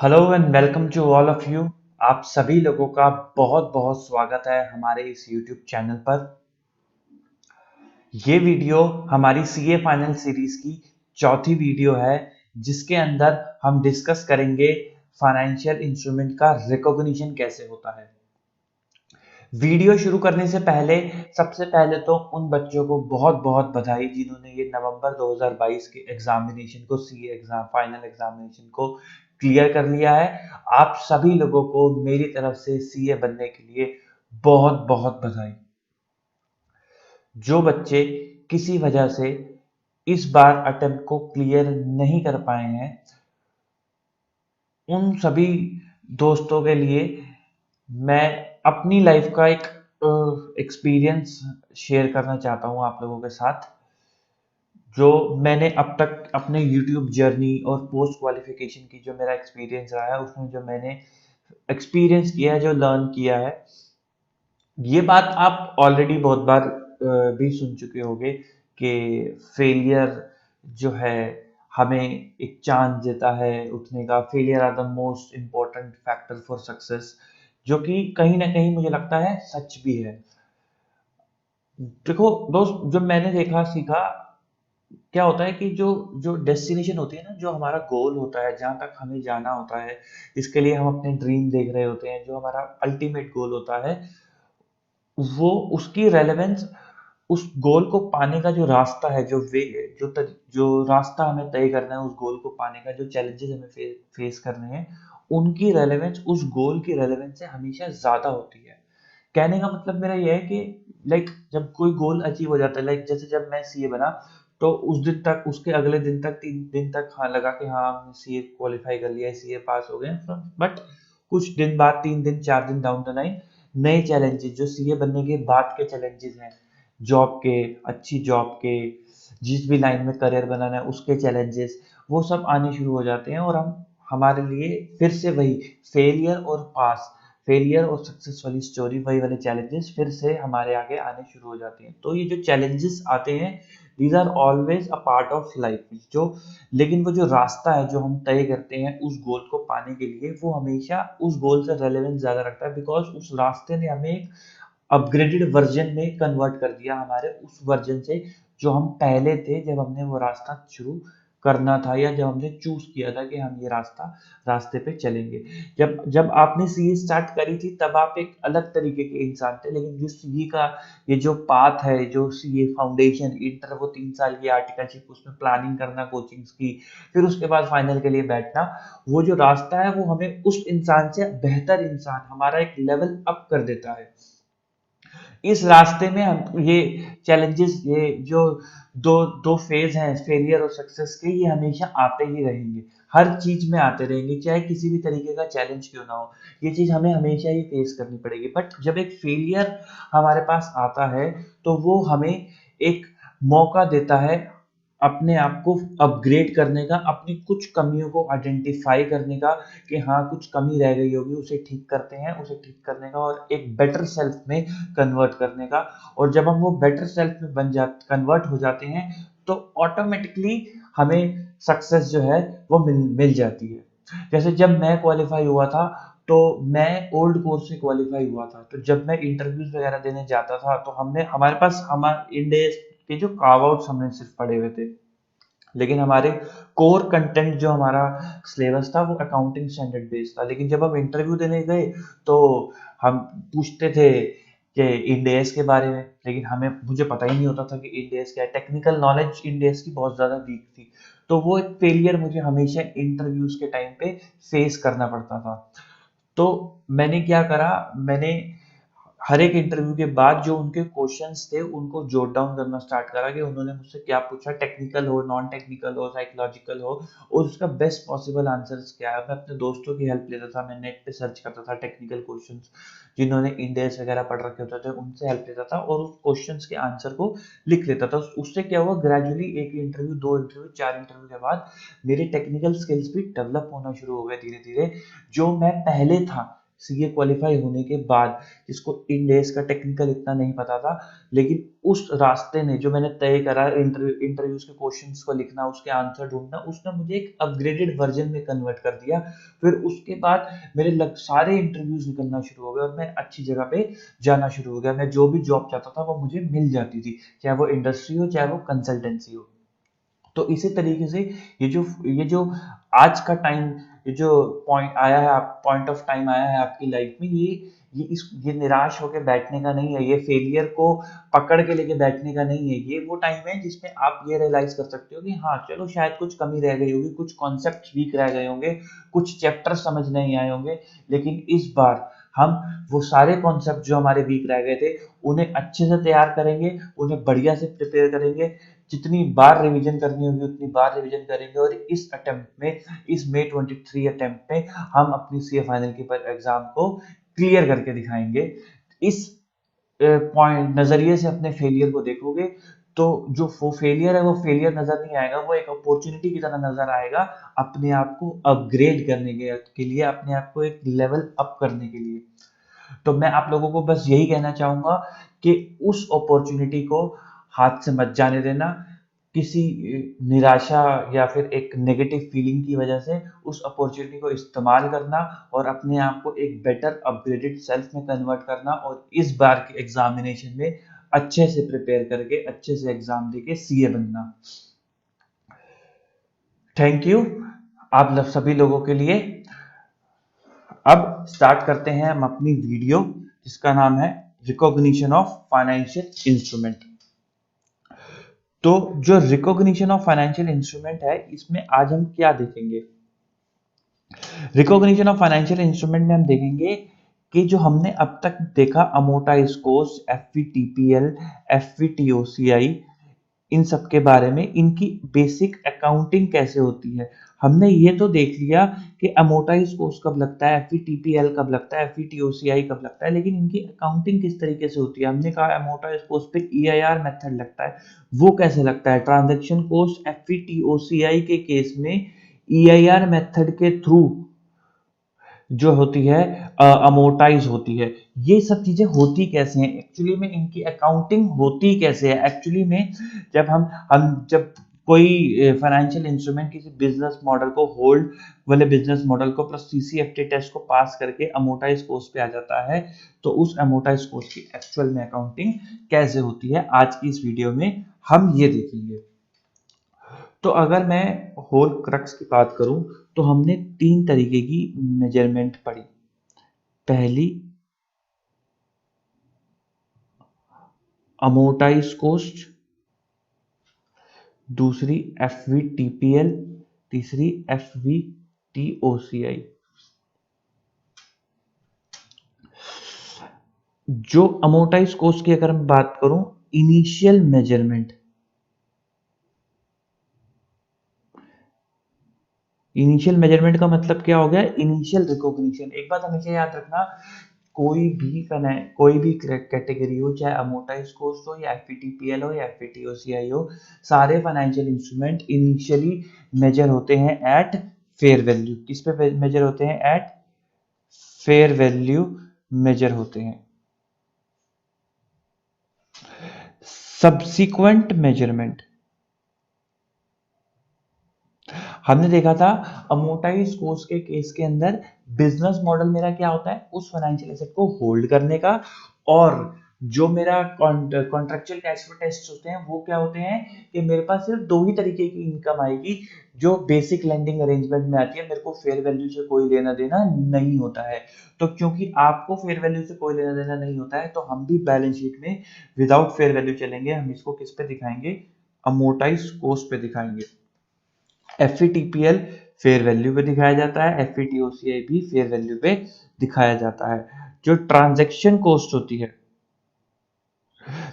Hello and welcome to all of you. आप सभी लोगों का बहुत बहुत स्वागत है हमारे इस यूट्यूब चैनल पर। ये वीडियो हमारी सीए फाइनल सीरीज की चौथी वीडियो है, जिसके अंदर हम डिस्कस करेंगे फाइनेंशियल इंस्ट्रूमेंट का रिकॉग्निशन कैसे होता है। वीडियो शुरू करने से पहले सबसे पहले तो उन बच्चों को बहुत बहुत बधाई जिन्होंने ये नवंबर 2022 के एग्जामिनेशन को सीए एग्जाम फाइनल एग्जामिनेशन को क्लियर कर लिया है। आप सभी लोगों को मेरी तरफ से सीए बनने के लिए बहुत बहुत बधाई। जो बच्चे किसी वजह से इस बार अटेम्प्ट को क्लियर नहीं कर पाए हैं, उन सभी दोस्तों के लिए मैं अपनी लाइफ का एक एक्सपीरियंस शेयर करना चाहता हूँ आप लोगों के साथ, जो मैंने अब तक अपने यूट्यूब जर्नी और पोस्ट क्वालिफिकेशन की जो मेरा एक्सपीरियंस रहा है उसमें जो मैंने एक्सपीरियंस किया है, जो लर्न किया है। ये बात आप ऑलरेडी बहुत बार भी सुन चुके होंगे कि फेलियर जो है हमें एक चांस देता है उठने का। Failure are the most important factor for success, जो कि कहीं ना कहीं मुझे लगता है सच भी है। देखो दोस्त, जो मैंने देखा सीखा क्या होता है कि जो जो डेस्टिनेशन होती है ना, जो हमारा गोल होता है, जहाँ तक हमें जाना होता है, इसके लिए हम अपने ड्रीम देख रहे होते हैं, जो हमारा अल्टीमेट गोल होता है, वो उसकी रेलेवेंस उस गोल को पाने का जो रास्ता है, जो वे जो रास्ता हमें तय करना है उस गोल को पाने का, जो चैलेंजेस हमें फेस करने हैं, उनकी रेलेवेंस उस गोल की रेलेवेंस से हमेशा ज्यादा होती है। कहने का मतलब मेरा यह है कि जब कोई गोल अचीव हो जाता है, जैसे जब मैं सीए बना, तो उस दिन तक, उसके अगले दिन तक, 3 दिन तक हाँ लगा कि हाँ हमने सीए क्वालिफाई कर लिया है, सीए पास हो गए। बट कुछ दिन बाद, 3 दिन 4 दिन डाउन द लाइन, नए चैलेंजेस जो सीए बनने के बाद के चैलेंजेस हैं, जॉब के, अच्छी जॉब के, जिस भी लाइन में करियर बनाना है उसके चैलेंजेस, वो सब आने शुरू हो जाते हैं। और हम हमारे लिए फिर से वही फेलियर और पास, फेलियर और सक्सेस वाली स्टोरी, वही वाले चैलेंजेस फिर से हमारे आगे आने शुरू हो जाते हैं। तो ये जो चैलेंजेस आते हैं, these are always a part of life. जो लेकिन वो जो रास्ता है जो हम तय करते हैं उस गोल को पाने के लिए, वो हमेशा उस गोल से रेलेवेंस ज्यादा रखता है, बिकॉज उस रास्ते ने हमें एक अपग्रेडेड वर्जन में कन्वर्ट कर दिया, हमारे उस वर्जन से जो हम पहले थे जब हमने वो रास्ता शुरू करना था, या जब हमने चूज किया था कि हम ये रास्ते पे चलेंगे। जब जब आपने सीए स्टार्ट करी थी तब आप एक अलग तरीके के इंसान थे, लेकिन जो सीए का ये जो पाथ है, जो सीए फाउंडेशन इंटर, वो 3 साल की आर्टिकलशिप, उसमें प्लानिंग करना कोचिंग्स की, फिर उसके बाद फाइनल के लिए बैठना, वो जो रास्ता है वो हमें उस इंसान से बेहतर इंसान, हमारा एक लेवल अप कर देता है। इस रास्ते में हम ये चैलेंजेस, ये जो दो दो फेज हैं फेलियर और सक्सेस के, ये हमेशा आते ही रहेंगे, हर चीज में आते रहेंगे, चाहे किसी भी तरीके का चैलेंज क्यों ना हो, ये चीज हमें हमेशा ही फेस करनी पड़ेगी। बट जब एक फेलियर हमारे पास आता है, तो वो हमें एक मौका देता है अपने आप को अपग्रेड करने का, अपनी कुछ कमियों को आइडेंटिफाई करने का, कि हाँ कुछ कमी रह गई होगी, उसे ठीक करते हैं, उसे ठीक करने का, और एक बेटर सेल्फ में कन्वर्ट करने का। और जब हम वो बेटर सेल्फ में कन्वर्ट हो जाते हैं, तो ऑटोमेटिकली हमें सक्सेस जो है वो मिल जाती है। जैसे जब मैं क्वालिफाई हुआ था, तो मैं ओल्ड कोर्स से क्वालिफाई हुआ था, तो जब मैं इंटरव्यूज वगैरह देने जाता था, तो हमने हमारे पास हमारे इंडिया के जो कार्व आउट्स हमने सिर्फ पढ़े हुए थे, लेकिन हमारे कोर कंटेंट जो हमारा सिलेबस था वो अकाउंटिंग स्टैंडर्ड बेस्ड था। लेकिन जब हम इंटरव्यू देने गए, तो हम पूछते थे कि इंडेस के बारे में, लेकिन हमें मुझे पता ही नहीं होता था कि इंडेस क्या है। टेक्निकल नॉलेज इंडेस की बहुत ज़्यादा वीक थी। तो वो एक फेलियर मुझे हमेशा इंटरव्यूज के टाइम पे फेस करना पड़ता था। तो मैंने क्या करा, मैंने हर एक इंटरव्यू के बाद जो उनके क्वेश्चंस थे उनको जोट डाउन करना स्टार्ट करा, कि उन्होंने मुझसे क्या पूछा, टेक्निकल हो, नॉन टेक्निकल हो, साइकोलॉजिकल हो, और उसका बेस्ट पॉसिबल आंसर्स क्या है। मैं अपने दोस्तों की हेल्प लेता था, मैं नेट पे सर्च करता था टेक्निकल क्वेश्चंस, जिन्होंने इंडेक्स वगैरह पढ़ रखे होते थे उनसे हेल्प लेता था, और उस क्वेश्चंस के आंसर को लिख लेता था। उससे क्या हुआ, ग्रेजुअली एक इंटरव्यू, 2 इंटरव्यू, 4 इंटरव्यू के बाद मेरे टेक्निकल स्किल्स भी डेवलप होना शुरू हो गए धीरे धीरे। जो मैं पहले था सीए क्वालिफाई होने के बाद, जिसको इन डेज का टेक्निकल इतना नहीं पता था, लेकिन उस रास्ते ने जो मैंने तय करा, इंटरव्यूज के क्वेश्चंस को लिखना, उसके आंसर ढूंढना, उसने मुझे एक अपग्रेडेड वर्जन में कन्वर्ट कर दिया। फिर उसके बाद मेरे सारे इंटरव्यूज निकलना शुरू हो गए और मैं अच्छी जगह पे जाना शुरू हो गया। मैं जो भी जॉब चाहता था वो मुझे मिल जाती थी, चाहे वो इंडस्ट्री हो चाहे वो कंसल्टेंसी हो। तो इसी तरीके से ये जो आज का टाइम, ये जो पॉइंट ऑफ टाइम आया है आपकी लाइफ में, ये निराश होकर बैठने का नहीं है, ये फेलियर को पकड़ के लेके बैठने का नहीं है। ये वो टाइम है जिसमें आप ये रियलाइज कर सकते हो कि हाँ चलो, शायद कुछ कमी रह गई होगी, कुछ कॉन्सेप्ट वीक रह गए होंगे, कुछ चैप्टर समझ नहीं आए होंगे, लेकिन इस बार हम वो सारे कॉन्सेप्ट जो हमारे वीक रह गए थे उन्हें अच्छे से तैयार करेंगे, उन्हें बढ़िया से प्रिपेयर करेंगे। जितनी बार रिवीजन करनी होगी उतनी बार रिवीजन करेंगे, और इस अटेम्प्ट में, इस May 23 अटेम्प्ट में हम अपनी सीए फाइनल की एग्जाम को क्लियर करके दिखाएंगे। इस पॉइंट नजरिए से अपने फेलियर को देखोगे तो जो वो फेलियर है वो फेलियर नजर नहीं आएगा, वो एक अपॉर्चुनिटी की तरह नजर आएगा, अपने आप को अपग्रेड करने के लिए, अपने आप को एक लेवल अप करने के लिए। तो मैं आप लोगों को बस यही कहना चाहूंगा कि उस अपॉर्चुनिटी को हाथ से मत जाने देना, किसी निराशा या फिर एक नेगेटिव फीलिंग की वजह से उस अपॉर्चुनिटी को इस्तेमाल करना और अपने आप को एक बेटर अपग्रेडेड सेल्फ में कन्वर्ट करना, और इस बार के एग्जामिनेशन में अच्छे से प्रिपेयर करके अच्छे से एग्जाम देके सीए बनना। थैंक यू आप सभी लोगों के लिए। अब स्टार्ट करते हैं हम अपनी वीडियो, जिसका नाम है रिकॉग्निशन ऑफ फाइनेंशियल इंस्ट्रूमेंट। तो जो रिकॉग्निशन ऑफ फाइनेंशियल इंस्ट्रूमेंट है, इसमें आज हम क्या देखेंगे? रिकॉग्निशन ऑफ फाइनेंशियल इंस्ट्रूमेंट में हम देखेंगे कि जो हमने अब तक देखा, अमोर्टाइज्ड कॉस्ट, एफवीटीपीएल, एफवीटीओसीआई, इन सब के बारे में, इनकी बेसिक अकाउंटिंग कैसे होती है। हमने ये तो देख लिया कि अमोर्टाइज्ड कॉस्ट कब लगता है, एफवीटीपीएल कब लगता है, एफवीटीओसीआई कब लगता है, लेकिन इनकी अकाउंटिंग किस तरीके से होती है। हमने कहा अमोर्टाइज्ड कॉस्ट पे ईआईआर मेथड लगता है, वो कैसे लगता है। ट्रांजैक्शन कॉस्ट एफवीटीओसीआई के केस में ईआईआर मेथड के थ्रू जो होती है, अमोर्टाइज होती है। ये सब चीजें होती कैसे हैं एक्चुअली में, इनकी अकाउंटिंग होती कैसे है एक्चुअली में। जब कोई फाइनेंशियल इंस्ट्रूमेंट किसी बिजनेस मॉडल को, होल्ड वाले बिजनेस मॉडल को प्लस सीसीएफटी टेस्ट को पास करके अमोर्टाइज कॉस्ट पे आ जाता है, तो उस अमोर्टाइज कॉस्ट की एक्चुअल में अकाउंटिंग कैसे होती है, आज की इस वीडियो में हम ये देखेंगे। तो अगर मैं होल क्रक्स की बात करूं तो हमने 3 तरीके की मेजरमेंट पढ़ी। पहली अमोर्टाइज कॉस्ट, दूसरी एफवीटीपीएल, तीसरी एफवीटीओसीआई। जो अमोर्टाइज कॉस्ट की अगर मैं बात करूं, इनिशियल मेजरमेंट, इनिशियल मेजरमेंट का मतलब क्या हो गया, इनिशियल रिकॉग्निशन। एक बात हमेशा याद रखना, कोई भी कैटेगरी हो, चाहे अमोर्टाइज कॉस्ट हो या एफवीटीपीएल हो या एफवीटीओसीआई हो, सारे फाइनेंशियल इंस्ट्रूमेंट इनिशियली मेजर होते हैं एट फेयर वैल्यू। किस पे मेजर होते हैं? एट फेयर वैल्यू मेजर होते हैं। सब्सिक्वेंट मेजरमेंट, हमने देखा था अमोर्टाइज कॉस्ट के केस के अंदर बिजनेस मॉडल मेरा क्या होता है, उस फाइनेंशियल एसेट को होल्ड करने का, और जो मेरा कॉन्ट्रेक्चुअल कैश फ्लो टेस्ट होते हैं वो क्या होते हैं कि मेरे पास सिर्फ 2 ही तरीके की इनकम आएगी जो बेसिक लेंडिंग अरेंजमेंट में आती है, मेरे को फेयर वैल्यू से कोई लेना देना नहीं होता है। तो क्योंकि आपको फेयर वैल्यू से कोई लेना देना नहीं होता है, तो हम भी बैलेंस शीट में विदाउट फेयर वैल्यू चलेंगे। हम इसको किस पे दिखाएंगे? अमोर्टाइज कॉस्ट पे दिखाएंगे। एफवीटीपीएल फेयर वैल्यू पे दिखाया जाता है, एफवीटीओसीआई भी फेयर वैल्यू पे दिखाया जाता है। जो ट्रांजैक्शन कॉस्ट होती है,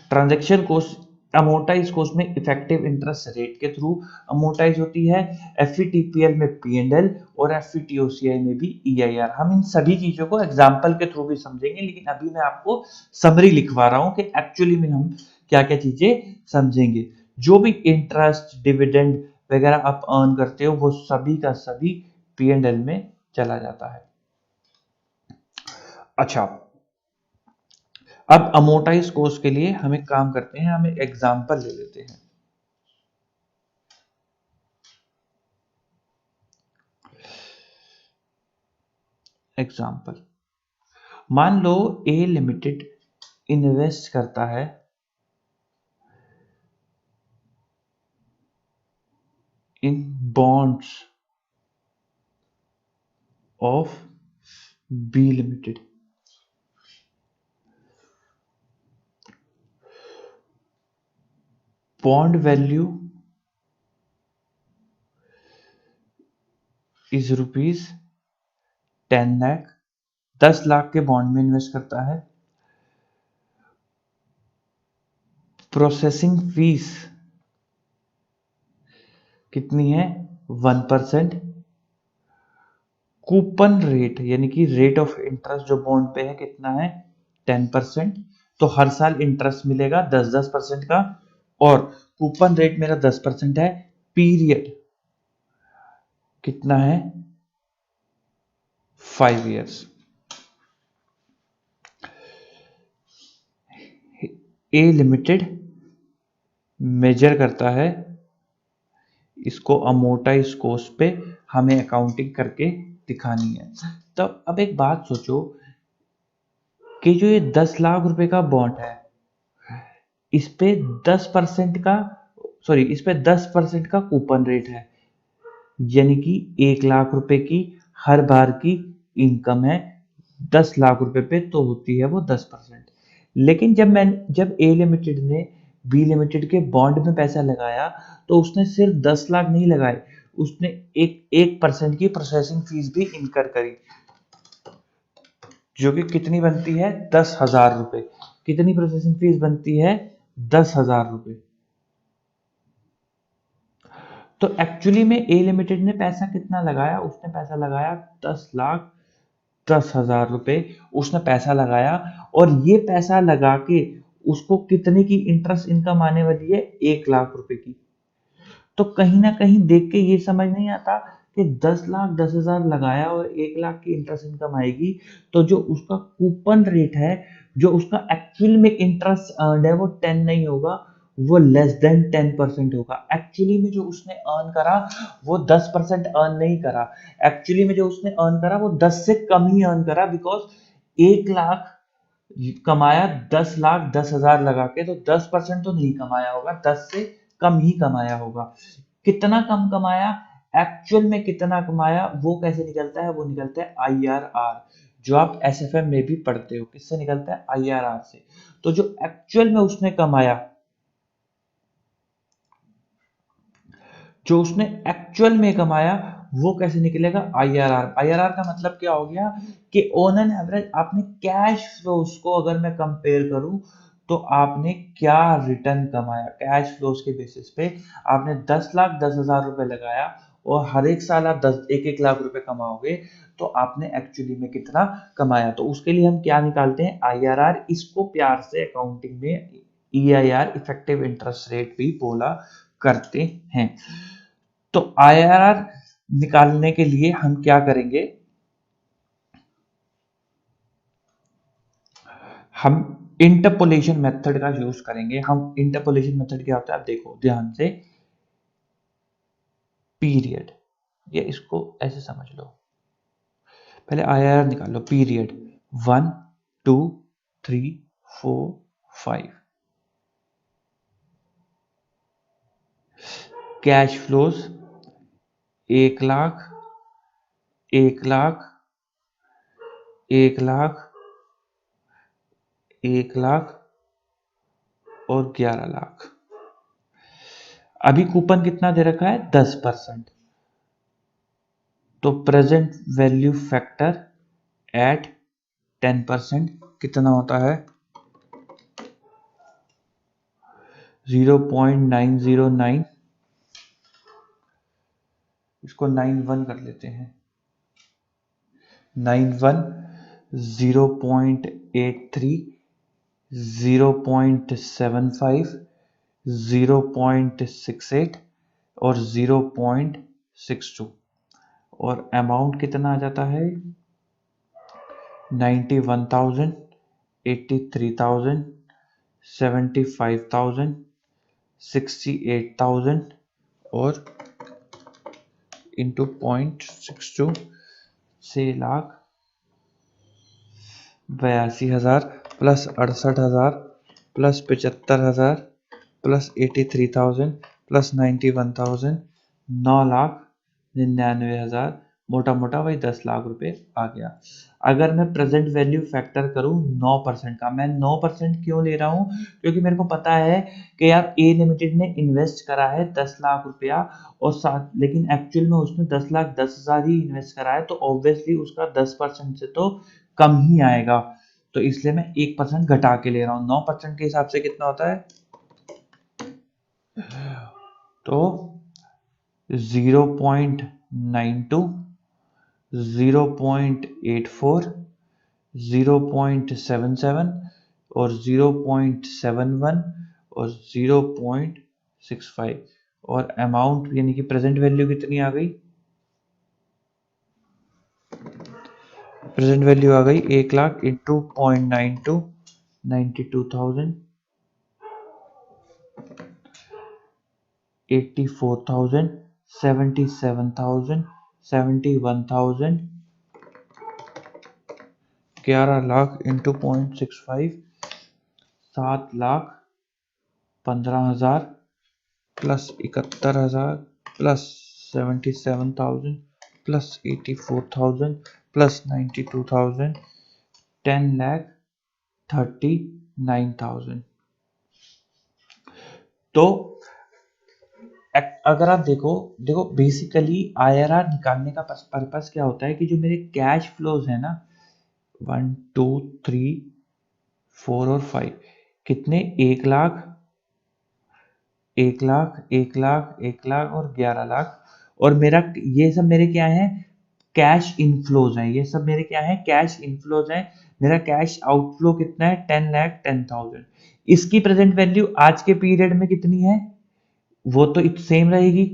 ट्रांजैक्शन कॉस्ट अमोर्टाइज कॉस्ट में इफेक्टिव इंटरेस्ट रेट के थ्रू अमोर्टाइज होती है, एफवीटीपीएल में पीएनएल और एफवीटीओसीआई में भी ईआईआर। हम इन सभी चीजों को एग्जांपल के थ्रू भी समझेंगे, लेकिन अभी मैं आपको समरी लिखवा रहा हूं कि एक्चुअली में हम क्या क्या चीजें समझेंगे। जो भी इंटरेस्ट, डिविडेंड वगैरह आप अर्न करते हो, वो सभी का सभी पीएनएल में चला जाता है। अच्छा, अब अमोर्टाइज कॉस्ट के लिए हम एक काम करते हैं, हम एक एग्जांपल ले लेते हैं। एग्जांपल, मान लो ए लिमिटेड इन्वेस्ट करता है in bonds of B limited. Bond value is rupees 10 lakh, 10 lakh के बॉन्ड में इन्वेस्ट करता है। प्रोसेसिंग फीस कितनी है? 1%। कूपन रेट यानी कि रेट ऑफ इंटरेस्ट जो बॉन्ड पे है कितना है? 10%। तो हर साल इंटरेस्ट मिलेगा 10-10% का, और कूपन रेट मेरा 10% है। पीरियड कितना है? 5 इयर्स। ए लिमिटेड मेजर करता है इसको अमोर्टाइज कॉस्ट पे, हमें अकाउंटिंग करके दिखानी है। तो अब एक बात सोचो कि जो ये 10 लाख रुपए का बॉन्ड है, इस पे 10% का, सॉरी, इस पे 10% का कूपन रेट है, यानी कि 1 लाख रुपए की हर बार की इनकम है 10 लाख रुपए पे, तो होती है वो 10%। लेकिन जब ए लिमिटेड ने बी लिमिटेड के बॉन्ड में पैसा लगाया, तो उसने सिर्फ 10 लाख नहीं लगाए, उसने एक 1% की प्रोसेसिंग फीस भी इनकर करी, जो कि कितनी बनती है? 10,000 रुपए। कितनी प्रोसेसिंग फीस बनती है? 10,000 रुपए। तो एक्चुअली में ए लिमिटेड ने पैसा कितना लगाया? उसने पैसा लगाया 10,10,000 रुपए उसने पैसा लगाया, और ये पैसा लगा के उसको कितने की इंटरेस्ट इनकम आने वाली है? 1 लाख रुपए की। तो कहीं ना कहीं देख के ये समझ नहीं आता कि 10 लाख 10,000 लगाया और 1 लाख की इंटरेस्ट इनकम आएगी, तो जो उसका कूपन रेट है, जो उसका एक्चुअल में इंटरेस्ट अर्न है, वो 10 नहीं होगा, वो लेस देन 10% होगा। एक्चुअली में जो उसने अर्न करा वो 10% अर्न नहीं करा, एक्चुअली में जो उसने अर्न करा वो 10 से कम ही अर्न करा, बिकॉज 1 लाख कमाया 10,10,000 लगा के, तो 10% तो नहीं कमाया होगा, 10 से कम ही कमाया होगा। कितना कम कमाया, एक्चुअल में कितना कमाया, वो कैसे निकलता है? वो निकलता है IRR, जो आप SFM में भी पढ़ते हो। किससे निकलता है? IRR से। तो जो एक्चुअल में उसने कमाया, जो उसने एक्चुअल में कमाया, वो कैसे निकलेगा? IRR। IRR का मतलब क्या हो गया कि ऑन एन एवरेज आपने कैश फ्लोस को अगर मैं कंपेयर करूं, तो आपने क्या रिटर्न कमाया कैश फ्लोस के बेसिस पे। आपने 10,10,000 रुपए लगाया, और हर एक साल आप 1-1 लाख रुपए कमाओगे, तो आपने एक्चुअली में कितना कमाया। तो उसके लिए हम क्या निकालते हैं? IRR। इसको प्यार से अकाउंटिंग में EIR, इफेक्टिव इंटरेस्ट रेट भी बोला करते हैं। तो IRR निकालने के लिए हम क्या करेंगे? हम इंटरपोलेशन मेथड का यूज करेंगे। हम इंटरपोलेशन मेथड क्या होता है, आप देखो ध्यान से। पीरियड, ये इसको ऐसे समझ लो, पहले IRR निकाल लो। Period 1, 2, 3, 4, 5। Cash flows 1 lakh, 1 lakh, 1 lakh, 1 lakh और 11 लाख। अभी कूपन कितना दे रखा है? 10%। तो प्रेजेंट वैल्यू फैक्टर एट 10% कितना होता है? 0.909। इसको 91 कर लेते हैं। 91, 0.83, 0.75, 0.68 और 0.62। और अमाउंट कितना आ जाता है? 91,000, 83,000, 75,000, 68,000 और into 0.62 6,82,000 plus 68,000 plus 75,000 plus 83,000 plus 91,000 9,99,000 मोटा मोटा वही 10 लाख रुपए आ गया। अगर मैं प्रेजेंट वैल्यू फैक्टर करूं 9% का, मैं 9% क्यों ले रहा हूं? क्योंकि मेरे को पता है कि यार ए लिमिटेड ने इन्वेस्ट करा है 10 लाख रुपया और साथ, लेकिन एक्चुअल में उसने 10,10,000 ही इन्वेस्ट करा है, तो ऑब्वियसली उसका 10% से तो कम ही आएगा। तो इसलिए मैं 1% घटा के ले रहा हूँ। 9% के हिसाब से कितना होता है? तो 0.92, 0.84, 0.77 और 0.71 और 0.65 और अमाउंट यानी कि प्रेजेंट वैल्यू कितनी आ गई? प्रेजेंट वैल्यू आ गई 1,00,000 into 0.92 92,000 84,000 77,000 71,000 11,00,000 into 0.65 7,15,000 plus 71,000 plus 77,000 plus 84,000 plus 92,000 10,39,000। तो अगर आप देखो बेसिकली आईआरआर निकालने का पर्पस क्या होता है कि जो मेरे कैश फ्लोज है ना 1 2 3 4 और 5 कितने 1,00,000 1,00,000 1,00,000 1,00,000 और 11,00,000 और मेरा ये सब मेरे क्या है कैश इनफ्लोज हैं। ये सब मेरे क्या है कैश इनफ्लोज हैं। मेरा कैश आउटफ्लो कितना है 10,10,000। इसकी प्रेजेंट वैल्यू आज के पीरियड में कितनी है? वो तो सेम रहेगी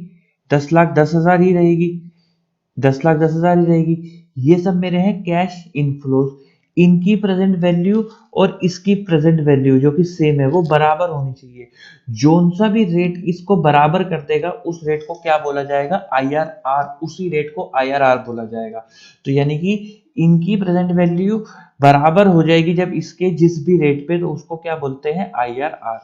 10,10,000 ही रहेगी 10,10,000 ही रहेगी। ये सब मेरे हैं कैश इनफ्लोज। इनकी प्रेजेंट वैल्यू और इसकी प्रेजेंट वैल्यू जो कि सेम है वो बराबर होनी चाहिए। जोन सा भी रेट इसको बराबर कर देगा उस रेट को क्या बोला जाएगा? आईआरआर। उसी रेट को आईआरआर बोला जाएगा। तो यानी कि इनकी प्रेजेंट वैल्यू बराबर हो जाएगी जब इसके जिस भी रेट पे, तो उसको क्या बोलते हैं? आईआरआर।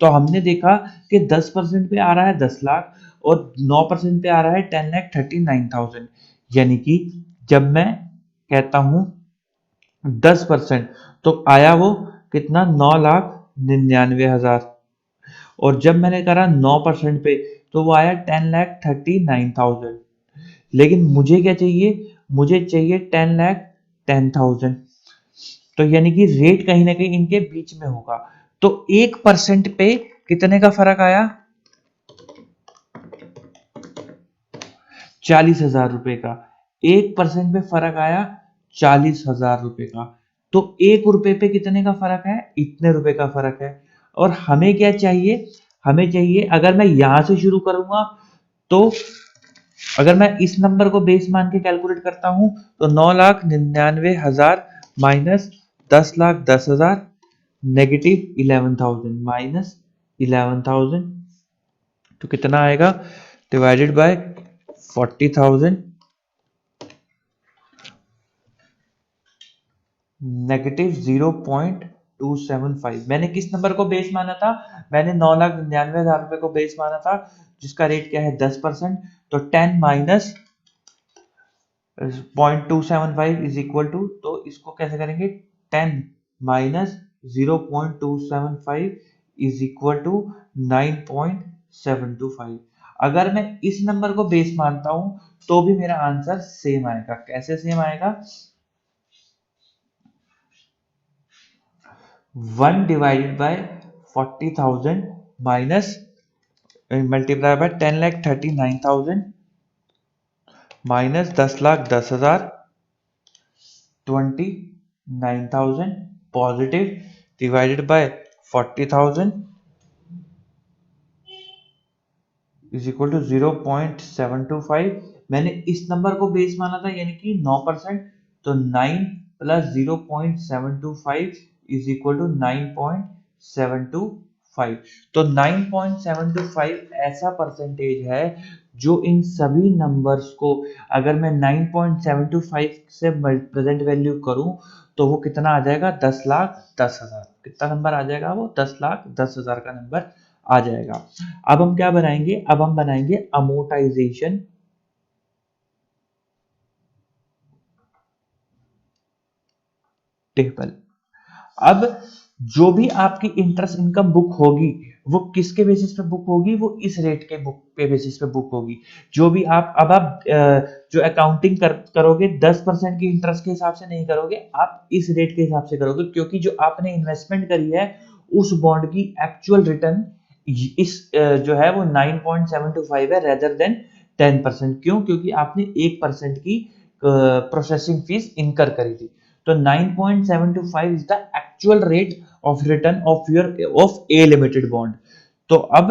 तो हमने देखा कि 10% पे आ रहा है 10 लाख और 9% पे आ रहा है 10,39,000। यानी कि जब मैं कहता हूं 10% तो आया वो कितना 9,99,000 और जब मैंने करा 9% पे तो वो आया 10,39,000। लेकिन मुझे क्या चाहिए? मुझे चाहिए 10,10,000। तो यानी कि रेट कहीं ना कहीं इनके बीच में होगा। तो 1% पे कितने का फर्क आया? 40,000 रुपए का। 1% पे फर्क आया 40,000 रुपए का। तो 1 रुपए पे कितने का फर्क है? इतने रुपए का फर्क है। और हमें क्या चाहिए? हमें चाहिए, अगर मैं यहां से शुरू करूंगा तो अगर मैं इस नंबर को बेस मान के कैलकुलेट करता हूं तो 9,99,000 माइनस 10,10,000 नेगेटिव 11,000 माइनस 11,000 तो कितना आएगा? Divided by 40,000 negative 0.275। मैंने किस नंबर को बेस माना था? मैंने 9,99,000 रुपए को बेस माना था जिसका रेट क्या है 10%। तो 10 माइनस 0.275 इज इक्वल टू, तो इसको कैसे करेंगे? 10 माइनस 0.275 इज इक्वल टू 9.725। अगर मैं इस नंबर को बेस मानता हूं तो भी मेरा आंसर सेम आएगा। कैसे सेम आएगा? 1 divided by 40,000 minus multiply by 10,39,000 minus 10,10,000 29,000 positive divided by 40,000 is equal to 0.725। मैंने इस नंबर को बेस माना था यानी कि 9%, तो 9 प्लस 0.725 इज इक्वल टू 9.725। तो 9.725 ऐसा परसेंटेज है जो इन सभी नंबर्स को, अगर मैं 9.725 से प्रेजेंट वैल्यू करूं तो वो कितना आ जाएगा, 10,10,000। कितना नंबर आ जाएगा, वो 10,10,000 का नंबर आ जाएगा। अब हम क्या बनाएंगे, अब हम बनाएंगे अमोर्टाइजेशन टेबल। अब जो भी आपकी इंटरेस्ट इनकम बुक होगी वो किसके बेसिस पे बुक होगी, वो इस रेट के बुक पे बेसिस पे बुक होगी। जो भी आप जो अकाउंटिंग करोगे 10% की इंटरेस्ट के हिसाब से नहीं करोगे, आप इस रेट के हिसाब से करोगे, क्योंकि जो आपने इन्वेस्टमेंट करी है उस बॉन्ड की एक्चुअल रिटर्न इस जो है वो 9.725 है रेदर देन 10%। क्यों, क्योंकि आपने 1% की प्रोसेसिंग फीस इनकर करी थी। तो 9.725 is the actual rate of return of A limited bond। तो अब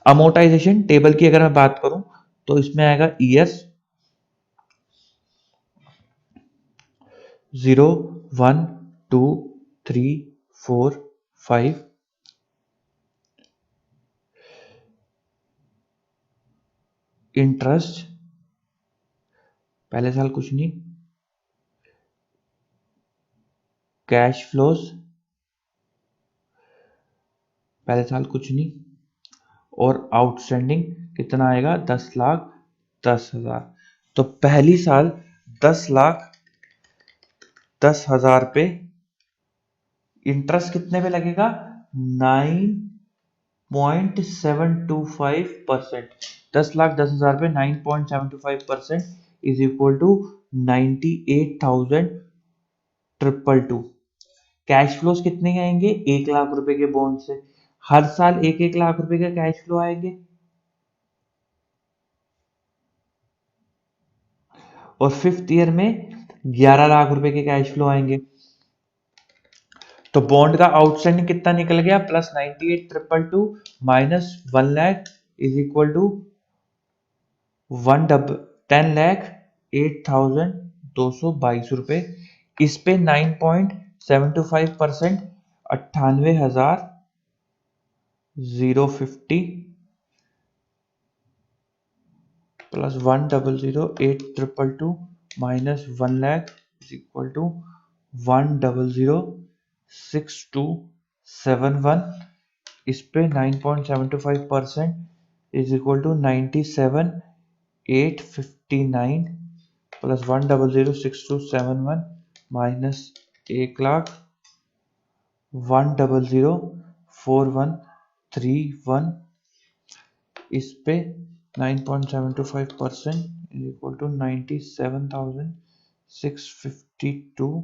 अमोर्टाइजेशन टेबल की अगर मैं बात करूं तो इसमें आएगा ईयर्स 0, 1, 2, 3, 4, 5। इंटरेस्ट पहले साल कुछ नहीं, कैश फ्लोज पहले साल कुछ नहीं, और आउटस्टैंडिंग कितना आएगा, 10,10,000। तो पहली साल 10,10,000 पे इंटरेस्ट कितने पे लगेगा, 9.725%। 10,10,000 पे 9.725% is equal to 98,222। Cash flows कितने आएंगे, 1,00,000 रुपए के बॉन्ड से हर साल 1-1 लाख रुपए के कैश फ्लो आएंगे। और फिफ्थ ईयर में 11,00,000 रुपए के कैश फ्लो आएंगे। तो बॉन्ड का आउटस्टैंडिंग कितना निकल गया, plus 98,222 minus 1,00,000 is equal to 10,08,222 रुपए। इस पे 9.725% 98,050 plus 1,00,08,222 minus 1,00,000 is equal to 1,00,6271। इस पे 9.725% is equal to 97,859 plus 1,00,6271 minus 1,00,000 1,00,4131। इस पे 9.725% is equal to 97,652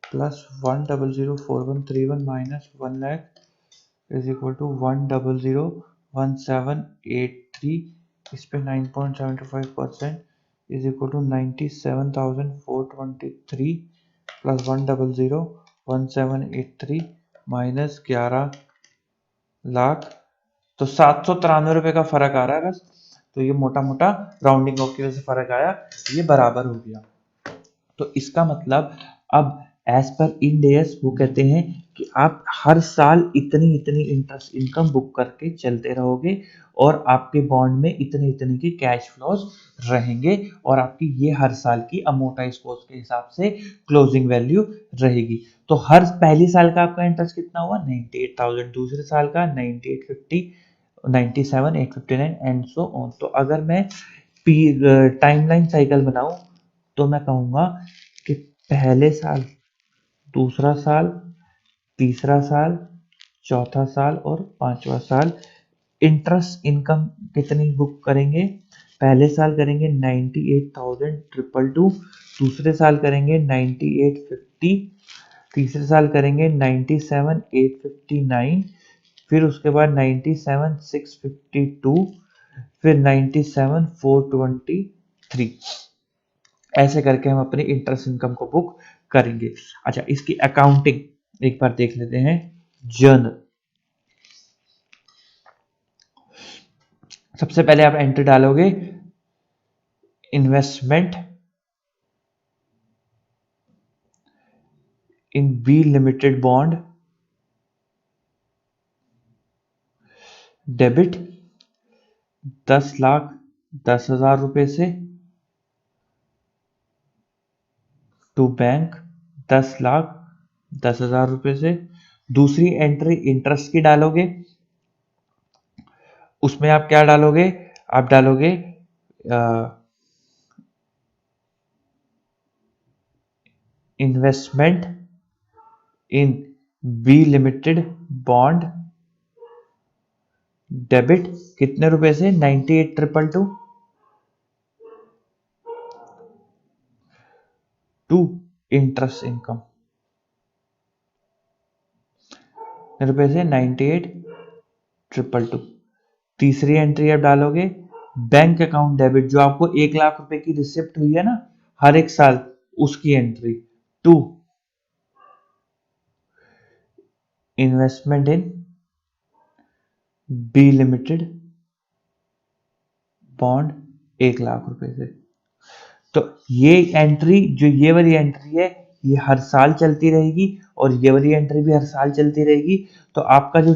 plus 1,00,4131 minus 1,00,000 is equal to 1,00,1783। इस पे 9.75% is equal to 97,423 plus 1,00,1783 minus 11,00,000। तो 793 रुपए का फर्क आ रहा है बस। तो ये मोटा मोटा राउंडिंग ऑफ की वजह से फर्क आया, ये बराबर हो गया। तो इसका मतलब अब एज पर इंड एस वो कहते हैं कि आप हर साल इतनी इतनी इंटरेस्ट इनकम बुक करके चलते रहोगे और आपके बॉन्ड में इतने इतने की कैश फ्लोज रहेंगे और आपकी ये हर साल की अमोर्टाइज कॉस्ट के हिसाब से क्लोजिंग वैल्यू रहेगी। तो हर पहली साल का आपका इंटरेस्ट कितना हुआ, 98,000, दूसरे साल का 9850, 97,859 एंड सो ऑन। तो अगर मैं टाइमलाइन साइकिल बनाऊं तो मैं कहूंगा कि पहले साल, दूसरा साल, तीसरा साल, चौथा साल और पांचवा साल इंटरेस्ट इनकम कितनी बुक करेंगे। पहले साल करेंगे 98,222, दूसरे साल करेंगे 9850, तीसरे साल करेंगे 97,859, फिर उसके बाद 97,652, फिर 97,423। ऐसे करके हम अपनी इंटरेस्ट इनकम को बुक करेंगे। अच्छा, इसकी अकाउंटिंग एक बार देख लेते हैं। जर्नल, सबसे पहले आप एंट्री डालोगे investment in B limited bond debit 10,10,000 रुपए से टू बैंक 10,10,000 रुपए से। दूसरी एंट्री इंटरेस्ट की डालोगे, उसमें आप क्या डालोगे, आप डालोगे investment in B limited bond debit कितने रुपए से, 98,222 टू इंटरेस्ट इनकम रुपए से 98,222। तीसरी एंट्री आप डालोगे बैंक अकाउंट डेबिट, जो आपको 1,00,000 रुपए की रिसिप्ट हुई है ना हर एक साल, उसकी entry to investment in B limited bond 1,00,000 रुपए से। तो ये एंट्री, जो ये वाली एंट्री है, ये हर साल चलती रहेगी और ये वाली एंट्री भी हर साल चलती रहेगी। तो आपका जो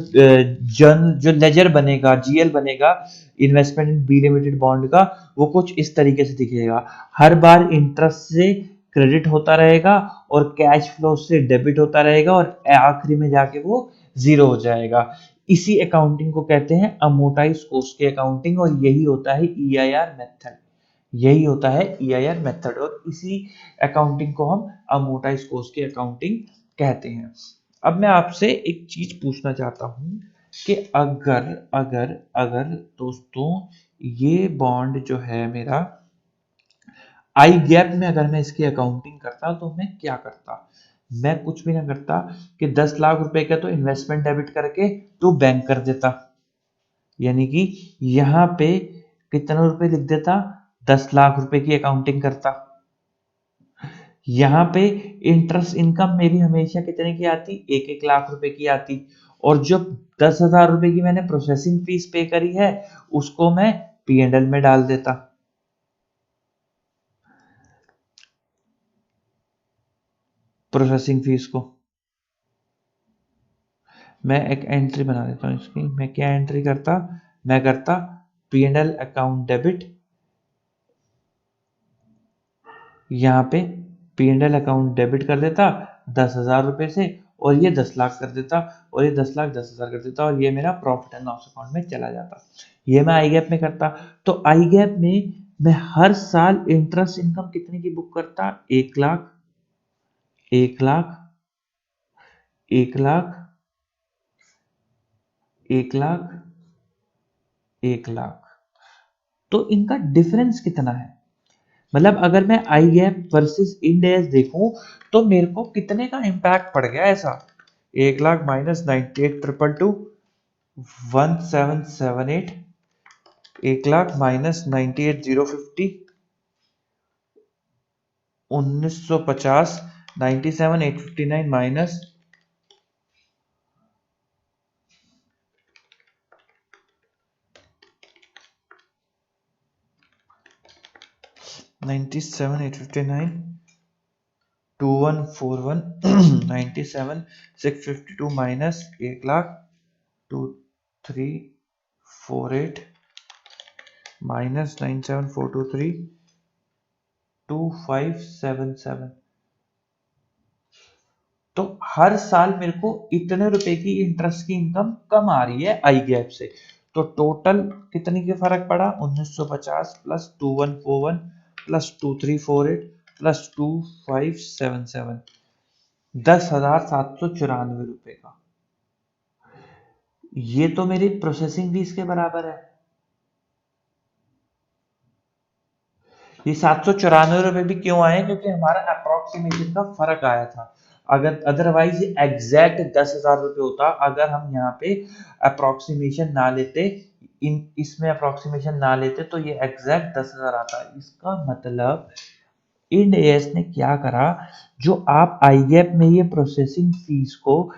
लेजर बनेगा, जीएल बनेगा investment in B limited bond का, वो कुछ इस तरीके से दिखेगा। हर बार इंटरेस्ट से क्रेडिट होता रहेगा और कैश फ्लो से डेबिट होता रहेगा और आखिरी में जाके वो जीरो हो जाएगा। इसी अकाउंटिंग को कहते हैं अमोर्टाइज कॉस्ट की अकाउंटिंग, और यही होता है ईआईआर मेथड। यही होता है ईआईआर मेथड, और इसी अकाउंटिंग को हम अमोर्टाइज कॉस्ट की अकाउंटिंग कहते हैं। अब मैं आपसे एक चीज पूछना चाहता हूं कि अगर अगर अगर दोस्तों ये बॉन्ड जो है मेरा आई गैप में, अगर मैं इसकी अकाउंटिंग करता तो मैं क्या करता। मैं कुछ भी ना करता कि 10,00,000 रुपए का तो इन्वेस्टमेंट डेबिट करके तो बैंक कर देता, यानी कि यहाँ पे कितना रुपए लिख देता, 10,00,000 रुपए की अकाउंटिंग करता। यहाँ पे इंटरेस्ट इनकम मेरी हमेशा कितने की आती, 1,00,000 रुपए की आती। और जो 10,000 रुपए की मैंने प्रोसेसिंग फीस पे करी है, उसको मैं P&L में डाल देता। प्रोसेसिंग फीस को मैं एक एंट्री बना देता हूँ इसकी। मैं क्या एंट्री करता, मैं करता P&L अकाउंट डेबिट, यहाँ पे P&L अकाउंट डेबिट कर देता 10,000 रुपए से, और ये 10,00,000 कर देता, और ये 10,00,000 10,000 कर देता, और ये मेरा प्रॉफिट एंड लॉस अकाउंट में चला जाता। ये मैं आई गैप में करता। तो आई गैप में मैं हर साल इंटरेस्ट इनकम कितने की बुक करता, 1,00,000, 1,00,000, 1,00,000, 1,00,000, 1,00,000। तो इनका डिफरेंस कितना है, मतलब अगर मैं आई गैप वर्सेस इंड एस देखूं तो मेरे को कितने का इंपैक्ट पड़ गया ऐसा। 1,00,000 minus 98,222 1778, 1,00,000 minus 98,050 1950, 97,859 minus 97,859, 2141 97,652 minus 1,00,000 2348 minus 97,423 2577। तो हर साल मेरे को इतने रुपए की इंटरेस्ट की इनकम कम आ रही है आई गैप से। तो टोटल कितने की फर्क पड़ा, 1950 प्लस 2141 प्लस 2348 प्लस 2577, 10,794 का। ये तो मेरी प्रोसेसिंग फीस के बराबर है। ये 794 रुपए भी क्यों आए, क्योंकि हमारा अप्रोक्सीमेशन का फर्क आया था। अगर अदरवाइज एग्जैक्ट 10,000 रुपए होता, अगर हम यहाँ पे अप्रोक्सीमेशन ना लेते, इसमें अप्रोक्सीमेशन ना लेते, तो ये एग्जैक्ट 10,000 आता। इसका मतलब इंड एएस ने क्या करा, जो आप आई गैप में ये प्रोसेसिंग फीस को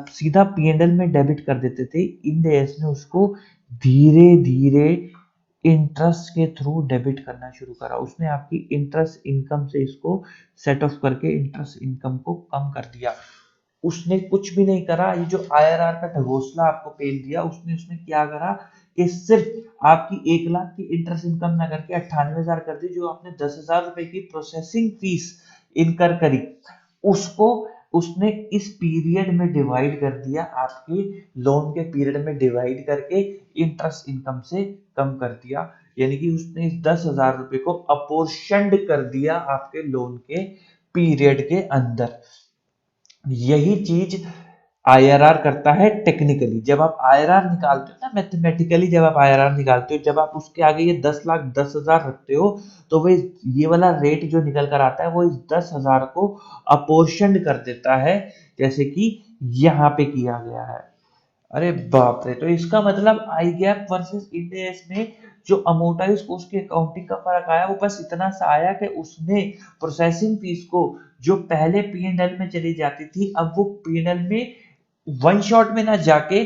सीधा P&L में डेबिट कर देते थे, इंड एएस ने उसको धीरे धीरे इंटरेस्ट के थ्रू डेबिट करना शुरू करा। उसने आपकी इंटरेस्ट इनकम से इसको सेट ऑफ करके इंटरेस्ट इनकम को कम कर दिया। उसने कुछ भी नहीं करा, ये जो आईआरआर का ढगोसला आपको पेल दिया, उसने उसने क्या करा कि सिर्फ आपकी 1 लाख की इंटरेस्ट इनकम ना करके 98,000 कर दी। जो आपने 10,000 रुपए की प्रोसेसिंग फीस इनकर करी, उसको उसने इस पीरियड में डिवाइड कर दिया, आपके लोन के पीरियड में डिवाइड करके इंटरेस्ट इनकम से कम कर दिया। यानी कि उसने इस 10,000 रुपए को अपोर्शनड कर दिया आपके लोन के पीरियड के अंदर। यही चीज आईआरआर करता है टेक्निकली। जब आप आईआरआर निकालते हो ना, मैथमेटिकली जब आप आईआरआर निकालते हो, जब आप उसके आगे ये 10,10,000 रखते हो, तो वो ये वाला रेट जो निकल कर आता है वो इस 10,000 को अपोर्शन कर देता है, जैसे कि यहाँ पे किया गया है। अरे बाप रे! तो इसका मतलब आई गैप वर्सेस इंड एएस में जो अमोर्टाइज कॉस्ट की अकाउंटिंग का फर्क आया, वो बस इतना सा आया कि उसने प्रोसेसिंग फीस को, जो पहले पी&एल में चली जाती थी, अब वो पी&एल में वन शॉट में ना जाके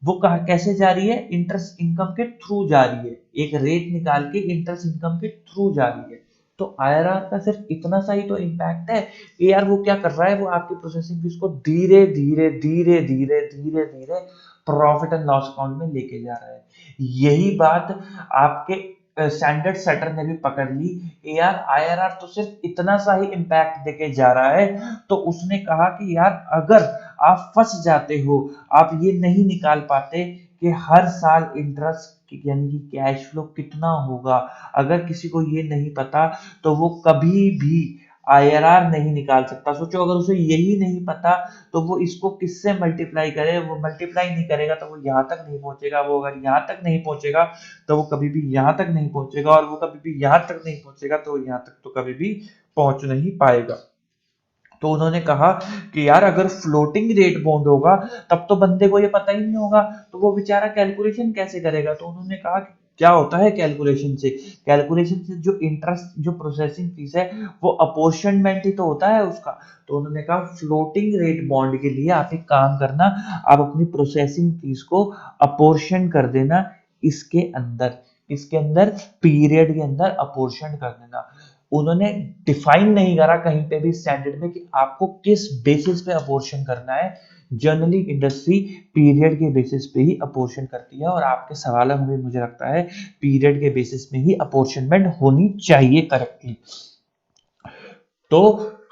वो कहा कैसे जा रही है, इंटरेस्ट इनकम के थ्रू जा रही है। एक रेट निकाल के इंटरेस्ट इनकम के थ्रू जा रही है। तो आईआरआर का सिर्फ इतना सा ही तो इम्पैक्ट है कि यार वो क्या कर रहा है, वो आपकी प्रोसेसिंग फीस को धीरे धीरे धीरे धीरे धीरे धीरे प्रॉफिट एंड लॉस अकाउंट में लेके जा रहा है। यही बात आपके स्टैंडर्ड सेटर ने भी पकड़ ली। यार आईआरआर तो सिर्फ इतना सा ही इम्पैक्ट देके जा रहा है। तो उसने कहा कि यार अगर आप फंस जाते हो, आप ये नहीं निकाल पाते कि हर साल इंटरेस्ट यानी कि कैश फ्लो कितना होगा, अगर किसी को ये नहीं पता तो वो कभी भी आईआरआर नहीं निकाल सकता। सोचो अगर उसे यही नहीं पता तो वो इसको किससे मल्टीप्लाई करे, वो मल्टीप्लाई नहीं करेगा तो वो यहाँ तक नहीं पहुंचेगा। वो अगर यहाँ तक नहीं पहुंचेगा तो वो कभी भी यहाँ तक नहीं पहुंचेगा, और वो कभी भी यहाँ तक नहीं पहुंचेगा तो यहाँ तक तो कभी भी पहुंच नहीं पाएगा। तो उन्होंने कहा कि यार अगर फ्लोटिंग रेट बॉन्ड होगा तब तो बंदे को ये पता ही नहीं होगा, तो वो बेचारा कैलकुलेशन कैसे करेगा। तो उन्होंने कहा कि क्या होता है कैलकुलेशन से, कैलकुलेशन से जो इंटरेस्ट जो प्रोसेसिंग फीस है वो अपोर्शनमेंट ही तो होता है उसका। तो उन्होंने कहा फ्लोटिंग रेट बॉन्ड के लिए आप एक काम करना, आप अपनी प्रोसेसिंग फीस को अपोर्शन कर देना इसके अंदर पीरियड के अंदर अपोर्शन कर देना। उन्होंने डिफाइन नहीं करा कहीं पे भी स्टैंडर्ड में कि आपको किस बेसिस पे अपोर्शन करना है। जनरली इंडस्ट्री पीरियड के बेसिस पे ही अपोर्शन करती है, और आपके सवालों में भी मुझे लगता है पीरियड के बेसिस में ही अपोर्शनमेंट होनी चाहिए करेक्टली। तो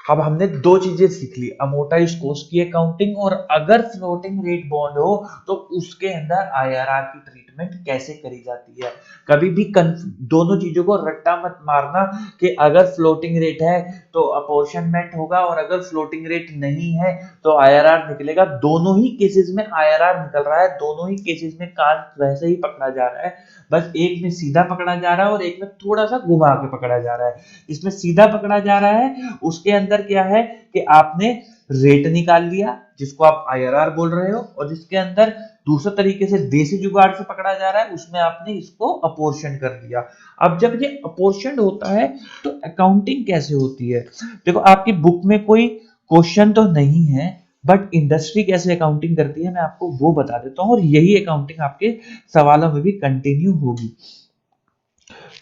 अब हमने दो चीजें सीख ली, अमोर्टाइज्ड कॉस्ट की अकाउंटिंग, और अगर फ्लोटिंग रेट बॉन्ड हो तो उसके अंदर आईआरआर की ट्रीटमेंट कैसे करी जाती है। कभी भी दोनों चीजों को रट्टा मत मारना कि अगर फ्लोटिंग रेट है तो अपोर्शनमेंट होगा और अगर फ्लोटिंग रेट नहीं है तो आईआरआर निकलेगा। दोनों ही केसेस में आईआरआर निकल रहा है, दोनों ही केसेस में कान वैसे ही पकड़ा जा रहा है, बस एक में सीधा पकड़ा जा रहा है और एक में थोड़ा सा घुमा के पकड़ा जा रहा है। इसमें सीधा पकड़ा जा रहा है, उसके अंदर क्या है कि आपने रेट निकाल लिया जिसको आप आईआरआर बोल रहे हो, और जिसके अंदर दूसरे तरीके से देसी जुगाड़ से पकड़ा जा रहा है उसमें आपने इसको अपोर्शन कर दिया। अब जब ये अपोर्शन होता है तो अकाउंटिंग कैसे होती है। देखो आपकी बुक में कोई क्वेश्चन तो नहीं है, बट इंडस्ट्री कैसे अकाउंटिंग करती है मैं आपको वो बता देता हूँ, और यही अकाउंटिंग आपके सवालों में भी कंटिन्यू होगी।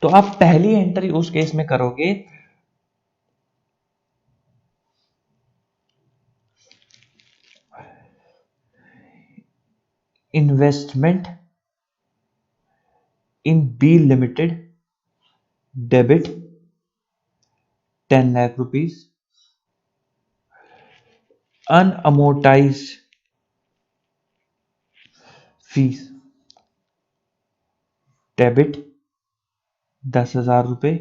तो आप पहली एंट्री उस केस में करोगे, investment in B limited debit 10 lakh rupees, unamortised fees debit 10,000 रुपए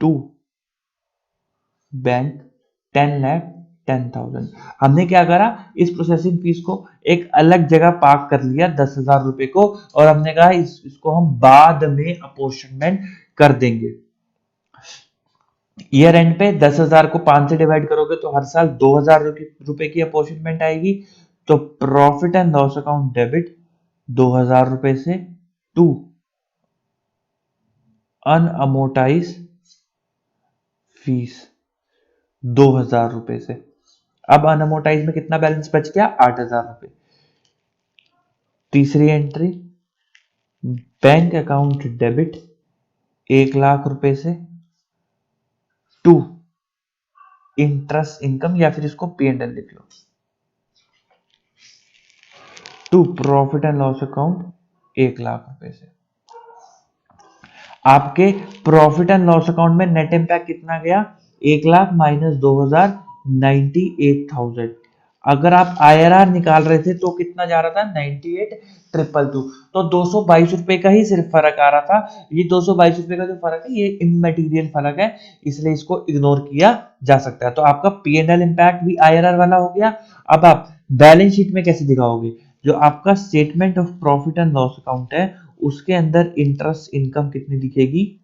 टू बैंक 10,10,000। हमने क्या करा, इस प्रोसेसिंग फीस को एक अलग जगह पार्क कर लिया 10,000 रुपए को, और हमने कहा इसको हम बाद में अपोर्शनमेंट कर देंगे। ईयर एंड पे 10,000 को 5 से डिवाइड करोगे तो हर साल 2,000 रुपए की अपोर्शनमेंट आएगी। तो profit and loss account debit 2,000 रुपए से टू अनअमोर्टाइज फीस 2,000 रुपए से। अब अनअमोर्टाइज में कितना बैलेंस बच गया, 8,000 रुपए। तीसरी एंट्री बैंक अकाउंट डेबिट 1,00,000 रुपए से टू इंटरेस्ट इनकम, या फिर इसको P&L लिख लो, to profit and loss account 1,00,000 रुपए से। आपके प्रॉफिट एंड लॉस अकाउंट में नेट इम्पैक्ट कितना गया? 1,00,000 माइनस 2,000, 98,000। अगर आप IRR निकाल रहे थे तो कितना जा रहा था? 98,222। तो 222 रुपए का ही सिर्फ फर्क आ रहा था। ये 222 रुपए का जो फर्क है ये इममेटीरियल फर्क है, इसलिए इसको इग्नोर किया जा सकता है। तो आपका P&L इम्पैक्ट भी IRR वाला हो गया। अब आप बैलेंस शीट में कैसे दिखाओगे? जो आपका statement of profit and loss account है उसके अंदर इंटरेस्ट इनकम कितनी दिखेगी?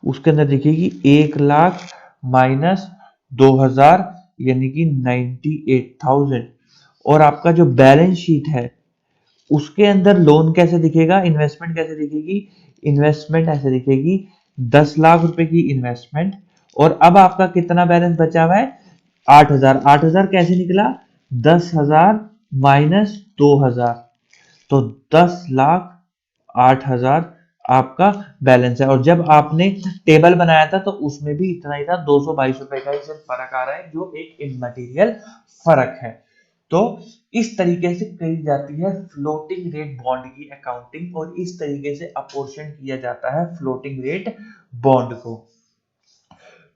उसके अंदर दिखेगी 1,00,000 माइनस 2,000, यानी कि 98,000। और आपका जो बैलेंस शीट है उसके अंदर लोन कैसे दिखेगा, इन्वेस्टमेंट कैसे दिखेगी? इन्वेस्टमेंट ऐसे दिखेगी, 10,00,000 रुपए की इन्वेस्टमेंट। और अब आपका कितना बैलेंस बचा हुआ है? 8,000। 8,000 कैसे निकला? 10,000 माइनस 2,000, तो 10,00,000 8,000 आपका बैलेंस है। और जब आपने टेबल बनाया था तो उसमें भी इतना ही था, 222 रुपए का ही सिर्फ फर्क आ रहा है, जो एक इममटेरियल फर्क है। तो इस तरीके से करी जाती है फ्लोटिंग रेट बॉन्ड की अकाउंटिंग, और इस तरीके से अपोर्शन किया जाता है फ्लोटिंग रेट बॉन्ड को।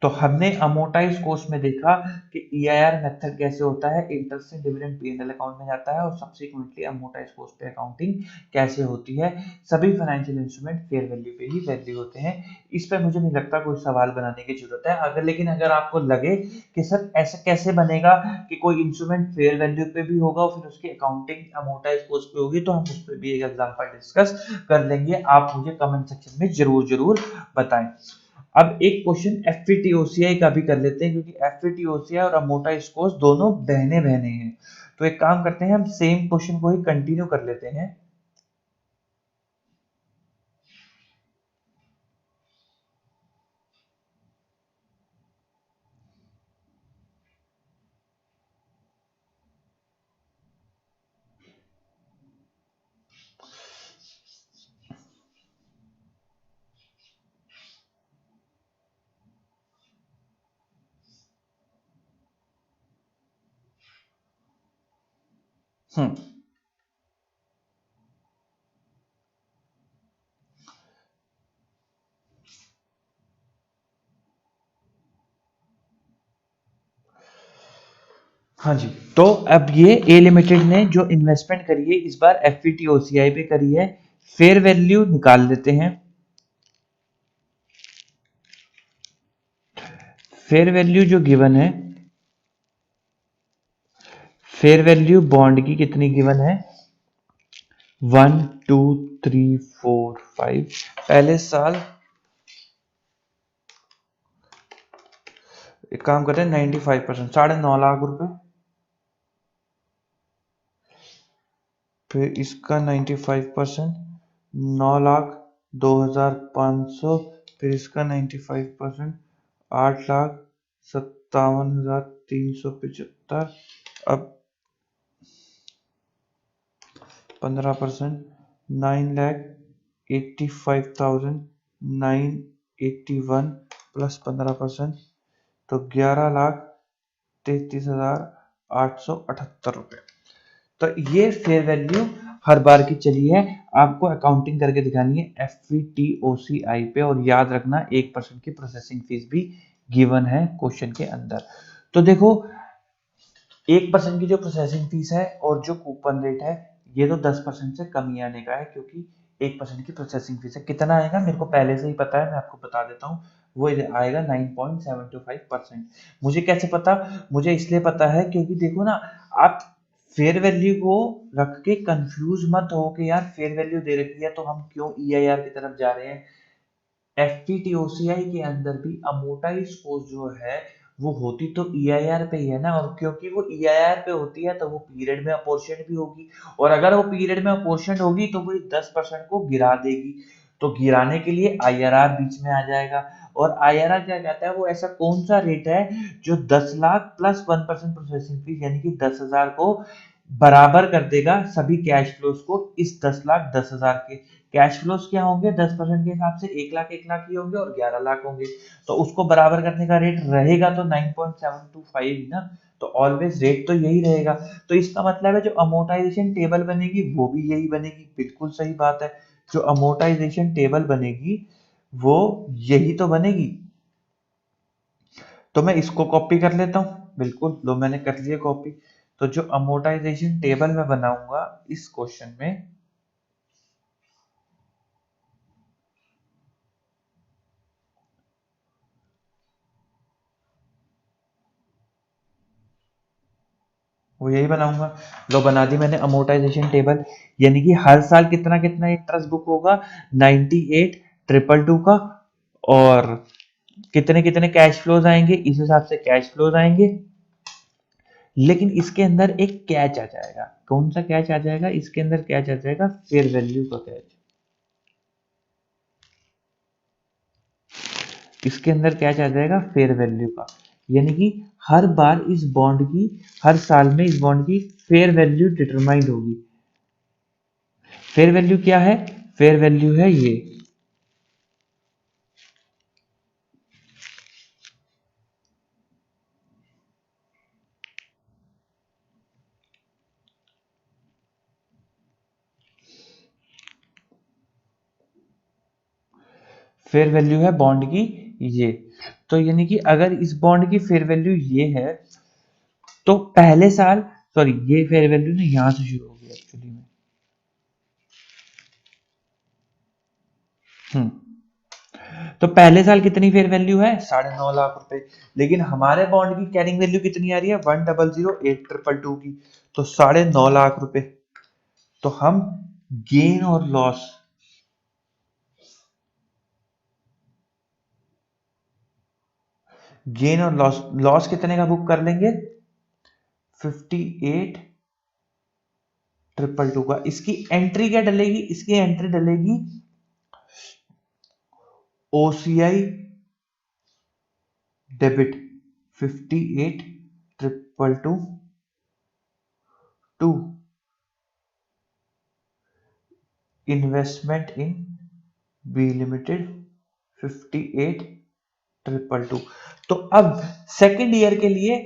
तो हमने अमोर्टाइज कॉस्ट में देखा कि EIR मेथड कैसे होता है, interest and dividend P&L account में जाता है, और सब्सिक्वेंटली अमोर्टाइज कॉस्ट पे अकाउंटिंग कैसे होती है। सभी फाइनेंशियल इंस्ट्रूमेंट फेयर वैल्यू पे ही वैल्यू होते हैं। इस पे मुझे नहीं लगता कोई सवाल बनाने की जरूरत है। लेकिन अगर आपको लगे कि सर ऐसा कैसे बनेगा कि कोई इंस्ट्रूमेंट फेयर वैल्यू पे भी होगा और फिर उसकी अकाउंटिंग अमोर्टाइज कॉस्ट पे होगी, तो हम उस पर भी एक एग्जाम्पल डिस्कस कर लेंगे। आप मुझे कमेंट सेक्शन में जरूर जरूर बताएं। अब एक क्वेश्चन FVTOCI का भी कर लेते हैं, क्योंकि FVTOCI और अमोर्टाइज्ड कॉस्ट दोनों बहने बहने हैं। तो एक काम करते हैं, हम सेम क्वेश्चन को ही कंटिन्यू कर लेते हैं। हम्म हाँ जी, तो अब ये ए लिमिटेड ने जो इन्वेस्टमेंट करी है इस बार FVTOCI पे करी है। फेयर वैल्यू निकाल लेते हैं। फेयर वैल्यू जो गिवन है, फेयर वैल्यू बॉन्ड की कितनी गिवन है? 1 2 3 4 5। पहले साल एक काम करते हैं, 95%, 9.5 लाख रुपए। फिर इसका 95%, 9,02,500। फिर इसका 95%, 8,57,375। अब 15%, 9,85,981 प्लस 15%, तो 11,33,878 रुपए। तो ये फेयर वैल्यू हर बार की चली है, आपको अकाउंटिंग करके दिखानी है FVTOCI पे। और याद रखना 1% की प्रोसेसिंग फीस भी गिवन है क्वेश्चन के अंदर। तो देखो 1% की जो प्रोसेसिंग फीस है और जो कूपन रेट है, ये तो 10% से कम ही आने का है, क्योंकि 1% की प्रोसेसिंग फीस है। कितना आएगा मेरे को पहले से ही पता है, मैं आपको बता देता हूँ। वो आएगा 9.725%। मुझे कैसे पता? मुझे इसलिए पता है क्योंकि देखो ना, आप फेयर वैल्यू को रख के कंफ्यूज मत हो कि यार फेयर वैल्यू दे रखी है तो हम क्यों EIR की तरफ जा रहे हैं। FVTOCI के अंदर भी अमोर्टाइज कॉस्ट जो है वो होती तो EIR पे ही है ना, और क्योंकि वो EIR पे होती है तो वो पीरियड में अपोर्शन भी होगी, और अगर वो पीरियड में अपोर्शन होगी तो वो 10% को गिरा देगी। तो गिराने के लिए IRR बीच में आ जाएगा, और IRR क्या कहता है, वो ऐसा कौन सा रेट है जो 10 लाख प्लस 1% प्रोसेसिंग फीस यानी कि 10,000 को बराबर कर देगा सभी कैश फ्लोज को। इस 10 लाख 10,000 के कैश फ्लोज क्या होंगे, 10% के हिसाब से 1 लाख ही होंगे और 11 लाख होंगे, तो उसको बराबर करने का रेट रहेगा तो 9.725 ही ना, तो ऑलवेज रेट तो यही रहेगा। तो इसका मतलब है जो अमोर्टाइजेशन टेबल बनेगी वो भी यही बनेगी, बिल्कुल सही बात है, जो अमोर्टाइजेशन टेबल बनेगी वो यही तो बनेगी। तो मैं इसको कॉपी कर लेता हूँ, बिल्कुल लो मैंने कर लिया कॉपी। तो जो अमोर्टाइजेशन टेबल मैं बनाऊंगा इस क्वेश्चन में, वो यही बनाऊंगा। लो बना दी मैंने अमोर्टाइजेशन टेबल, यानी कि हर साल कितना कितना इंटरेस्ट बुक होगा, 98,222 का, और कितने कितने कैश फ्लोज आएंगे, इस हिसाब से कैश फ्लोज आएंगे। लेकिन इसके अंदर एक कैच आ जाएगा, कौन सा कैच आ जाएगा, इसके अंदर कैच आ जाएगा फेयर वैल्यू का कैच। इसके अंदर कैच आ जाएगा फेयर वैल्यू का, यानी कि हर बार इस बॉन्ड की, हर साल में इस बॉन्ड की फेयर वैल्यू डिटरमाइंड होगी। फेयर वैल्यू क्या है, फेयर वैल्यू है ये, फेयर वैल्यू है बॉन्ड की ये। तो यानी कि अगर इस बॉन्ड की फेयर वैल्यू ये है, तो पहले साल, सॉरी ये फेयर वैल्यू ना यहां से शुरू होगी एक्चुअली में। तो पहले साल कितनी फेयर वैल्यू है, 9.5 लाख रुपए, लेकिन हमारे बॉन्ड की कैरिंग वैल्यू कितनी आ रही है, 1,008,222 की, तो 9.5 लाख रुपए। तो हम गेन और लॉस, गेन और लॉस, लॉस कितने का बुक कर लेंगे, 58,222 का। इसकी एंट्री क्या डलेगी, इसकी एंट्री डलेगी OCI debit 58,222 to investment in B limited 58,222। तो अब सेकेंड ईयर के लिए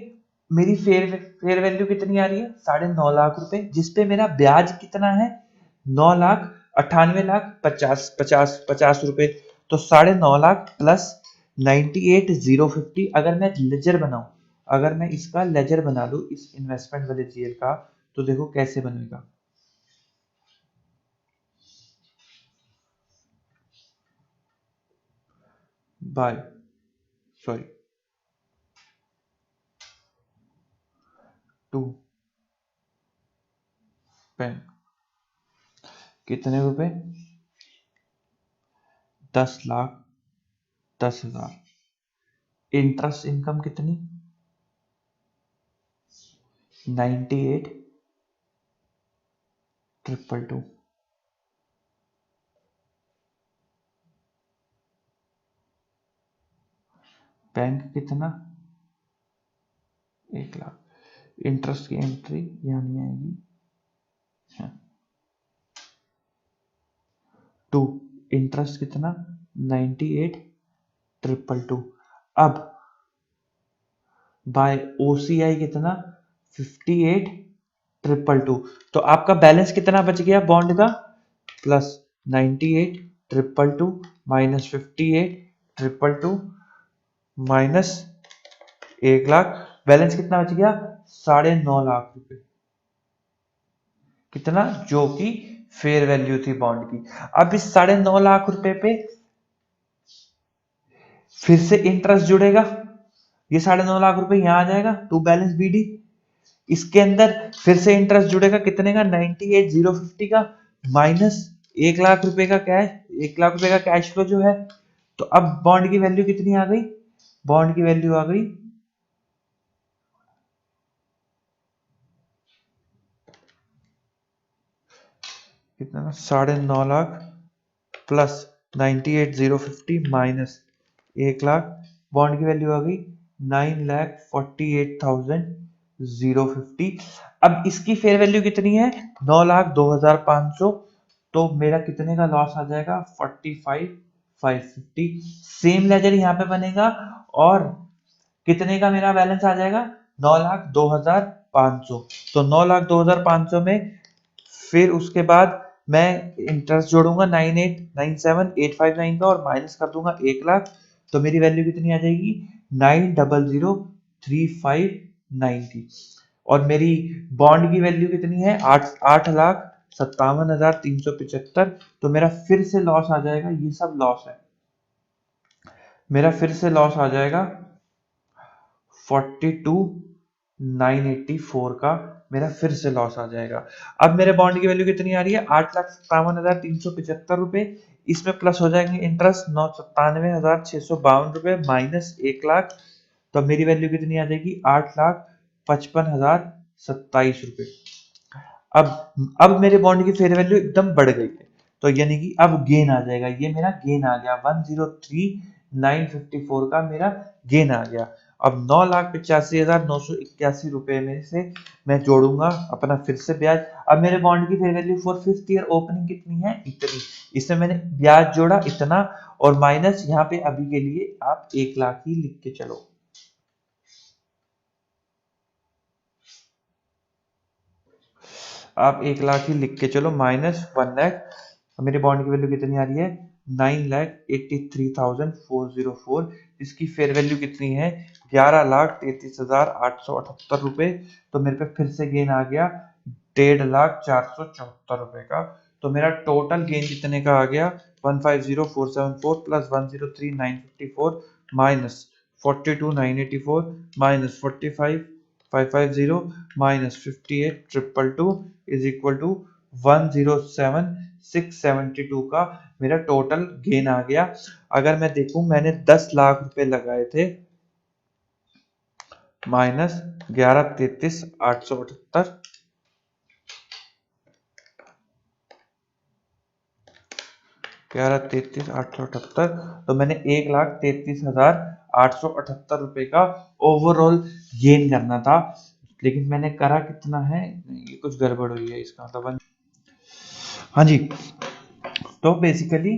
मेरी फेयर फेयर वैल्यू कितनी आ रही है, 9.5 लाख रुपए, जिसपे मेरा ब्याज कितना है, 9 लाख 98,50,50,50 रुपए। तो 9.5 लाख प्लस 98,050, अगर मैं लेजर बनाऊं, अगर मैं इसका लेजर बना लूं इस इन्वेस्टमेंट वाले जीएल का, तो देखो कैसे बनेगा। बाय, सॉरी, टू बैंक, कितने रुपए, 10,10,000। इंटरेस्ट इनकम कितनी, 98,222। बैंक कितना, 1 लाख। इंटरेस्ट की एंट्री यहाँ नहीं आएगी, टू, इंटरेस्ट कितना, 98,222। अब बाय OCI कितना, 58,222। तो आपका बैलेंस कितना बच गया बॉन्ड का, plus 98,222 minus 58,222 minus 1 lakh, balance कितना बच गया, 9.5 लाख रुपए, कितना, जो कि फेयर वैल्यू थी बॉन्ड की। अब इस 9.5 लाख रुपए पे फिर से इंटरेस्ट जुड़ेगा, ये 9.5 लाख रुपए यहां आ जाएगा टू बैलेंस BD, इसके अंदर फिर से इंटरेस्ट जुड़ेगा कितने का, 98,050 का, माइनस 1 लाख रुपए का कैश, 1 लाख रुपए का कैश फ्लो जो है। तो अब बॉन्ड की वैल्यू कितनी आ गई, बॉन्ड की वैल्यू आ गई, कितना, 9.5 lakh plus 98,050 minus 1 lakh, bond की वैल्यू आ गई 9,48,050। अब इसकी फेयर वैल्यू कितनी है? 9,02,500। तो मेरा कितने का लॉस आ जाएगा? 45,550। सेम लेजर यहाँ पे बनेगा और कितने का मेरा बैलेंस आ जाएगा? 9,02,500। तो 9,02,500 में फिर उसके बाद मैं इंटरेस्ट जोड़ूंगा 98,97,859 का और माइनस कर दूंगा 1 लाख। तो मेरी वैल्यू कितनी आ जाएगी? 9,00,3590। और मेरी बॉन्ड की वैल्यू कितनी है? 8,57,375। तो मेरा फिर से लॉस आ जाएगा, ये सब लॉस है, मेरा फिर से लॉस आ जाएगा 42,984 का, मेरा फिर से लॉस आ जाएगा। अब मेरे बॉन्ड की वैल्यू कितनी आ रही है? 8,57,375 रुपए। इसमें प्लस हो जाएंगे इंटरेस्ट 97,652 रुपए माइनस 1 लाख। तो मेरी वैल्यू कितनी आ जाएगी? 8,55,027 रुपए। अब मेरे बॉन्ड की फेयर वैल्यू एकदम बढ़ गई है, तो यानी कि अब गेन आ जाएगा, ये मेरा गेन आ गया 103,954 का मेरा गेन आ गया। अब 9,85,981 रुपए में से मैं जोड़ूंगा अपना फिर से ब्याज। अब मेरे बॉन्ड की fair value for 5th year opening कितनी है? इतनी। इसमें मैंने ब्याज जोड़ा इतना और माइनस यहाँ पे अभी के लिए आप 1 लाख ही लिख के चलो। आप 1 लाख ही लिख के चलो माइनस 1 लाख। मेरे बॉन्ड की वैल्यू कितनी आ रही है? 9,83,404। इसकी फेयर वैल्यू कितनी है? 11,33,878 रुपए। तो मेरे पे फिर से गेन आ गया 1,50,474 रुपए का। तो मेरा टोटल गेन कितने का आ गया? 150,474 plus 103,954 minus 42,984 minus 45,550 minus 58,222 is equal to 107,672 का मेरा टोटल गेन आ गया। अगर मैं देखूं मैंने 10 लाख रुपए लगाए थे माइनस 11,33,878 11,33,878। तो मैंने 1,33,878 रुपए का ओवरऑल गेन करना था, लेकिन मैंने करा कितना है? ये कुछ गड़बड़ हुई है इसका मतलब। हाँ जी, तो बेसिकली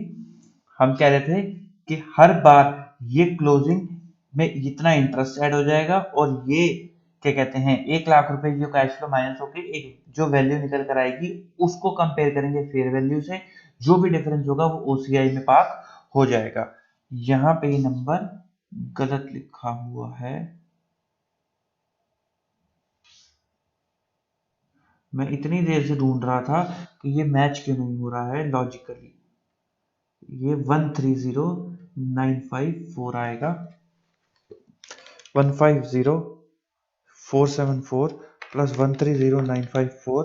हम कह रहे थे कि हर बार ये क्लोजिंग में इतना इंटरेस्ट ऐड हो जाएगा और ये क्या कहते हैं 1 लाख रुपए जो कैश फ्लो माइनस होकर एक जो वैल्यू निकल कर आएगी उसको कंपेयर करेंगे फेयर वैल्यू से, जो भी डिफरेंस होगा वो ओसीआई में पास हो जाएगा। यहाँ पे ये नंबर गलत लिखा हुआ है, मैं इतनी देर से ढूंढ रहा था कि ये मैच क्यों नहीं हो रहा है लॉजिकली। ये 130,954 आएगा, 150,474 प्लस 130,954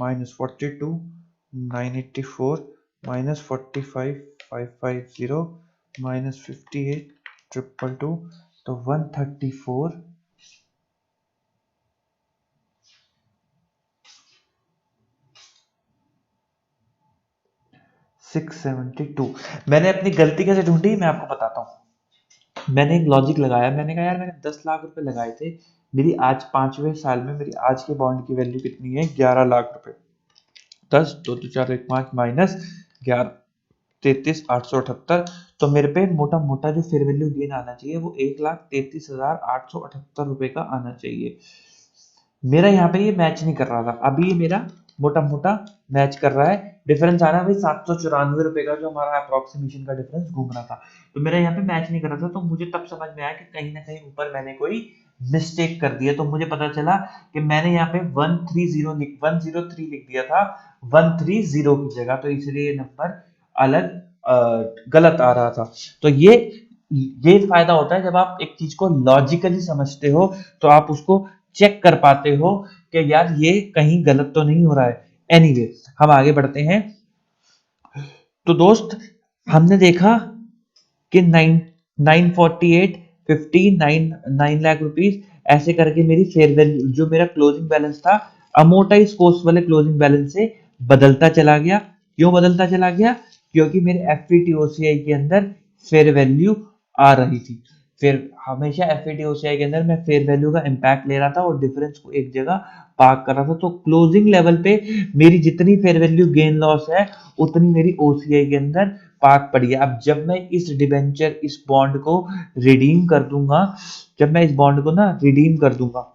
माइनस 42,984 माइनस 45,550 माइनस 58,222। तो 134 672। मैंने अपनी गलती कैसे ढूंढी मैं आपको बताता हूँ। मैंने एक लॉजिक लगाया, मैंने कहा यार मैंने 10 लाख रुपए लगाए थे, मेरी आज 5वें साल में मेरी आज के बॉन्ड की वैल्यू कितनी है? 11 लाख रुपए। 10 2 2 4 1 5 माइनस 11,33,878। तो मेरे पे मोटा मोटा जो फेयर वैल्यू गेन आना चाहिए वो 1,33,878 रुपए का आना चाहिए। मेरा यहाँ पे ये मैच नहीं कर रहा था, अभी मेरा मोटा मोटा मैच कर रहा है। डिफरेंस आ रहा है भाई 794 रुपए का, जो हमारा अप्रोक्सीमेशन का डिफरेंस घूम रहा था, तो मेरा यहाँ पे मैच नहीं कर रहा था। तो मुझे तब समझ में आया कि कहीं ना कहीं ऊपर मैंने कोई मिस्टेक कर दिया। तो मुझे पता चला कि मैंने यहाँ पे 103 लिख दिया था 130 की जगह, तो इसलिए ये नंबर अलग गलत आ रहा था। तो ये फायदा होता है जब आप एक चीज को लॉजिकली समझते हो, तो आप उसको चेक कर पाते हो कि यार ये कहीं गलत तो नहीं हो रहा है। एनीवे, हम आगे बढ़ते हैं। तो दोस्त हमने देखा कि 948,50 9 लाख रुपीस ऐसे करके मेरी फेयर वैल्यू जो मेरा क्लोजिंग बैलेंस था अमोर्टाइज कॉस्ट वाले क्लोजिंग बैलेंस से बदलता चला गया। क्यों बदलता चला गया? क्योंकि मेरे एफवीटीओसीआई के अंदर फेयर वैल्यू आ रही थी। फिर हमेशा एफवीटीओसीआई के अंदर मैं फेयर वैल्यू का इम्पैक्ट ले रहा था और डिफरेंस को एक जगह पार्क कर रहा था। तो क्लोजिंग लेवल पे मेरी जितनी फेयर वैल्यू गेन लॉस है उतनी मेरी ओसीआई के अंदर पार्क पड़ी है। अब जब मैं इस डिबेंचर इस बॉन्ड को रिडीम कर दूंगा, जब मैं इस बॉन्ड को ना रिडीम कर दूंगा,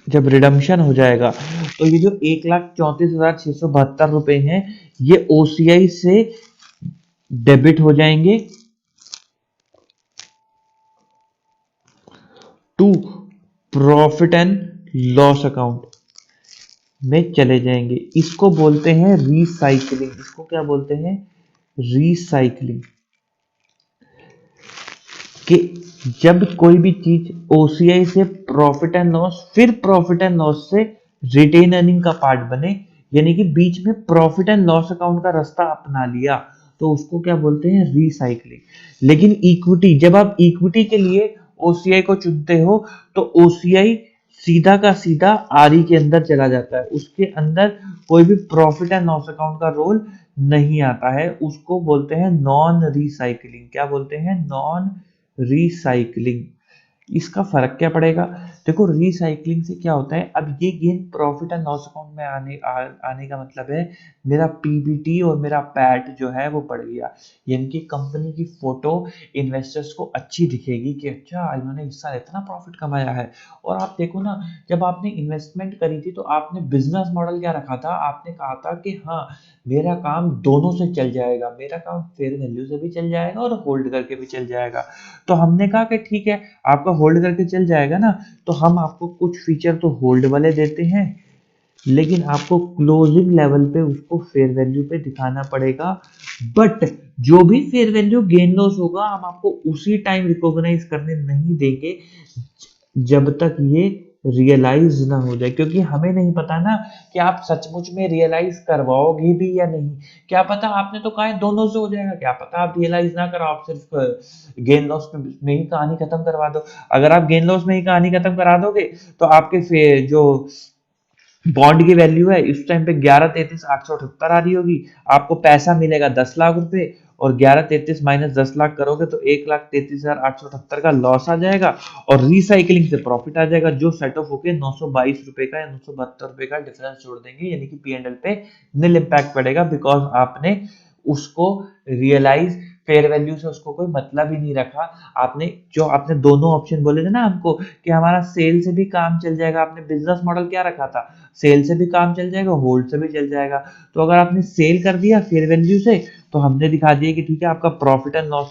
जब रिडम्शन हो जाएगा, तो ये जो 1,34,672 रुपए हैं ये ओसीआई से डेबिट हो जाएंगे to profit and loss account में चले जाएंगे। इसको बोलते हैं रिसाइकलिंग। इसको क्या बोलते हैं? रिसाइकलिंग। कि जब कोई भी चीज ओसीआई से प्रॉफिट एंड लॉस फिर प्रॉफिट एंड लॉस से रिटेन अर्निंग का पार्ट बने, यानी कि बीच में प्रॉफिट एंड लॉस अकाउंट का रास्ता अपना लिया, तो उसको क्या बोलते हैं? रिसाइकलिंग। लेकिन इक्विटी, जब आप इक्विटी के लिए ओसीआई को चुनते हो तो ओसीआई सीधा का सीधा आरई के अंदर चला जाता है, उसके अंदर कोई भी प्रॉफिट एंड लॉस अकाउंट का रोल नहीं आता है। उसको बोलते हैं नॉन रिसाइकलिंग। क्या बोलते हैं? Non recycling. इसका फर्क क्या पड़ेगा? देखो रिसाइकलिंग से क्या होता है, अब ये gain profit and loss account में आने का मतलब है मेरा पीबीटी और मेरा पैट जो है वो बढ़ गया, यानी कि कंपनी की फोटो इन्वेस्टर्स को अच्छी दिखेगी कि अच्छा इन्होंने इस साल इतना प्रॉफिट कमाया है। और आप देखो ना, जब आपने इन्वेस्टमेंट करी थी तो आपने बिजनेस मॉडल क्या रखा था? आपने कहा था कि हाँ मेरा काम दोनों से चल जाएगा, मेरा काम फेयर वैल्यू से भी चल जाएगा और होल्ड करके भी चल जाएगा। तो हमने कहा कि ठीक है आपका होल्ड करके चल जाएगा ना, तो हम आपको कुछ फीचर तो होल्ड वाले देते हैं, लेकिन आपको क्लोजिंग लेवल पे उसको फेयर वैल्यू पे दिखाना पड़ेगा। बट जो भी फेयर वैल्यू गेन लॉस होगा हम आपको उसी टाइम रिकॉग्नाइज करने नहीं देंगे जब तक ये रियलाइज ना हो जाए, क्योंकि हमें नहीं पता ना कि आप सचमुच में रियलाइज करवाओगे भी या नहीं। क्या पता आपने तो कहा है दोनों से हो जाएगा, क्या पता आप रियलाइज ना करो, आप सिर्फ गेन लॉस में ही कहानी खत्म करवा दो। अगर आप गेन लॉस में ही कहानी खत्म करा दोगे तो आपके जो बॉन्ड की वैल्यू है इस टाइम पे 11,33,878 आ रही होगी, आपको पैसा मिलेगा 10 लाख रुपए, और 11,33 माइनस 10 लाख करोगे तो 1,33,878 का लॉस आ जाएगा, और रिसाइकलिंग से प्रॉफिट आ जाएगा जो सेट ऑफ होके 922 रुपए का या 972 रुपए का डिफरेंस जोड़ देंगे, यानी कि पीएनएल पे नील इम्पैक्ट पड़ेगा, बिकॉज आपने उसको रियलाइज फेयर वैल्यू से उसको कोई मतलब ही नहीं रखा। आपने जो आपने दोनों ऑप्शन बोले थे ना हमको कि हमारा सेल से भी काम चल जाएगा, आपने बिजनेस मॉडल क्या रखा था? सेल से भी काम चल जाएगा, होल्ड से भी चल जाएगा। तो अगर आपने सेल कर दिया फेयर वैल्यू से तो हमने दिखा दिया कि ठीक है आपका प्रॉफिट एंड लॉस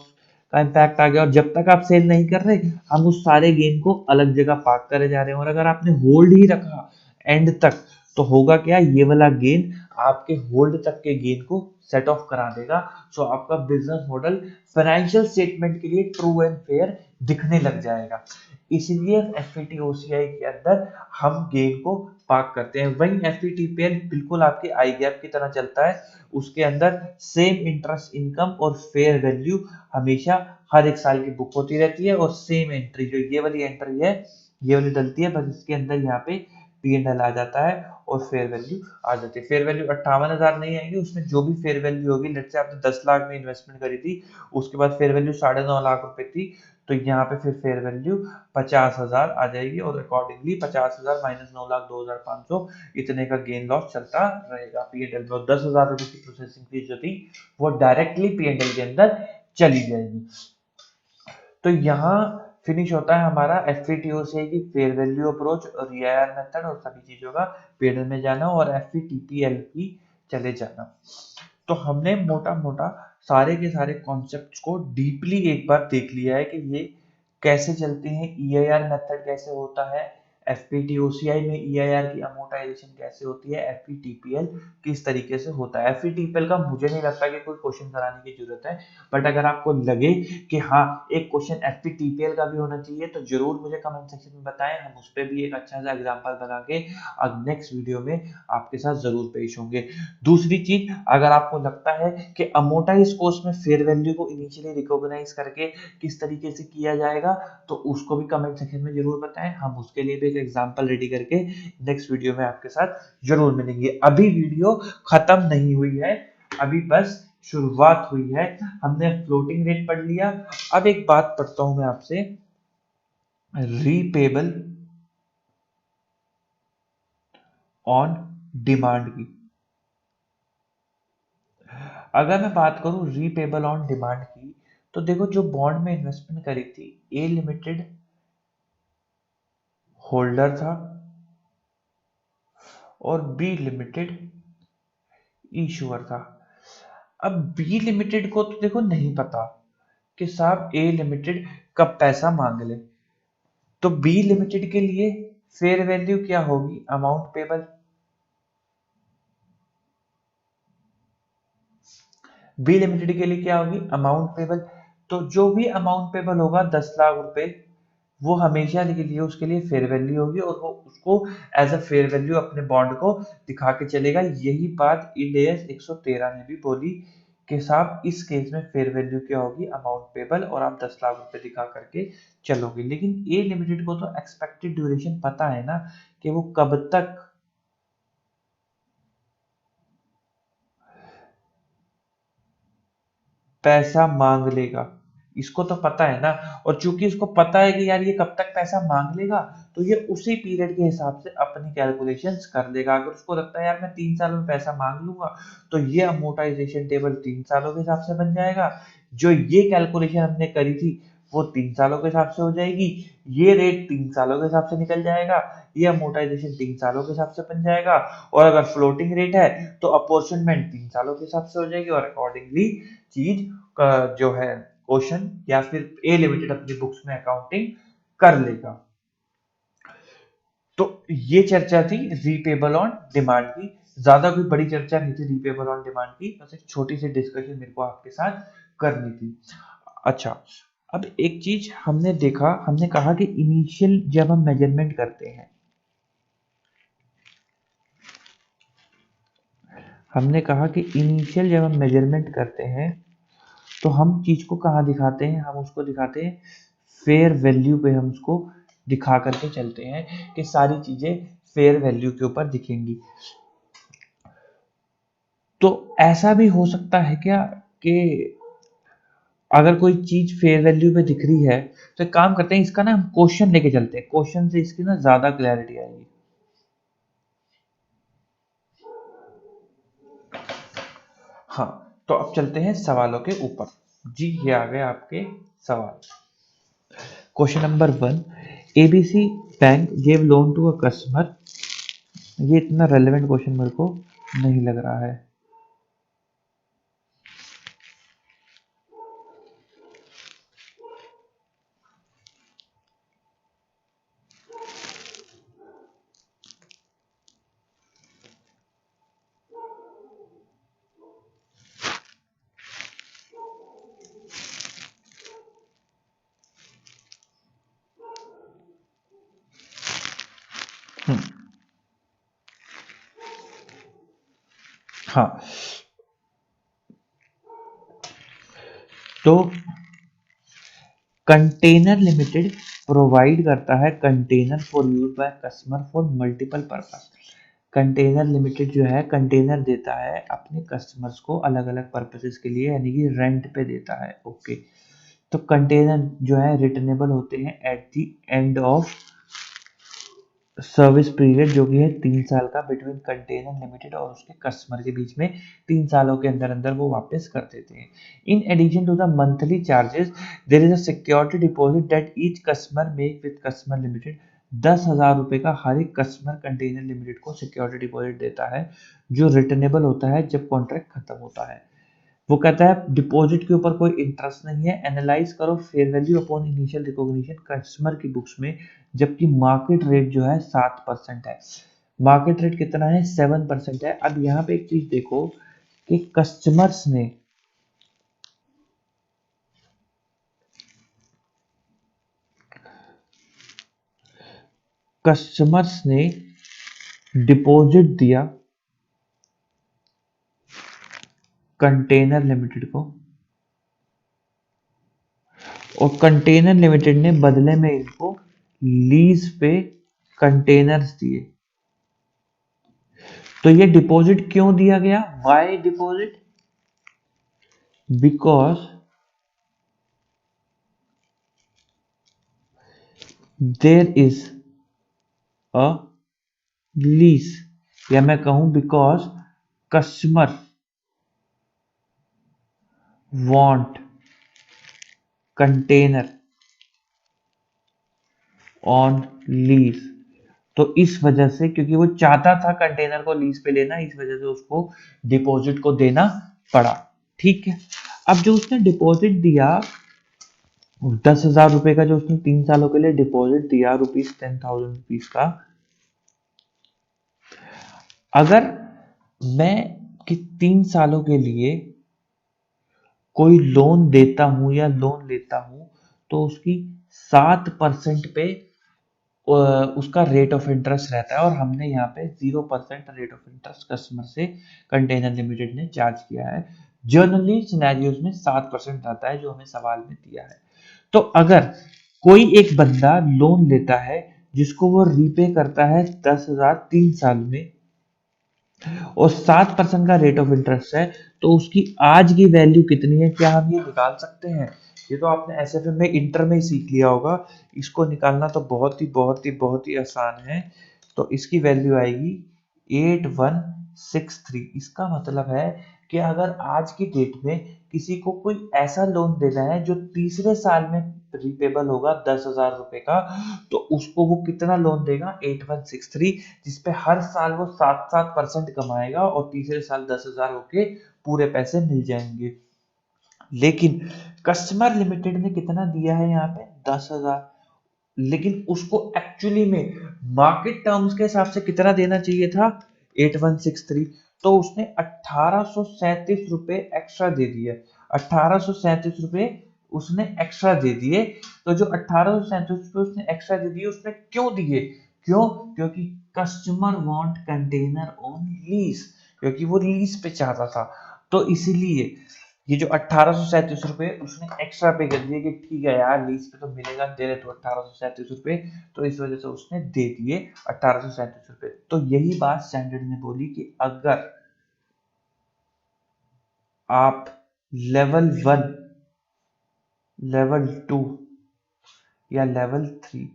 का इम्पैक्ट आ गया, और जब तक आप सेल नहीं कर रहे हम उस सारे गेन को अलग जगह पार्क करे जा रहे हैं। और अगर आपने होल्ड ही रखा एंड तक तो होगा क्या, ये वाला गेन आपके होल्ड तक के गेन को सेट ऑफ करा देगा। सो आपका बिजनेस मॉडल फाइनेंशियल स्टेटमेंट के लिए ट्रू एंड फेयर दिखने लग जाएगा। इसलिए एफवीटीओसीआई के अंदर हम गेन को पार्क करते हैं। वहीं एफवीटीपीएल बिल्कुल आपके आई गैप की तरह चलता है, उसके अंदर सेम इंटरेस्ट इनकम और फेयर वैल्यू हमेशा हर एक साल की बुक होती रहती है, और सेम एंट्री जो ये वाली एंट्री है ये वाली डलती है, बस इसके अंदर यहाँ पे पीएनएल आ जाता है और फेयर वैल्यू आ जाती है। फेयर वैल्यू 58,000 नहीं आएगी, उसमें जो भी फेयर वैल्यू होगी, लेट्स से आपने 10 लाख में इन्वेस्टमेंट करी थी, उसके बाद फेयर वैल्यू 9.5 लाख रुपए थी, तो यहाँ पे फिर फेयर वैल्यू 50,000 आ जाएगी, और अकॉर्डिंगली 50,000 माइनस 9 लाख 2,500 इतने का गेन लॉस चलता रहेगा पीएनएल में, और 10,000 रुपए की प्रोसेसिंग फीस जो थी वो डायरेक्टली पीएनएल के अंदर चली जाएगी। तो यहाँ फिनिश होता है हमारा एफवीटीओसीआई की फेयर वैल्यू अप्रोच और ईआईआर मेथड और सभी चीजों का पीएनएल में जाना और एफवीटीपीएल की चले जाना। तो हमने मोटा मोटा सारे के सारे कॉन्सेप्ट्स को डीपली एक बार देख लिया है कि ये कैसे चलते हैं, ईआईआर मेथड कैसे होता है, एफपीटीओसीआई में ईआईआर की अमोर्टाइजेशन कैसे होती है, एफपीटीपीएल किस तरीके से होता है। एफपीटीपीएल का मुझे नहीं लगता कि कोई क्वेश्चन कराने की जरूरत है, बट अगर आपको लगे कि हाँ एक क्वेश्चन एफपीटीपीएल का भी होना चाहिए तो जरूर मुझे कमेंट सेक्शन में बताएं, हम उस पर भी एक अच्छा सा एग्जाम्पल बना के अब नेक्स्ट वीडियो में आपके साथ जरूर पेश होंगे। दूसरी चीज, अगर आपको लगता है कि अमोर्टाइज कॉस्ट में फेयर वैल्यू को इनिशियली रिकॉग्नाइज करके किस तरीके से किया जाएगा तो उसको भी कमेंट सेक्शन में जरूर बताएं, हम उसके लिए भी एक एग्जांपल रेडी करके नेक्स्ट वीडियो में आपके साथ जरूर मिलेंगे। अभी वीडियो खत्म नहीं हुई है, अभी बस शुरुआत हुई है। हमने फ्लोटिंग रेट पढ़ लिया। अब एक बात पढ़ता हूं मैं आपसे, रीपेबल ऑन डिमांड की। अगर मैं बात करूं रीपेबल ऑन डिमांड की, तो देखो जो बॉन्ड में इन्वेस्टमेंट करी थी, ए लिमिटेड होल्डर था और बी लिमिटेड इशूअर था। अब बी लिमिटेड को तो देखो नहीं पता कि साहब ए लिमिटेड कब पैसा मांग ले, तो बी लिमिटेड के लिए फेयर वैल्यू क्या होगी, अमाउंट पेबल। बी लिमिटेड के लिए क्या होगी, अमाउंट पेबल। तो जो भी अमाउंट पेबल होगा 10 लाख रुपए, वो हमेशा के लिए उसके लिए फेयर वैल्यू होगी और वो उसको एज अ फेयर वैल्यू अपने बॉन्ड को दिखा के चलेगा। यही बात इंड एस 113 ने भी बोली कि साहब इस केस में फेयर वैल्यू क्या होगी, अमाउंट पेबल, और आप 10 लाख रुपए दिखा करके चलोगे। लेकिन ए लिमिटेड को तो एक्सपेक्टेड ड्यूरेशन पता है ना, कि वो कब तक पैसा मांग लेगा, इसको तो पता है ना। और चूंकि इसको पता है कि यार ये कब तक पैसा मांग लेगा, तो ये उसी पीरियड के हिसाब से अपनी कैलकुलेशंस कर लेगा। अगर उसको लगता है यार मैं 3 साल में पैसा मांग लूंगा, तो ये अमोर्टाइजेशन टेबल 3 सालों के हिसाब से बन जाएगा। जो ये कैलकुलेशन हमने करी थी वो 3 सालों के हिसाब से हो जाएगी। ये रेट 3 सालों के हिसाब से निकल जाएगा, ये अमोर्टाइजेशन 3 सालों के हिसाब से बन जाएगा। और अगर फ्लोटिंग रेट है तो अपॉर्चुनमेंट 3 सालों के हिसाब से हो जाएगी, और अकॉर्डिंगली चीज का जो है क्वेश्चन या फिर ए लिमिटेड अपनी बुक्स में अकाउंटिंग कर लेगा। तो ये चर्चा थी रीपेबल ऑन डिमांड की। ज्यादा कोई बड़ी चर्चा नहीं थी रीपेबल ऑन डिमांड की, बस एक छोटी सी डिस्कशन मेरे को आपके साथ करनी थी। अच्छा, अब एक चीज हमने देखा, हमने कहा कि इनिशियल जब हम मेजरमेंट करते हैं, हमने कहा कि इनिशियल जब हम मेजरमेंट करते हैं तो हम चीज को कहाँ दिखाते हैं, हम उसको दिखाते हैं फेयर वैल्यू पे। हम उसको दिखा करके चलते हैं कि सारी चीजें फेयर वैल्यू के ऊपर दिखेंगी। तो ऐसा भी हो सकता है क्या कि अगर कोई चीज फेयर वैल्यू पे दिख रही है, तो एक काम करते हैं, इसका ना हम क्वेश्चन लेके चलते हैं, क्वेश्चन से इसकी ना ज्यादा क्लैरिटी आएगी। हाँ, तो अब चलते हैं सवालों के ऊपर। जी, ये आ गए आपके सवाल। Question number 1, ABC bank gave loan to a customer. ये इतना रेलेवेंट क्वेश्चन मेरे को नहीं लग रहा है। हाँ, तो कंटेनर लिमिटेड प्रोवाइड करता है container for use by customer for multiple purpose. Container limited जो है कंटेनर देता है अपने कस्टमर्स को अलग अलग पर्पसेस के लिए, यानी कि रेंट पे देता है। ओके, तो कंटेनर जो है रिटर्नेबल होते हैं at the end of service period, जो कि है 3 साल का, बिटवीन कंटेनर लिमिटेड और उसके कस्टमर के बीच में 3 सालों के अंदर अंदर वो वापस कर देते हैं। In addition to the monthly charges there is a security deposit that each customer make with customer limited. 10,000 रुपए का हर एक कस्टमर कंटेनर लिमिटेड को सिक्योरिटी डिपॉजिट देता है, जो रिटर्नेबल होता है जब कॉन्ट्रैक्ट खत्म होता है। वो कहता है डिपॉजिट के ऊपर कोई इंटरेस्ट नहीं है। एनालाइज करो fair value upon initial recognition customer की बुक्स में, जबकि मार्केट रेट जो है 7% है। मार्केट रेट कितना है, 7% है। अब यहाँ पे एक चीज देखो कि कस्टमर्स ने डिपॉजिट दिया कंटेनर लिमिटेड को, और कंटेनर लिमिटेड ने बदले में इनको लीज पे कंटेनर्स दिए। तो ये डिपॉजिट क्यों दिया गया, why deposit, because there is a lease, या मैं कहूं because customer want container on lease. तो इस वजह से, क्योंकि वो चाहता था कंटेनर को लीज पे लेना, इस वजह से उसको डिपॉजिट को देना पड़ा। ठीक है, अब जो उसने डिपॉजिट दिया 10,000 रुपए का, जो उसने 3 सालों के लिए डिपॉजिट दिया ₹10,000 का, अगर मैं कि 3 सालों के लिए कोई लोन देता हूं या लोन लेता हूं, तो उसकी 7% पे उसका रेट ऑफ इंटरेस्ट रहता है, और हमने यहाँ पे 0% रेट ऑफ इंटरेस्ट कस्टमर से कंटेनर लिमिटेड ने चार्ज किया है। जनरली सिनेरियोज में 7% आता है जो हमें सवाल में दिया है। तो अगर कोई एक बंदा लोन लेता है जिसको वो रीपे करता है 10,000 3 साल में, और 7% का रेट ऑफ इंटरेस्ट है, तो उसकी आज की वैल्यू कितनी है, क्या हम ये निकाल सकते हैं? ये तो आपने एसएफए में इंटर में ही सीख लिया होगा, इसको निकालना तो बहुत ही आसान है। तो इसकी वैल्यू आएगी 8163। इसका मतलब है कि अगर आज की डेट में किसी को कोई ऐसा लोन देना है जो तीसरे साल में रिपेबल होगा 10,000 रुपए का, तो उसको वो कितना लोन देगा? 8163, जिसपे हर साल वो 7% कमाएगा, और तीसरे साल 10,000 होके पूरे पैसे मिल जाएंगे। लेकिन कस्टमर लिमिटेड ने कितना दिया है यहाँ पे? 10,000। लेकिन उसको एक्चुअली में मार्केट टर्म्स के हिसाब से कितना देना चाहिए था? 8163। तो उसने 1837 रुपए एक्स्ट्रा दे दिए। 1837 रुपए उसने एक्स्ट्रा दे दिए। तो जो 1837 रुपए उसने एक्स्ट्रा दे दिए, उसने क्यों दिए? क्यों? क्योंकि customer want container on lease, क्योंकि वो लीज पे चाहता था। तो इसीलिए ये जो 1837 रुपए उसने एक्स्ट्रा पे कर दिए कि ठीक है यार, लीज पे तो मिलेगा, दे रहे तो 1837 रुपए, तो इस वजह से उसने दे दिए 1837 रुपए। तो यही बात स्टैंडर्ड ने बोली कि अगर आप लेवल 1, लेवल 2 या लेवल 3,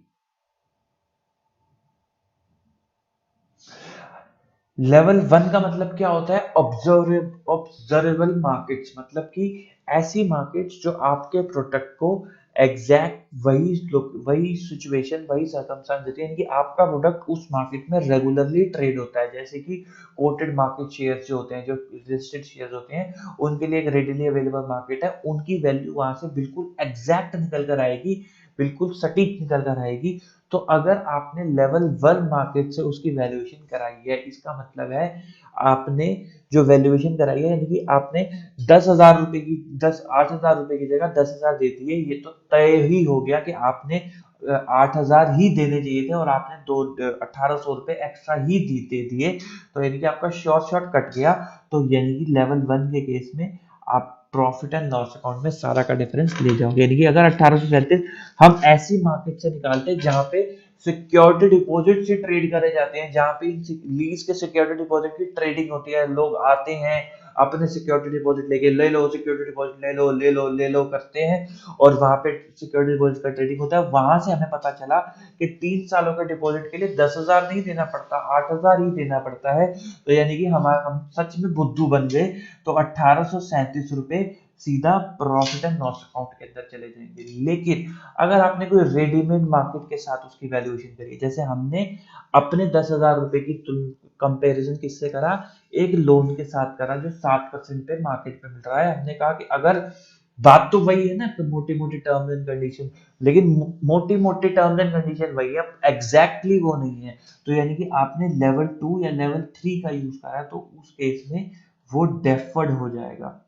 लेवल 1 का मतलब क्या होता है? ऑब्जर्वेबल मार्केट्स, मतलब कि ऐसी मार्केट्स जो आपके प्रोडक्ट को एग्जैक्ट वही सिचुएशन, वही सर्कमस्टांस देती है, यानी कि आपका प्रोडक्ट उस मार्केट में रेगुलरली ट्रेड होता है। जैसे कि कोटेड मार्केट शेयर्स जो होते हैं, जो लिस्टेड शेयर्स होते हैं, उनके लिए एक रेडिली अवेलेबल मार्केट है, उनकी वैल्यू वहां से बिल्कुल एग्जैक्ट निकल कर आएगी, बिल्कुल सटीक निकल कर आएगी। तो अगर आपने लेवल 1 मार्केट से उसकी वैल्यूएशन कराई है, इसका मतलब है आपने जो वैल्यूएशन कराई है, यानी कि आपने 10,000 रुपए की 8,000 रुपए की जगह 10,000 दे दिए, ये तो तय ही हो गया कि आपने 8,000 ही देने चाहिए थे, और आपने 1,800 रुपए एक्स्ट्रा ही दे दिए। तो यानी कि आपका शॉर्ट कट गया। तो यानी कि लेवल 1 के केस में आप प्रॉफिट एंड लॉस अकाउंट में सारा का डिफरेंस ले जाओगे। यानी कि अगर 1837 हम ऐसी मार्केट से निकालते हैं जहां पे सिक्योरिटी डिपॉजिट से ट्रेड करे जाते हैं, जहां पे लीज के सिक्योरिटी डिपॉजिट की ट्रेडिंग होती है, लोग आते हैं अपने सिक्योरिटी डिपॉजिट लेके, ले लो सिक्योरिटी डिपॉजिट, ले लो करते हैं, और वहां पे सिक्योरिटी डिपॉजिट का ट्रेडिंग होता है। वहां से हमें पता चला कि 3 सालों के डिपॉजिट के लिए 10,000 नहीं देना पड़ता, 8,000 ही देना पड़ता है। तो यानी कि हम सच में बुद्धू बन गए। तो 1837 रुपए सीधा प्रॉफिट एंड लॉस अकाउंट के अंदर चले जाएंगे। लेकिन अगर आपने कोई रेडीमेड मार्केट के साथ उसकी वैल्यूएशन करी, जैसे हमने अपने 10,000 रुपए की कंपैरिजन किससे करा? एक लोन के साथ करा जो 7% पे मार्केट पे मिल रहा है। हमने कहा कि अगर बात तो वही है ना, कि मोटी मोटी टर्म्स एंड कंडीशन, लेकिन मोटी मोटी टर्म्स एंड कंडीशन वही है, एग्जैक्टली वो नहीं है। तो यानी कि आपने लेवल 2 या लेवल 3 का यूज करा, तो उस केस में वो डेफर्ड हो जाएगा।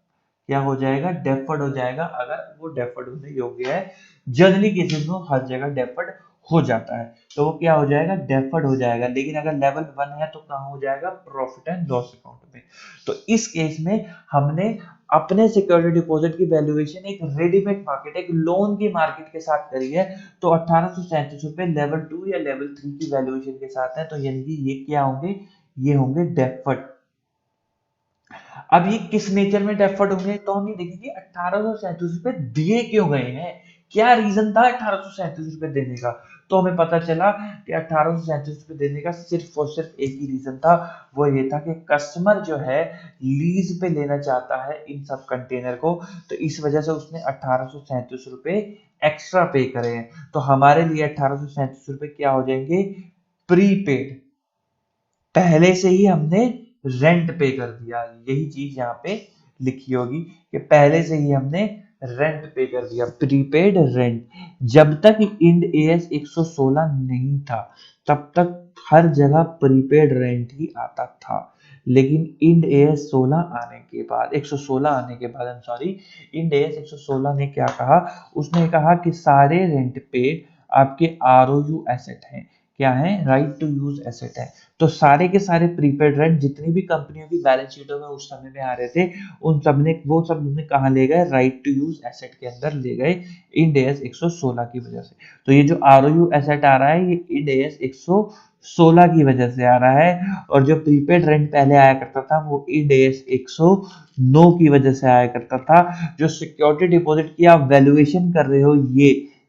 क्या हो जाएगा? डेफर्ड हो जाएगा। अगर वो डेफर्ड होने योग्य है, जनरली केसेस में हर जगह डेफर्ड हो जाता है, तो वो क्या हो जाएगा? डेफर्ड हो जाएगा। लेकिन अगर लेवल 1 है तो कहाँ हो जाएगा? प्रॉफिट एंड लॉस अकाउंट में। तो इस केस में हमने अपने सिक्योरिटी डिपॉजिट की वैल्यूएशन एक रेडीमेड मार्केट, एक लोन की मार्केट के साथ करी है। तो 1837 रुपए लेवल 2 या लेवल 3 की वैल्यूएशन के साथ है। तो यानी कि ये क्या होंगे? ये होंगे डेफर्ड। अब ये किस नेचर में डेफर्ड होंगे, तो हम ये देखेंगे 1837 रुपए दिए क्यों गए हैं, क्या रीजन था 1837 रुपए देने का। तो हमें पता चला कि 1837 रुपए देने का सिर्फ और सिर्फ एक ही रीजन था, वो ये था कि कस्टमर जो है लीज पे लेना चाहता है इन सब कंटेनर को, तो इस वजह से उसने 1837 रुपए एक्स्ट्रा पे करे हैं। तो हमारे लिए 1837 रुपए क्या हो जाएंगे, प्रीपेड, पहले से ही हमने रेंट पे कर दिया। यही चीज यहाँ पे लिखी होगी कि पहले से ही हमने रेंट पे कर दिया, प्रीपेड रेंट। जब तक इंड एएस 116 नहीं था तब तक हर जगह प्रीपेड रेंट ही आता था, लेकिन इंड एएस 16 आने के बाद, 116 आने के बाद, सॉरी, इंड एएस 116 ने क्या कहा, उसने कहा कि सारे रेंट पे आपके आरओयू एसेट हैं, क्या है, राइट टू यूज एसेट है। तो सारे के सारे प्रीपेड रेंट जितनी भी कंपनियों की बैलेंस शीटों में उस समय में आ रहे थे, उन सब ने वो सब ने कहा ले गए, राइट टू यूज एसेट के अंदर ले गए, इंड एएस 116 की वजह से। तो ये जो आरओयू एसेट आ रहा है ये इंड एएस 116 की वजह से आ रहा है, और जो प्रीपेड रेंट पहले आया करता था वो इंड एएस 109 की वजह से आया करता था। जो सिक्योरिटी डिपॉजिट की आप वैल्यूएशन कर रहे हो,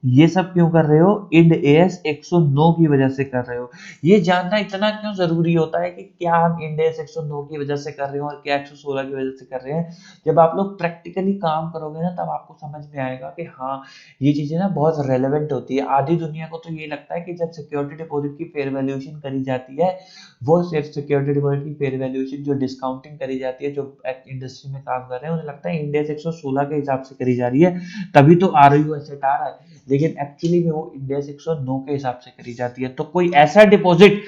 ये सब क्यों कर रहे हो, इंड एएस 109 की वजह से कर रहे हो। ये जानना इतना क्यों जरूरी होता है कि क्या हम इंड एएस 109 की वजह से कर रहे हो और क्या 116 की वजह से कर रहे हैं। जब आप लोग प्रैक्टिकली काम करोगे ना तब आपको समझ में आएगा कि हाँ, ये चीजें ना बहुत रेलेवेंट होती है। आधी दुनिया को तो ये लगता है कि जब सिक्योरिटी डिपॉजिट की फेयर वैल्यूएशन करी जाती है, वो सिर्फ सिक्योरिटी डिपॉजिट की फेयर वैल्यूएशन जो डिस्काउंटिंग करी जाती है, जो इंडस्ट्री में काम कर रहे हैं उन्हें लगता है इंड एएस 116 के हिसाब से करी जा रही है, तभी तो आरओयू एसेट आ रहा है, लेकिन एक्चुअली में वो इंड एएस 109 के हिसाब से करी जाती है। तो कोई ऐसा डिपॉजिट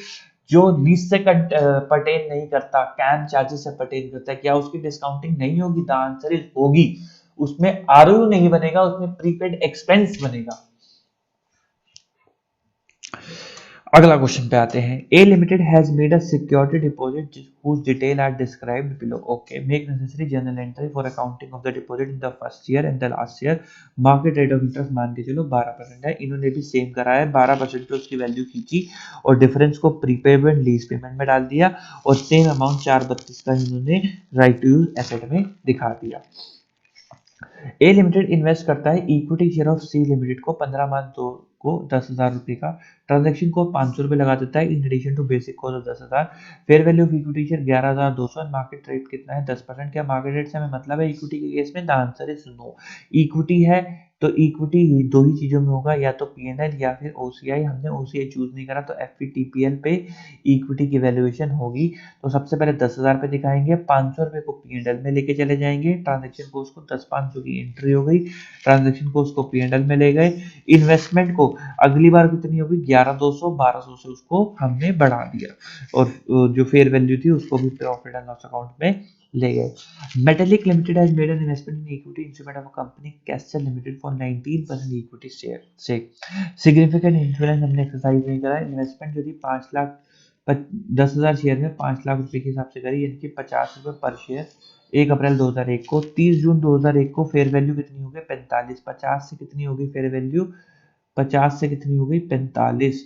जो लीज से पर्टेन नहीं करता, कैम चार्जेस से पर्टेन करता है, क्या उसकी डिस्काउंटिंग नहीं होगी? द आंसर इज होगी। उसमें आरओयू नहीं बनेगा, उसमें प्रीपेड एक्सपेंस बनेगा। अगला क्वेश्चन पे आते हैं। A limited has made a security deposit whose detail are described below. Okay, make necessary journal entry for accounting of the deposit in the first year and the last year. Market rate of interest मान के चलो 12% है, इन्होंने भी same करा है, 12% पे उसकी वैल्यू खींची और डिफरेंस को प्रीपेमेंट लीज पेमेंट में डाल दिया और सेम अमाउंट 432 का इन्होंने राइट टू यूज एसेट में दिखा दिया। ए लिमिटेड इन्वेस्ट करता है equity share of C limited को 15 मार्च 2 को 10,000 रुपए का, ट्रांजेक्शन को 500 रुपए लगा देता है in addition to basic cost of 10,000। Fair value of equity share 11,200, market rate कितना है 10%। क्या मार्केट रेट से हमें मतलब है इक्विटी के केस में? The answer is no. Equity है तो इक्विटी दो ही चीजों में होगा, या तो पीएनएल या फिर ओसीआई। हमने ओसीआई चूज नहीं करा तो एफवीटीपीएल पे इक्विटी की वैल्यूएशन होगी। तो सबसे पहले 10,000 पे दिखाएंगे, 500 रुपए को पीएनएल में लेके चले जाएंगे, ट्रांजेक्शन कोस्ट को 10,500 की एंट्री हो गई, ट्रांजेक्शन कोस्ट को पीएनएल में ले गए, इन्वेस्टमेंट को अगली बार कितनी होगी 11,200, 1200 से उसको हमने बढ़ा दिया और जो फेयर वैल्यू थी उसको भी प्रॉफिट एंड लॉस अकाउंट में ले गए। Metallic limited has made an investment in equity instrument of a company castle limited for 19% equity share से। सिग्निफिकेंट इन्फ्लुएंस हमने एक्सरसाइज नहीं करा। इन्वेस्टमेंट जो थी 5 लाख 10,000 शेयर में 5 लाख रुपए के हिसाब से करी, यानी कि 50 रुपए पर शेयर 1 अप्रैल 2001 को। 30 जून 2001 को फेयर वैल्यू कितनी हो गई 45, 50 से कितनी होगी फेयर वैल्यू, 50 से कितनी हो गई 45।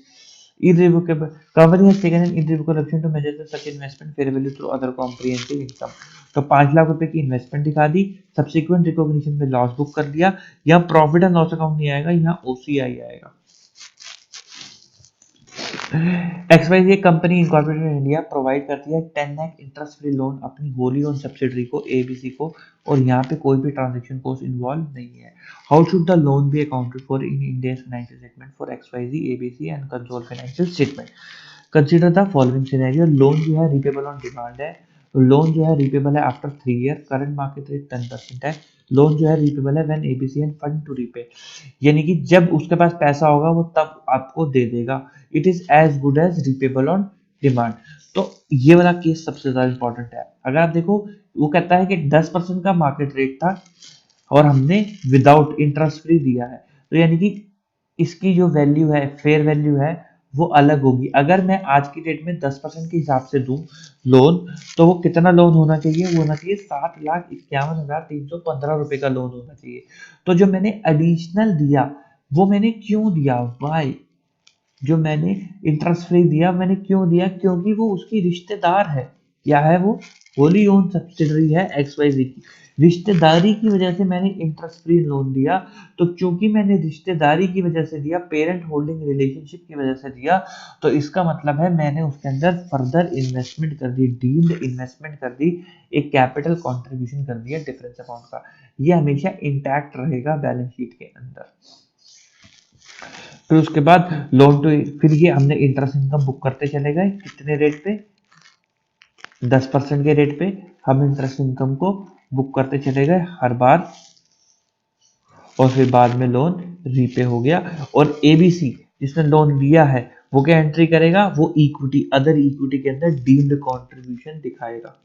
irrevocable company has taken an irrevocable option to measure the such investment fair value through other comprehensive income। तो 5 लाख रुपए की इन्वेस्टमेंट दिखा दी, सब्सिक्वेंट रिकॉग्निशन में लॉस बुक कर दिया। यहाँ प्रॉफिट एंड लॉस अकाउंट नहीं आएगा, यहाँ ओसीआई आएगा। XYZ company incorporated in India provide करती है 10 लाख इंटरेस्ट फ्री लोन अपनी होली ओन सब्सिडरी को एबीसी को, और यहाँ पे कोई भी ट्रांजैक्शन कॉस्ट इन्वॉल्व नहीं है। How should the loan be accounted for in Indian financial statement for XYZ ABC and consol financial statement? Consider the following scenario. Loan जो है रिपेबल ऑन डिमांड है, लोन जो है रिपेबल है after 3 year, current market rate 10% है। Loan जो है repayable है when ABC and fund to repay, यानी कि जब उसके पास पैसा होगा वो तब आपको दे देगा। It is as good as repayable on demand. तो ये वाला केस सबसे ज्यादा इंपॉर्टेंट है। अगर आप देखो वो कहता है कि 10% का मार्केट रेट था और हमने विदाउट इंटरेस्ट फ्री दिया है, तो यानी कि इसकी जो वैल्यू है, फेयर वैल्यू है, वो अलग होगी। अगर मैं आज की डेट में 10% के हिसाब से दूं लोन, तो वो कितना लोन होना चाहिए? वो होना चाहिए 7,51,315 रुपए का लोन होना चाहिए। तो जो मैंने एडिशनल दिया वो मैंने क्यों दिया? वाई? जो मैंने इंटरेस्ट फ्री दिया मैंने क्यों दिया? क्योंकि वो उसकी रिश्तेदार है। क्या है वो? होली ओन सब्सिडरी है XYZ की। रिश्तेदारी की वजह से मैंने इंटरेस्ट फ्री लोन दिया, तो क्योंकि मैंने रिश्तेदारी की वजह से दिया, पेरेंट होल्डिंग रिलेशनशिप की वजह से दिया, तो इसका मतलब है मैंने उसके अंदर फर्दर इन्वेस्टमेंट कर दी, डीम्ड इन्वेस्टमेंट कर दी, एक कैपिटल कंट्रीब्यूशन कर दिया डिफरेंस अकाउंट का। ये हमेशा इंटैक्ट रहेगा बैलेंस शीट के अंदर। फिर उसके बाद लोन टू, फिर ये हमने इंटरेस्ट इनकम बुक करते चले गए, कितने रेट पे? 10% के रेट पे हम इंटरेस्ट इनकम को बुक करते चले गए हर बार, और फिर बाद में लोन रीपे हो गया। और एबीसी जिसने लोन लिया है वो क्या एंट्री करेगा? वो इक्विटी, अदर इक्विटी के अंदर डीम्ड कंट्रीब्यूशन दिखाएगा।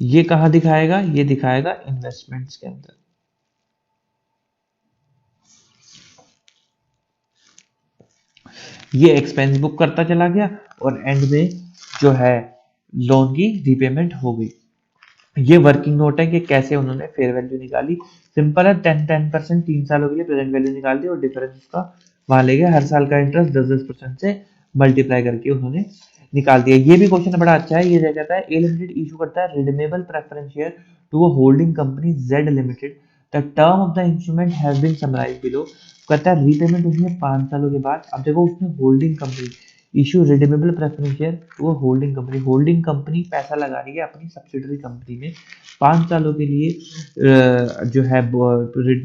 ये कहां दिखाएगा? ये दिखाएगा इन्वेस्टमेंट्स के अंदर। ये एक्सपेंस बुक करता चला गया और एंड में जो है लोन की रीपेमेंट हो गई। ये वर्किंग नोट है कि कैसे उन्होंने फेयर वैल्यू निकाली। सिंपल है, 10% 3 सालों के लिए प्रेजेंट वैल्यू निकाल दी और डिफरेंस उसका वहां ले गए, हर साल का इंटरेस्ट 10% से मल्टीप्लाई करके उन्होंने निकाल दिया। ये भी क्वेश्चन बड़ा अच्छा है। ये कहता है ए लिमिटेड इशू करता है redeemable preference share to a holding company Z limited, the term of the instrument has been summarised below. कहता है रीपेमेंट उसने 5 सालों के बाद। अब देखो उसने holding company issue redeemable preference share to a holding company पैसा लगा रही है अपनी सब्सिडरी कंपनी में 5 सालों के लिए, जो है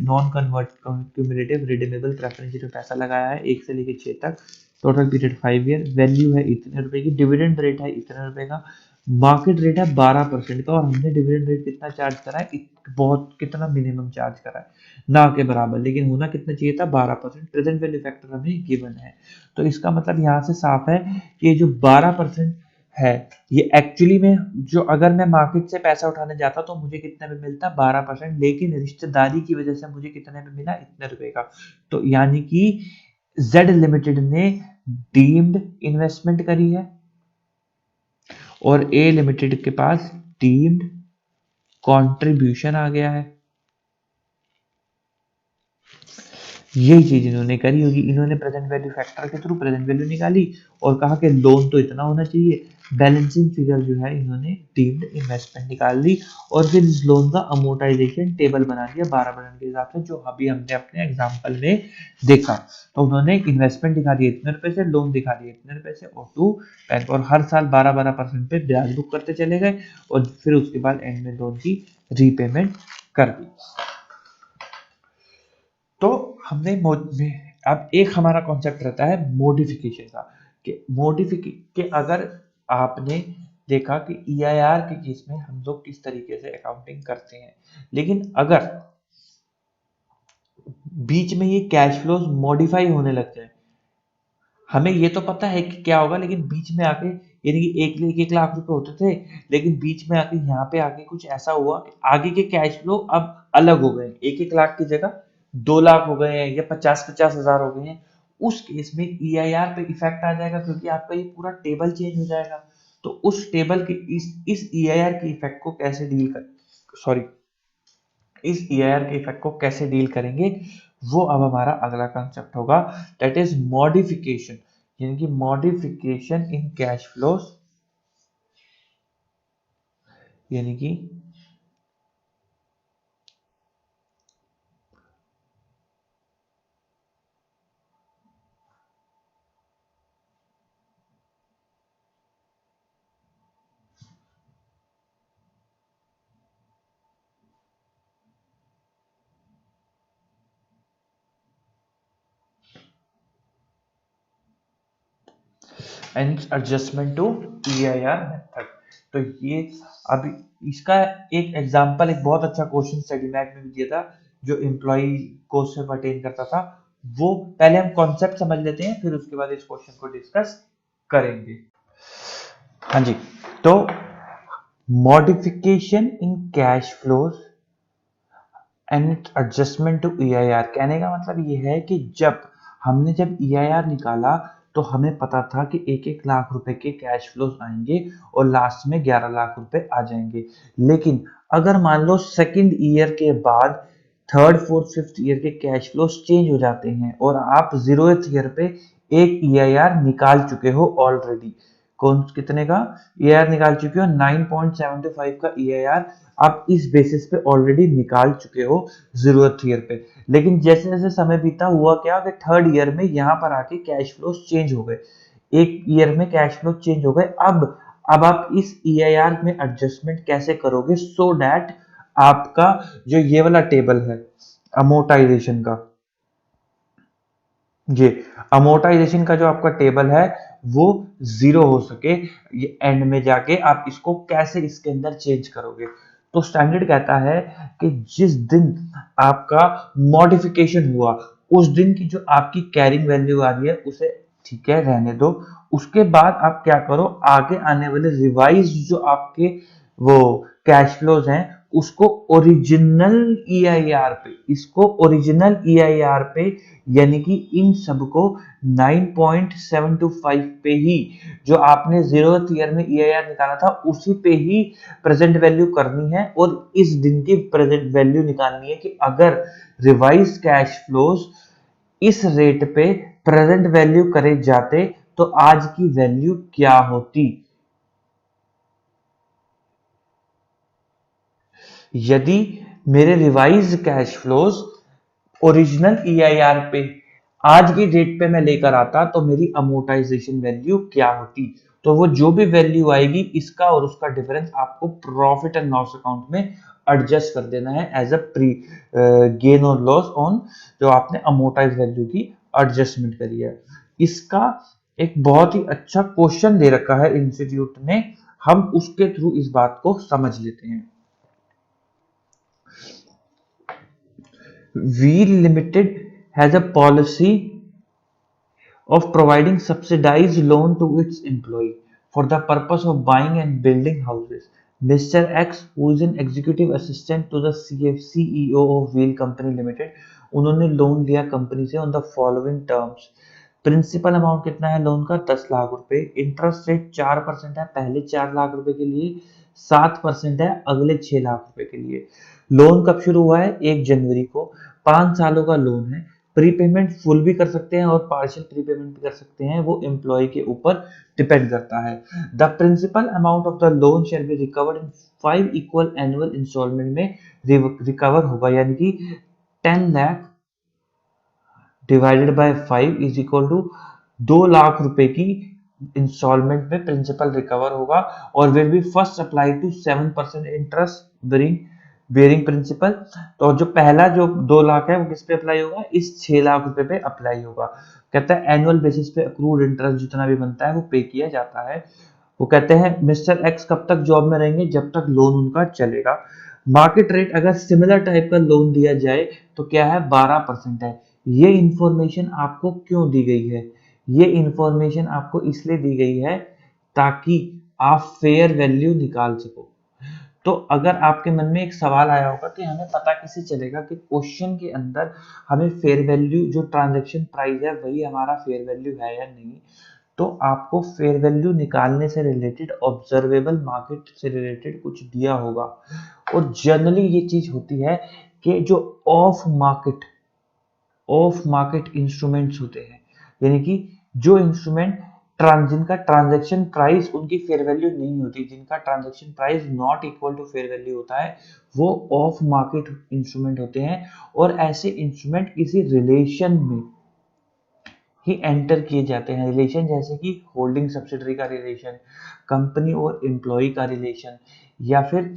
non convert cumulative redeemable preference share में पैसा लगाया है 1 से लेकर 6 तक, टोटल पीरियड 5 ईयर, वैल्यू है इतने रुपए की, डिविडेंड रेट है इतने रुपए का, मार्केट रेट है 12% का, और हमने डिविडेंड रेट कितना चार्ज करा है? बहुत कितना मिनिमम चार्ज करा है, ना के बराबर, लेकिन होना कितना चाहिए था? 12%। प्रेजेंट वैल्यू फैक्टर हमें गिवन है, तो इसका मतलब यहाँ से साफ है कि ये जो 12% है, ये एक्चुअली में जो अगर मैं मार्केट से पैसा उठाने जाता तो मुझे कितने में मिलता? 12%, लेकिन रिश्तेदारी की वजह से मुझे कितने में मिला? इतने रुपए का। तो यानी कि जेड लिमिटेड ने डीम्ड इन्वेस्टमेंट करी है और ए लिमिटेड के पास डीम्ड कंट्रीब्यूशन आ गया है। यही चीज इन्होंने करी होगी, इन्होंने प्रेजेंट वैल्यू फैक्टर के थ्रू प्रेजेंट वैल्यू निकाली और कहा कि लोन तो इतना होना चाहिए, बैलेंसिंग फिगर जो है इन्होंने डीम्ड इन्वेस्टमेंट निकाल ली और फिर इस लोन का अमोर्टाइजेशन टेबल बना दिया 12% के हिसाब से, जो अभी हमने अपने एग्जांपल में देखा। तो उन्होंने इन्वेस्टमेंट दिखा दिए इतने रुपए से, लोन दिखा दिए इतने रुपए से, और हर साल 12% पे ब्याज बुक करते चले गए और फिर उसके बाद एंड में लोन की रीपेमेंट कर दी। तो हमने अब एक हमारा कॉन्सेप्ट रहता है मॉडिफिकेशन का, कि अगर आपने देखा कि EIR के केस में हम लोग किस तरीके से अकाउंटिंग करते हैं, लेकिन अगर बीच में ये कैश फ्लोज मॉडिफाई होने लग जाए, हमें ये तो पता है कि क्या होगा, लेकिन बीच में आके यानी कि 1 लाख रुपए होते थे, लेकिन बीच में आके यहाँ पे आके कुछ ऐसा हुआ कि आगे के कैश फ्लो अब अलग हो गए, 1 लाख की जगह 2 लाख हो गए हैं या 50-50 हजार हो गए हैं। उस केस में EIR पे इफेक्ट आ जाएगा, क्योंकि आपका ये पूरा टेबल चेंज हो जाएगा। तो उस टेबल के इस EIR के इफेक्ट को कैसे डील कर सॉरी इस EIR के इफेक्ट को कैसे डील करेंगे, वो अब हमारा अगला कंसेप्ट होगा, दैट इज मॉडिफिकेशन, यानी कि मॉडिफिकेशन इन कैश फ्लोज, यानी कि and adjustment to EIR method. तो ये अभी इसका एक एग्जांपल, एक बहुत अच्छा क्वेश्चन स्टडी मैट में भी दिया था, जो एम्प्लॉय कोर्स से पर्टेन करता था। वो पहले हम कॉन्सेप्ट समझ लेते हैं, फिर उसके बाद इस क्वेश्चन को डिस्कस करेंगे। हाँ जी, तो modification in cash flows and adjustment to EIR, कहने का मतलब ये है कि जब EIR निकाला तो हमें पता था कि 1-1 लाख रुपए के कैश फ्लोज आएंगे और लास्ट में 11 लाख रुपए आ जाएंगे। लेकिन अगर मान लो सेकंड ईयर के बाद थर्ड फोर्थ फिफ्थ ईयर के कैश फ्लोज चेंज हो जाते हैं और आप 0th ईयर पे एक EIR निकाल चुके हो ऑलरेडी, कौन कितने का EIR निकाल चुके हो, 9.75 का EIR आप इस बेसिस पे ऑलरेडी निकाल चुके हो जरूरत ईयर पे। लेकिन जैसे जैसे समय बीता हुआ क्या कि थर्ड ईयर में यहाँ पर आके कैश फ्लो चेंज हो गए, एक ईयर में कैश फ्लो चेंज हो गए। अब आप इस EIR में एडजस्टमेंट कैसे करोगे सो दैट आपका जो ये वाला टेबल है अमोर्टाइजेशन का, जी अमोर्टाइजेशन का जो आपका टेबल है वो जीरो हो सके, ये एंड में जाके आप इसको कैसे इसके अंदर चेंज करोगे। तो स्टैंडर्ड कहता है कि जिस दिन आपका मॉडिफिकेशन हुआ उस दिन की जो आपकी कैरिंग वैल्यू आ रही है उसे ठीक है रहने दो, उसके बाद आप क्या करो, आगे आने वाले रिवाइज जो आपके वो कैश फ्लोज हैं उसको ओरिजिनल EIR पे, इसको ओरिजिनल EIR पे यानी कि इन सबको 9.725 पे ही जो आपने जीरोथ ईयर में EIR निकाला था उसी पे ही प्रेजेंट वैल्यू करनी है और इस दिन की प्रेजेंट वैल्यू निकालनी है कि अगर रिवाइज कैश फ्लोज इस रेट पे प्रेजेंट वैल्यू करे जाते तो आज की वैल्यू क्या होती। यदि मेरे revise cash flows original EIR पे आज की डेट पे मैं लेकर आता तो मेरी अमोर्टाइजेशन वैल्यू क्या होती। तो वो जो भी वैल्यू आएगी इसका और उसका डिफरेंस आपको प्रॉफिट एंड लॉस अकाउंट में एडजस्ट कर देना है एज अ प्री गेन और लॉस ऑन जो आपने अमोर्टाइज वैल्यू की एडजस्टमेंट करी है। इसका एक बहुत ही अच्छा क्वेश्चन दे रखा है इंस्टीट्यूट ने, हम उसके थ्रू इस बात को समझ लेते हैं। Wheel Limited has a policy of providing subsidized loan to its employee for the purpose of buying and building houses. Mr. X, who is an executive assistant to the CEO of Wheel Company Limited, उन्होंने loan लिया company से on the following terms. Principal amount कितना है loan का 10 लाख रुपए, interest rate 4% है पहले 4 लाख रुपए के लिए, 7% है अगले 6 लाख रुपए के लिए। लोन कब शुरू हुआ है 1 जनवरी को, 5 सालों का लोन है, प्रीपेमेंट फुल भी कर सकते हैं और पार्शियल प्रीपेमेंट भी कर सकते हैं, वो एम्प्लॉय के ऊपर डिपेंड करता है। The principal amount of the loan shall be recovered in 5 equal annual instalment में रिकवर होगा, यानी कि 10 lakh divided by 5 is equal to 2 lakh रुपए की इंस्टॉलमेंट में प्रिंसिपल रिकवर होगा और will be first apply to 7% interest bearing principal. तो जो पहला जो 2 लाख है वो किस पे अप्लाई होगा, इस 6 लाख रुपए पे अप्लाई होगा। कहता है एनुअल बेसिस पे अक्रूड इंटरेस्ट जितना भी बनता है वो पे किया जाता है। वो कहते हैं मिस्टर एक्स कब तक जॉब में रहेंगे, जब तक लोन उनका चलेगा। मार्केट रेट अगर सिमिलर टाइप का लोन दिया जाए तो क्या है 12% है। ये इंफॉर्मेशन आपको क्यों दी गई है, ये इंफॉर्मेशन आपको इसलिए दी गई है ताकि आप फेयर वैल्यू निकाल सको। तो अगर आपके मन में एक सवाल आया होगा कि हमें पता कैसे चलेगा कि क्वेश्चन के अंदर हमें फेयर वैल्यू जो ट्रांजैक्शन प्राइस है वही हमारा फेयर वैल्यू है या नहीं, तो आपको फेयर वैल्यू निकालने से रिलेटेड ऑब्जर्वेबल मार्केट से रिलेटेड कुछ दिया होगा। और जनरली ये चीज होती है कि जो ऑफ मार्केट इंस्ट्रूमेंट्स होते हैं, यानी कि जो इंस्ट्रूमेंट जिनका ट्रांजैक्शन प्राइस उनकी फेयर वैल्यू नहीं होती, जिनका transaction price not equal to fair value होता है, वो ऑफ मार्केट इंस्ट्रूमेंट होते हैं। और ऐसे इंस्ट्रूमेंट किसी रिलेशन में ही एंटर किए जाते हैं। रिलेशन जैसे कि होल्डिंग सब्सिडरी का रिलेशन, कंपनी और एम्प्लॉय का रिलेशन, या फिर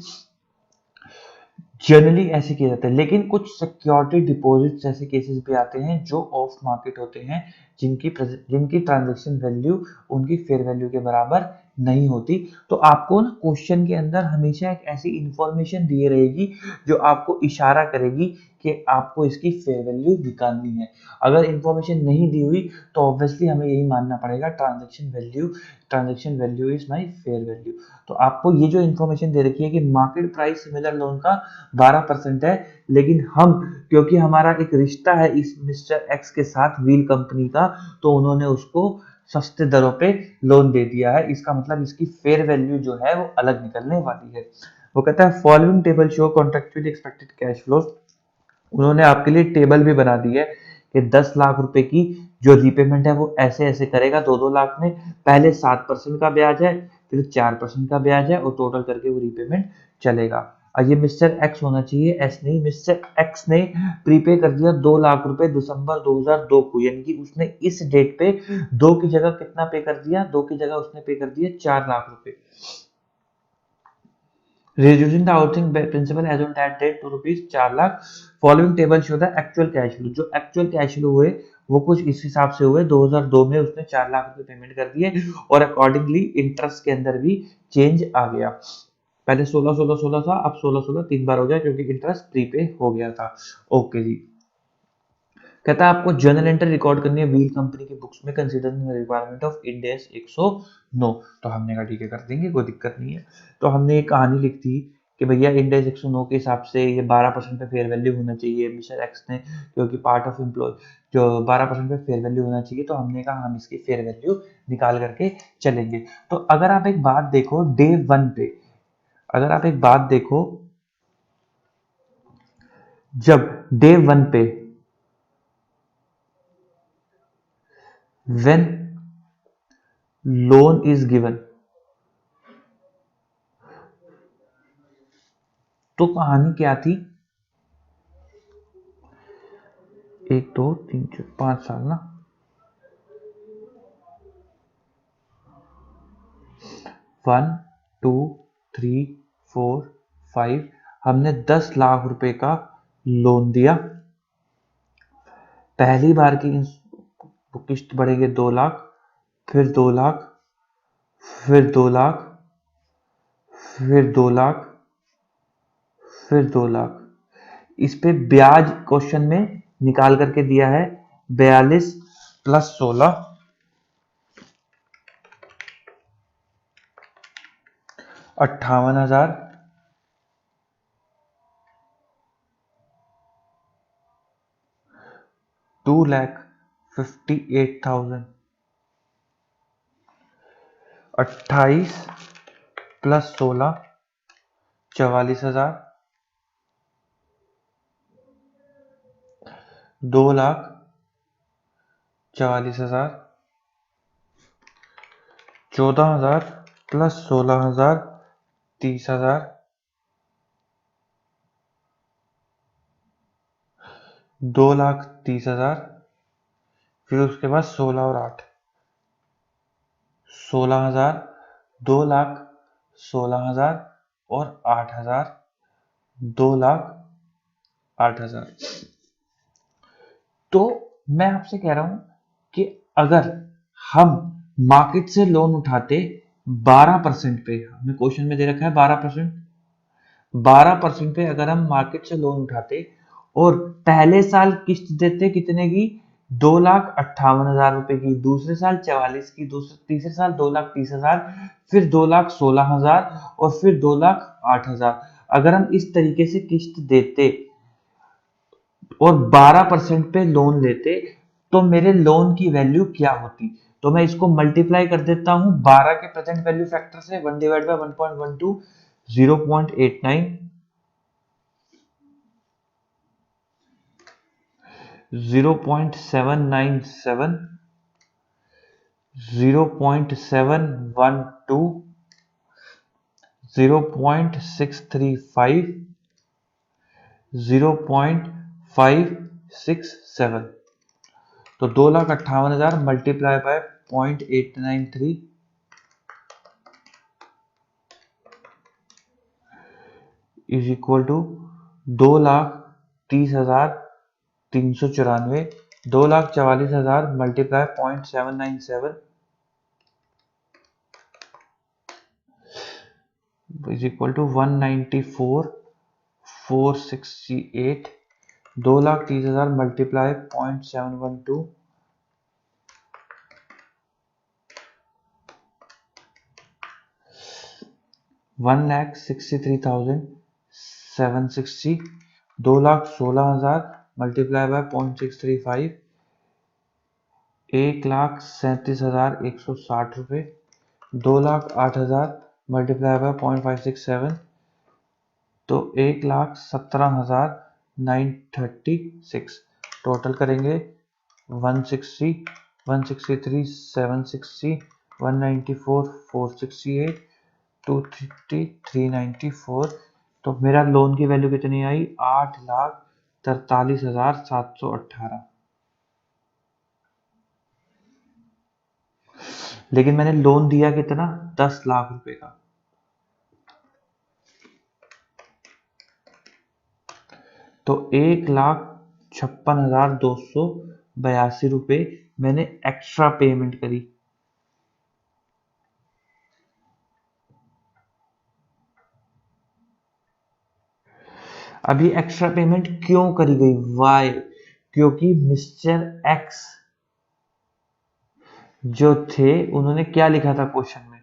जनरली ऐसे किए जाते हैं। लेकिन कुछ सिक्योरिटी डिपॉजिट जैसे केसेस भी आते हैं जो ऑफ मार्केट होते हैं, जिनकी ट्रांजैक्शन वैल्यू उनकी फेयर वैल्यू के बराबर नहीं होती। तो आपको ना क्वेश्चन के अंदर हमेशा एक ऐसी इंफॉर्मेशन दी रहेगी जो आपको इशारा करेगी कि आपको इसकी फेयर वैल्यू निकालनी है। अगर इंफॉर्मेशन नहीं दी हुई तो ऑब्वियसली हमें यही मानना पड़ेगा transaction value is my fair value. तो आपको ये जो इंफॉर्मेशन दे रखी है कि मार्केट प्राइस सिमिलर लोन का 12% है, लेकिन हम क्योंकि हमारा एक रिश्ता है इस मिस्टर एक्स के साथ व्हील कंपनी का, तो उन्होंने उसको सस्ते दरों पे लोन दे दिया है, इसका मतलब इसकी फेयर वैल्यू जो है वो अलग निकलने वाली है। वो कहता है following table show contractually expected cash flows. उन्होंने आपके लिए टेबल भी बना दी है कि 10 लाख रुपए की जो रीपेमेंट है वो ऐसे ऐसे करेगा 2-2 लाख में। पहले 7% का ब्याज है, फिर 4% का ब्याज है, और टोटल करके वो रीपेमेंट चलेगा। और ये मिस्टर एक्स होना चाहिए, एस नहीं। मिस्टर एक्स ने प्रीपे कर दिया 2 लाख रुपए दिसंबर 2002 को, यानी कि उसने इस डेट पे 2 की जगह कितना पे कर दिया, 2 की जगह उसने पे कर दिया 4 लाख रुपए। reducing the outstanding principal as on that date to rupees 4 lakh. Following table show the actual cash flow. जो एक्चुअल कैश फ्लो हुए वो कुछ इस हिसाब से हुए। 2002 में उसने 4 लाख रुपए पेमेंट कर दिए, और अकॉर्डिंगली इंटरेस्ट के अंदर भी चेंज आ गया। पहले 16 था, अब 16 3 बार हो गया क्योंकि इंटरेस्ट प्रीपे हो गया था। ओके जी। कहता है आपको जर्नल एंट्री रिकॉर्ड करनी है व्हील कंपनी की बुक्स में considering requirement of end S 109। तो हमने कहा ठीक है कर देंगे, कोई दिक्कत नहीं है। तो हमने एक कहानी लिख दी कि भैया इंड एस 109 के हिसाब से ये 12% पे फेयर वैल्यू होना चाहिए मिस्टर एक्स ने, क्योंकि पार्ट ऑफ एम्प्लॉय जो 12% पे फेयर वैल्यू होना चाहिए। तो हमने कहा हम इसकी फेयर वैल्यू निकाल करके चलेंगे। तो अगर आप एक बात देखो डे 1 पे, अगर आप एक बात देखो, जब डे 1 पे when loan is given, तो कहानी क्या थी, 1 2 3 4 5 साल ना, 1 2 3 4 5, हमने 10 लाख रुपए का लोन दिया। पहली बार की किस्त बढ़ेगी 2 लाख, फिर 2 लाख, फिर 2 लाख, फिर 2 लाख, फिर 2 लाख। इस पे ब्याज क्वेश्चन में निकाल करके दिया है 42 प्लस 16 58,000, 2,58,000, 28 प्लस 16 44,000, 2,44,000, 14,000 प्लस 16,000 30,000, 2,30,000, फिर उसके बाद 16 और 8 16,000, 2,00,000, 16,000 और 8,000, 2,08,000। तो मैं आपसे कह रहा हूं कि अगर हम मार्केट से लोन उठाते 12% पे, हमें क्वेश्चन में दे रखा है 12%, 12% पे अगर हम मार्केट से लोन उठाते और पहले साल किस्त देते कितने की, 2,58,000 रुपए की, दूसरे साल 44 की, दूसरे तीसरे साल 2,30,000, फिर 2,16,000 और फिर 2,08,000। अगर हम इस तरीके से किस्त देते और 12% पे लोन लेते तो मेरे लोन की वैल्यू क्या होती। तो मैं इसको मल्टीप्लाई कर देता हूं 12 के प्रेजेंट वैल्यू फैक्टर से, 1 डिवाइड बाय 1.12 0.89, 0.797, 0.712, 0.635, 0.567। तो 2,58,000 multiply by 0.893 is equal to 2,30,394। 2,44,000 multiply 0.797 is equal to 194,468। 2,30,000 multiply 0.712 1,63,760। 2,16,000 multiply by 0.635 1,37,160 रुपये। 2,08,000 मल्टीप्लाई बाय 0.567 तो 1,17,936। टोटल करेंगे 160, 163, 760, 194, 468, 230, 394। तो मेरा लोन की वैल्यू कितनी आई? 8,43,718। लेकिन मैंने लोन दिया कितना? 10 लाख रुपए का। तो 1,56,282 मैंने एक्स्ट्रा पेमेंट करी। अभी एक्स्ट्रा पेमेंट क्यों करी गई? वाई? क्योंकि मिस्टर एक्स जो थे उन्होंने क्या लिखा था क्वेश्चन में?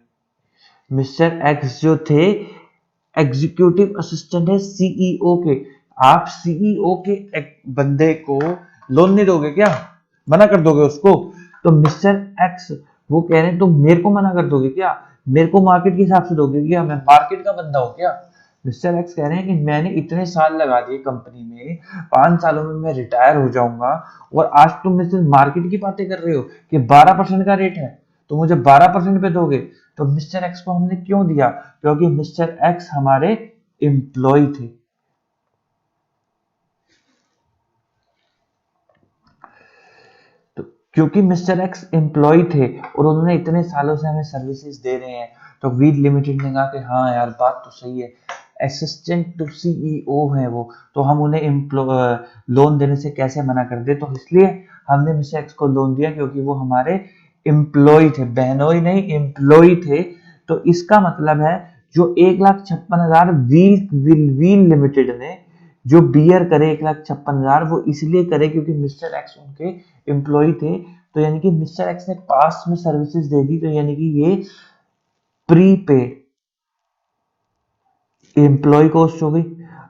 मिस्टर एक्स जो थे एग्जीक्यूटिव असिस्टेंट है सीईओ के। आप सीईओ के एक बंदे को लोन नहीं दोगे क्या? मना कर दोगे उसको? तो मिस्टर एक्स वो कह रहे हैं तुम मेरे को मना कर दोगे क्या? मेरे को मार्केट के हिसाब से दोगे क्या? मैं मार्केट का बंदा हूं क्या? मिस्टर एक्स कह रहे हैं कि मैंने इतने साल लगा दिए कंपनी में, 5 सालों में मैं रिटायर हो जाऊंगा, और आज तुम मुझसे मार्केट की बातें कर रहे हो कि 12% का रेट है, तो मुझे 12% पे दोगे? तो मिस्टर एक्स को हमने क्यों दिया? क्योंकि मिस्टर एक्स हमारे एम्प्लॉय थे। तो क्योंकि मिस्टर एक्स एम्प्लॉय थे और उन्होंने इतने सालों से हमें सर्विसेज दे रहे हैं, तो वीड लिमिटेड ने कहा कि हाँ यार बात तो सही है, असिस्टेंट टू सीईओ है वो, तो हम उन्हें लोन देने से कैसे मना कर दे? तो इसलिए हमने मिस्टर एक्स को लोन दिया, क्योंकि वो हमारे एम्प्लॉय थे, बहनोई नहीं एम्प्लॉय थे। तो इसका मतलब है जो 1,56,000 व्हील लिमिटेड ने जो बियर करे 1,56,000, वो इसलिए करे क्योंकि मिस्टर एक्स उनके एम्प्लॉय थे। तो यानी कि मिस्टर एक्स ने पास्ट में सर्विसेज दे दी, तो यानी कि ये प्रीपेड एम्प्लॉय कॉस्ट हो गई।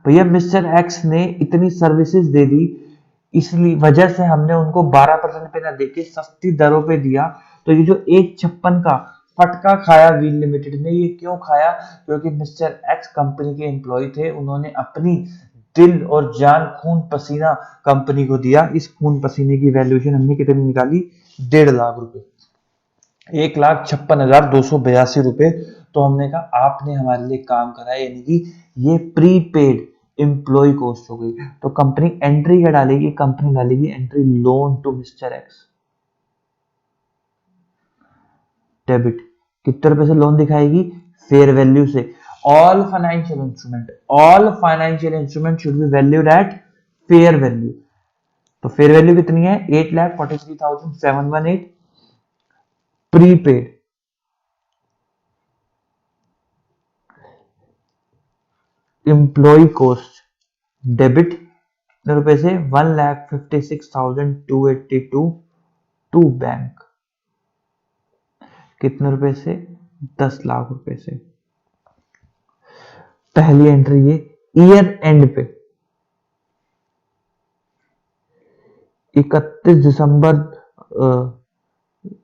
भैया मिस्टर एक्स ने इतनी सर्विसेज दे दी, इसलिए वजह से हमने उनको 12% पे ना देके सस्ती दरों पे दिया। तो ये जो 1,56 का फटका खाया व्हील लिमिटेड ने, ये क्यों खाया? क्योंकि मिस्टर एक्स कंपनी के एम्प्लॉय थे, उन्होंने अपनी दिल और जान खून पसीना कंपनी को दिया। इस खून पसीने की वैल्यूएशन हमने कितनी निकाली? 1.5 लाख रुपए, 1,56,282 रुपए। तो हमने कहा आपने हमारे लिए काम करा है, यानी कि ये प्रीपेड एम्प्लॉय कॉस्ट हो गई। तो कंपनी एंट्री क्या डालेगी? कंपनी डालेगी entry loan to mister X, debit. कितने रुपए से लोन दिखाएगी? फेयर वैल्यू से। All financial instrument should be valued at fair value. तो फेयर वैल्यू कितनी है? 8,43,718 प्रीपेड। एम्प्लॉय कॉस्ट डेबिट कितने रुपए से? 1,56,282 टू बैंक। कितने रुपए से? 10 लाख रुपए से। पहली एंट्री ये ईयर एंड पे 31 दिसंबर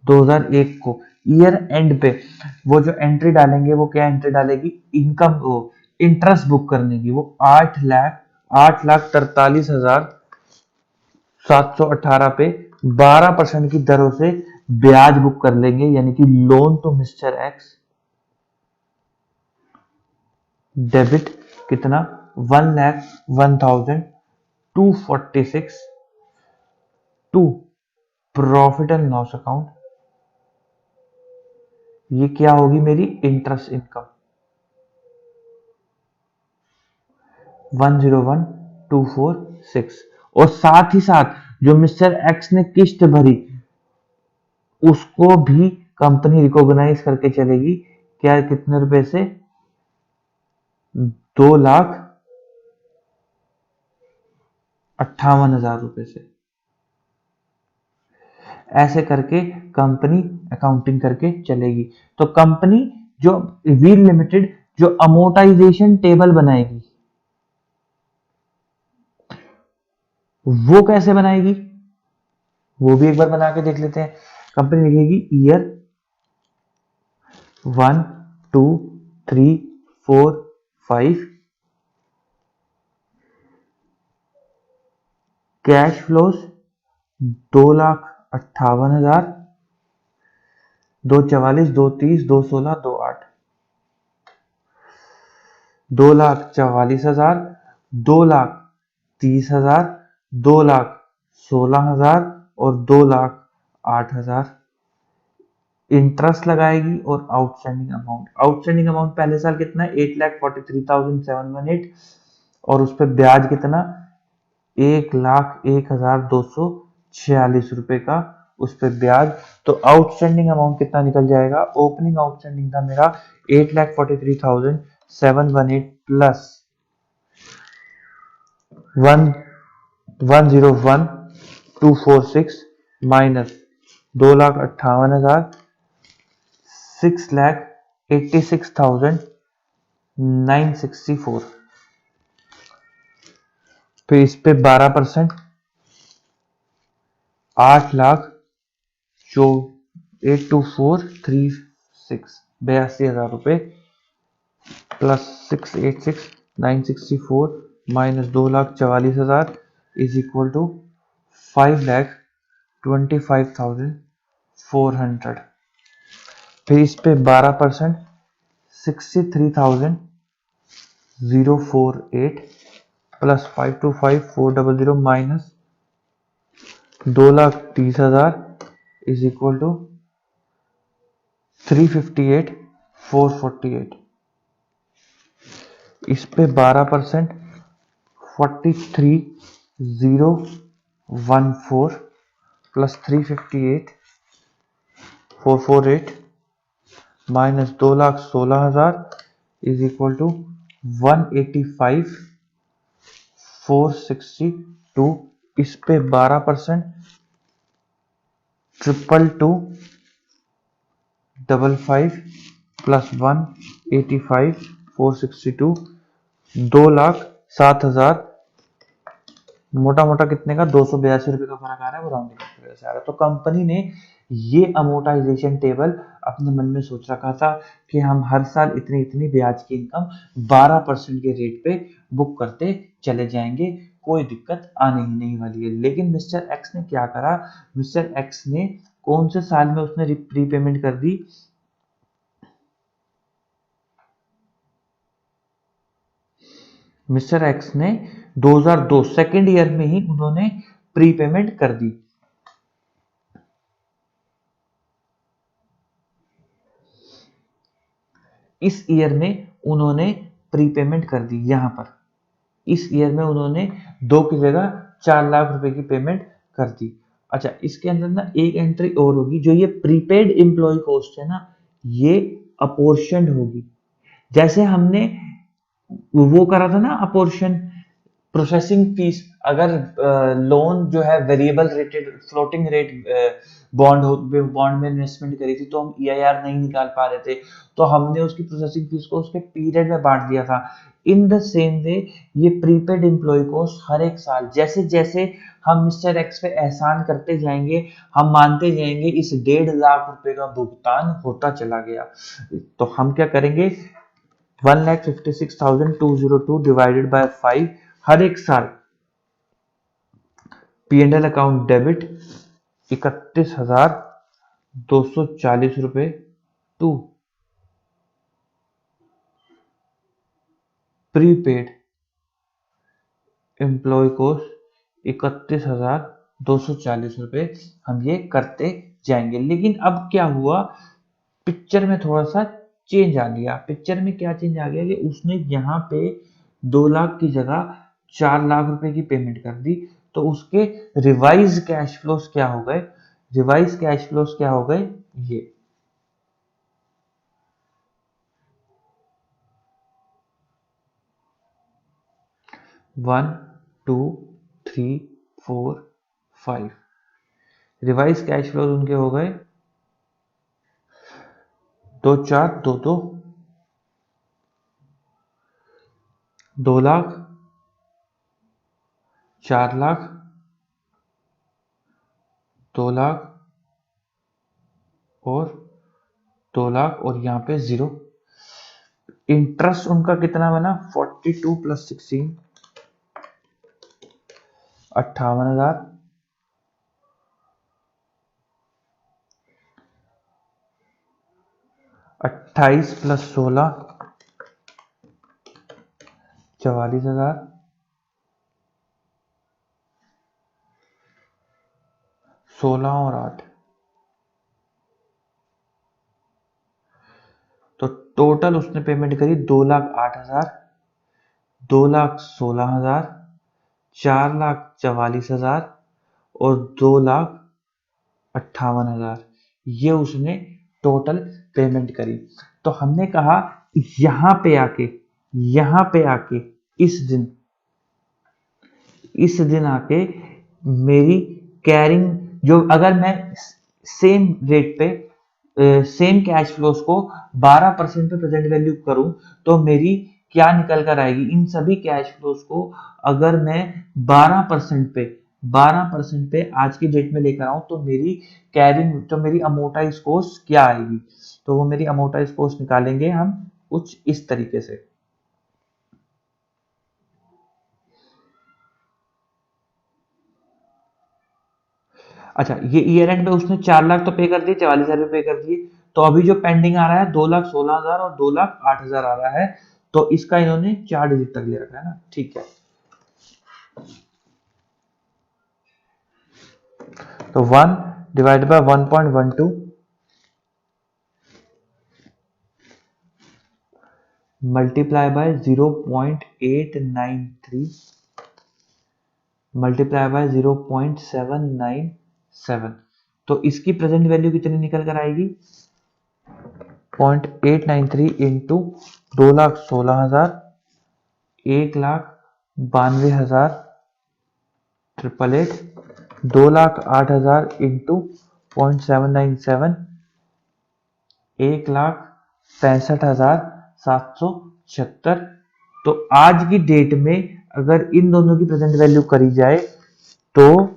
2001 को, ईयर एंड पे वो जो एंट्री डालेंगे, वो क्या एंट्री डालेगी? इनकम, वो इंटरेस्ट बुक करने की। वो 8,43,718 पे 12% की दरों से ब्याज बुक कर लेंगे, यानी कि loan to mister X debit कितना? 1,01,246 to profit and loss account. ये क्या होगी? मेरी इंटरेस्ट इनकम 1,01,246। और साथ ही साथ जो मिस्टर एक्स ने किस्त भरी, उसको भी कंपनी रिकॉग्नाइज करके चलेगी। क्या? कितने रुपए से? 2,58,000 रुपए से। ऐसे करके कंपनी अकाउंटिंग करके चलेगी। तो कंपनी जो व्हील लिमिटेड जो अमोर्टाइजेशन टेबल बनाएगी, वो कैसे बनाएगी? वो भी एक बार बना के देख लेते हैं। कंपनी लिखेगी ईयर 1, 2, 3, 4, 5 कैश फ्लोज 2,58,000, 2,44, 2,30, 2,16, 2,8, 2,44,000, 2,30,000, 2,16,000 और 2,08,000 इंटरेस्ट लगाएगी। और आउटस्टैंडिंग अमाउंट पहले साल कितना है, 8,43,718 और उस पर ब्याज कितना, 1,01,246 रुपए का उस पर ब्याज। तो आउटस्टैंडिंग अमाउंट कितना निकल जाएगा, ओपनिंग आउटस्टैंडिंग था मेरा 8,43,718 प्लस 101,246 माइनस 2,58,000, 6,86,964। फिर इस पे 12%, 8,00,000 जो 82436 82,000 रुपए plus 686,964 minus 2,44,000 is equal to 5,25,400। फिर इस पे 12%, 63,048 plus 525,400 minus 2,30,000 is equal to 358,448। इस पे 12%, 43,014 plus 358,448 minus 2,16,000 is equal to 185,462। इस पे 12%, 222,555 प्लस 185,462 2,07,000 मोटा मोटा कितने का, 282 रुपए का फर्क आ रहा है, वो राउंडिंग की वजह से आ रहा है। तो कंपनी ने ये अमोर्टाइजेशन टेबल अपने मन में सोच रखा था कि हम हर साल इतनी इतनी ब्याज की इनकम 12% के रेट पे बुक करते चले जाएंगे, कोई दिक्कत आने ही नहीं वाली है। लेकिन मिस्टर एक्स ने क्या करा, मिस्टर एक्स ने कौन से साल में उसने प्रीपेमेंट कर दी, मिस्टर एक्स ने 2002 सेकेंड ईयर में ही उन्होंने प्रीपेमेंट कर दी। इस ईयर में उन्होंने प्रीपेमेंट कर दी। यहां पर इस ईयर में उन्होंने 2 की जगह 4 लाख रुपए की पेमेंट कर दी। अच्छा, इसके अंदर ना एक एंट्री और होगी, जो ये प्रीपेड एम्प्लॉय कॉस्ट है ना, ये अपोर्शनड होगी। जैसे हमने वो करा था ना अपोर्शन, प्रोसेसिंग फीस, अगर लोन जो है variable rated floating rate bond में इन्वेस्टमेंट करी थी तो हम ईआईआर नहीं निकाल पा रहे थे, तो हमने उसकी प्रोसेसिंग फीस को उसके पीरियड में बांट दिया था। इन द सेम वे ये प्रीपेड एम्प्लॉय कॉस्ट हर एक साल जैसे जैसे हम मिस्टर एक्स पे एहसान करते जाएंगे, हम मानते जाएंगे, इस 1.5 लाख रुपए का भुगतान होता चला गया। तो हम क्या करेंगे, 1,56,202 डिवाइडेड बाय 5 हर एक साल P&L अकाउंट डेबिट 31,240 रुपए टू प्रीपेड एम्प्लॉय कोस्ट 31,240 रुपए हम ये करते जाएंगे। लेकिन अब क्या हुआ, पिक्चर में थोड़ा सा चेंज आ गया। पिक्चर में क्या चेंज आ गया कि उसने यहाँ पे 2 लाख की जगह 4 लाख रुपए की पेमेंट कर दी। तो उसके रिवाइज कैश फ्लोस क्या हो गए, रिवाइज कैश फ्लोस क्या हो गए, ये 1 2 3 4 5 रिवाइज कैश फ्लोज उनके हो गए 2 4 2 2 2 लाख, 4 लाख, 2 लाख और 2 लाख और यहाँ पे 0। इंटरेस्ट उनका कितना बना, 42 प्लस 16 58,000 28 प्लस 16 44,000, 16 और 8, तो टोटल उसने पेमेंट करी 2,08,000, 2,16,000, 4,44,000 और 2,58,000, ये उसने टोटल पेमेंट करी। तो हमने कहा यहां पे आके, यहां पे आके इस दिन आके मेरी कैरिंग, जो अगर मैं सेम रेट पे सेम कैश फ्लोस को 12% पे प्रेजेंट वैल्यू करूं तो मेरी क्या निकल कर आएगी, इन सभी कैश फ्लोस को अगर मैं 12% पे आज की डेट में लेकर आऊं तो मेरी कैरिंग, तो मेरी अमोर्टाइज कॉस्ट क्या आएगी, तो वो मेरी अमोर्टाइज कॉस्ट निकालेंगे हम कुछ इस तरीके से। अच्छा, ये ईयर एंड में उसने 4 लाख तो पे कर दिए, 44,000 पे कर दिए, तो अभी जो पेंडिंग आ रहा है 2,16,000 और 2,08,000 आ रहा है, तो इसका इन्होंने 4 डिजिट तक ले रखा है ना, ठीक है। तो 1 divide by 1.12 multiply by 0.893 multiply by 0.797, तो इसकी प्रेजेंट वैल्यू कितनी निकल कर आएगी, 0.893 इंटू 2,16,000, 1,92,888, 2,08,000 इंटू 0.797, 1,65,776। तो आज की डेट में अगर इन दोनों की प्रेजेंट वैल्यू करी जाए तो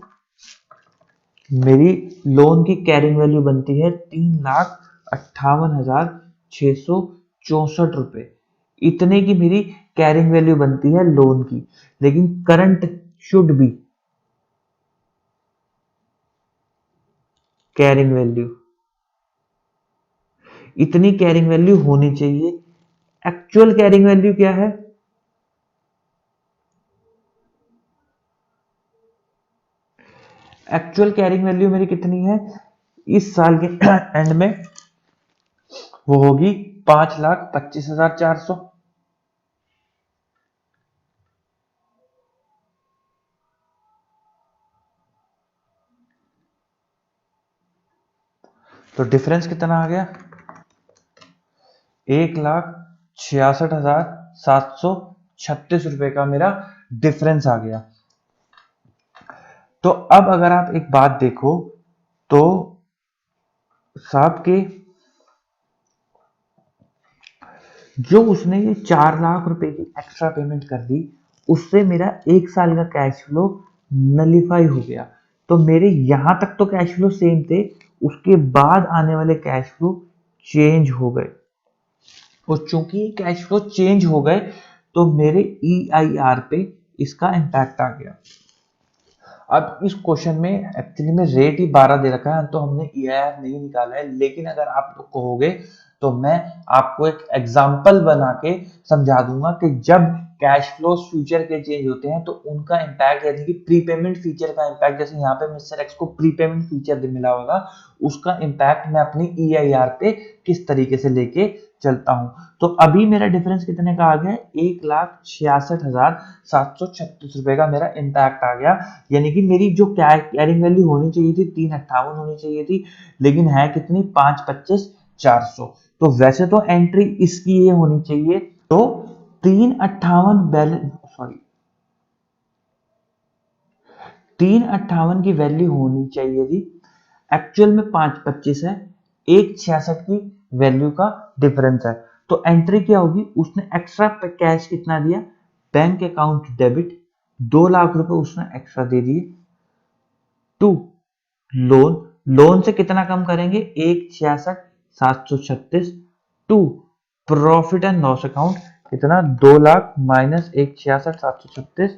मेरी लोन की कैरिंग वैल्यू बनती है 3,58,664 रुपए। इतने की मेरी कैरिंग वैल्यू बनती है लोन की, लेकिन current should be carrying value, इतनी कैरिंग वैल्यू होनी चाहिए। एक्चुअल कैरिंग वैल्यू क्या है, एक्चुअल कैरिंग वैल्यू मेरी कितनी है इस साल के एंड में, वो होगी 5,25,400। तो डिफरेंस कितना आ गया, 1,66,736 रुपए का मेरा डिफरेंस आ गया। तो अब अगर आप एक बात देखो तो साहब के जो उसने ये 4 लाख रुपए की एक्स्ट्रा पेमेंट कर दी, उससे मेरा एक साल का कैश फ्लो नलीफाई हो गया। तो मेरे यहां तक तो कैश फ्लो सेम थे, उसके बाद आने वाले कैश फ्लो चेंज हो गए, और चूंकि कैश फ्लो चेंज हो गए तो मेरे EIR पे इसका इम्पैक्ट आ गया। अब इस क्वेश्चन में एक्चुअली में रेट ही 12 दे रखा है, तो हमने EIR नहीं निकाला है, लेकिन अगर आप लोग कहोगे तो मैं आपको एक एग्जाम्पल बना के समझा दूंगा कि जब कैश फ्लो फ्यूचर के चेंज होते हैं तो उनका इम्पैक्ट, यानी कि प्रीपेमेंट फीचर का इम्पैक्ट, जैसे यहाँ पे मिस्टर एक्स को प्रीपेमेंट फीचर मिला होगा, उसका इम्पैक्ट मैं अपनी EIR पे किस तरीके से लेके चलता हूं। तो अभी मेरा डिफरेंस कितने का आ गया, 1,66,736 रुपए का मेरा इम्पैक्ट आ गया। यानी कि मेरी जो कैरिंग वैल्यू होनी चाहिए थी 3,58 होनी चाहिए थी, लेकिन है कितनी, 5,25,400। तो वैसे तो एंट्री इसकी ये होनी चाहिए, तो 3,58 बैलेंस, सॉरी 3,58 की वैल्यू होनी चाहिए थी, एक्चुअल में 5,25 है, 1,66 की वैल्यू का डिफरेंस है। तो एंट्री क्या होगी, उसने एक्स्ट्रा कैश कितना दिया, बैंक अकाउंट डेबिट 2 लाख रुपए उसने एक्स्ट्रा दे दिए, टू लोन, लोन से कितना कम करेंगे, 1,66,736, to profit and loss account कितना, 2 लाख माइनस 1,66,736,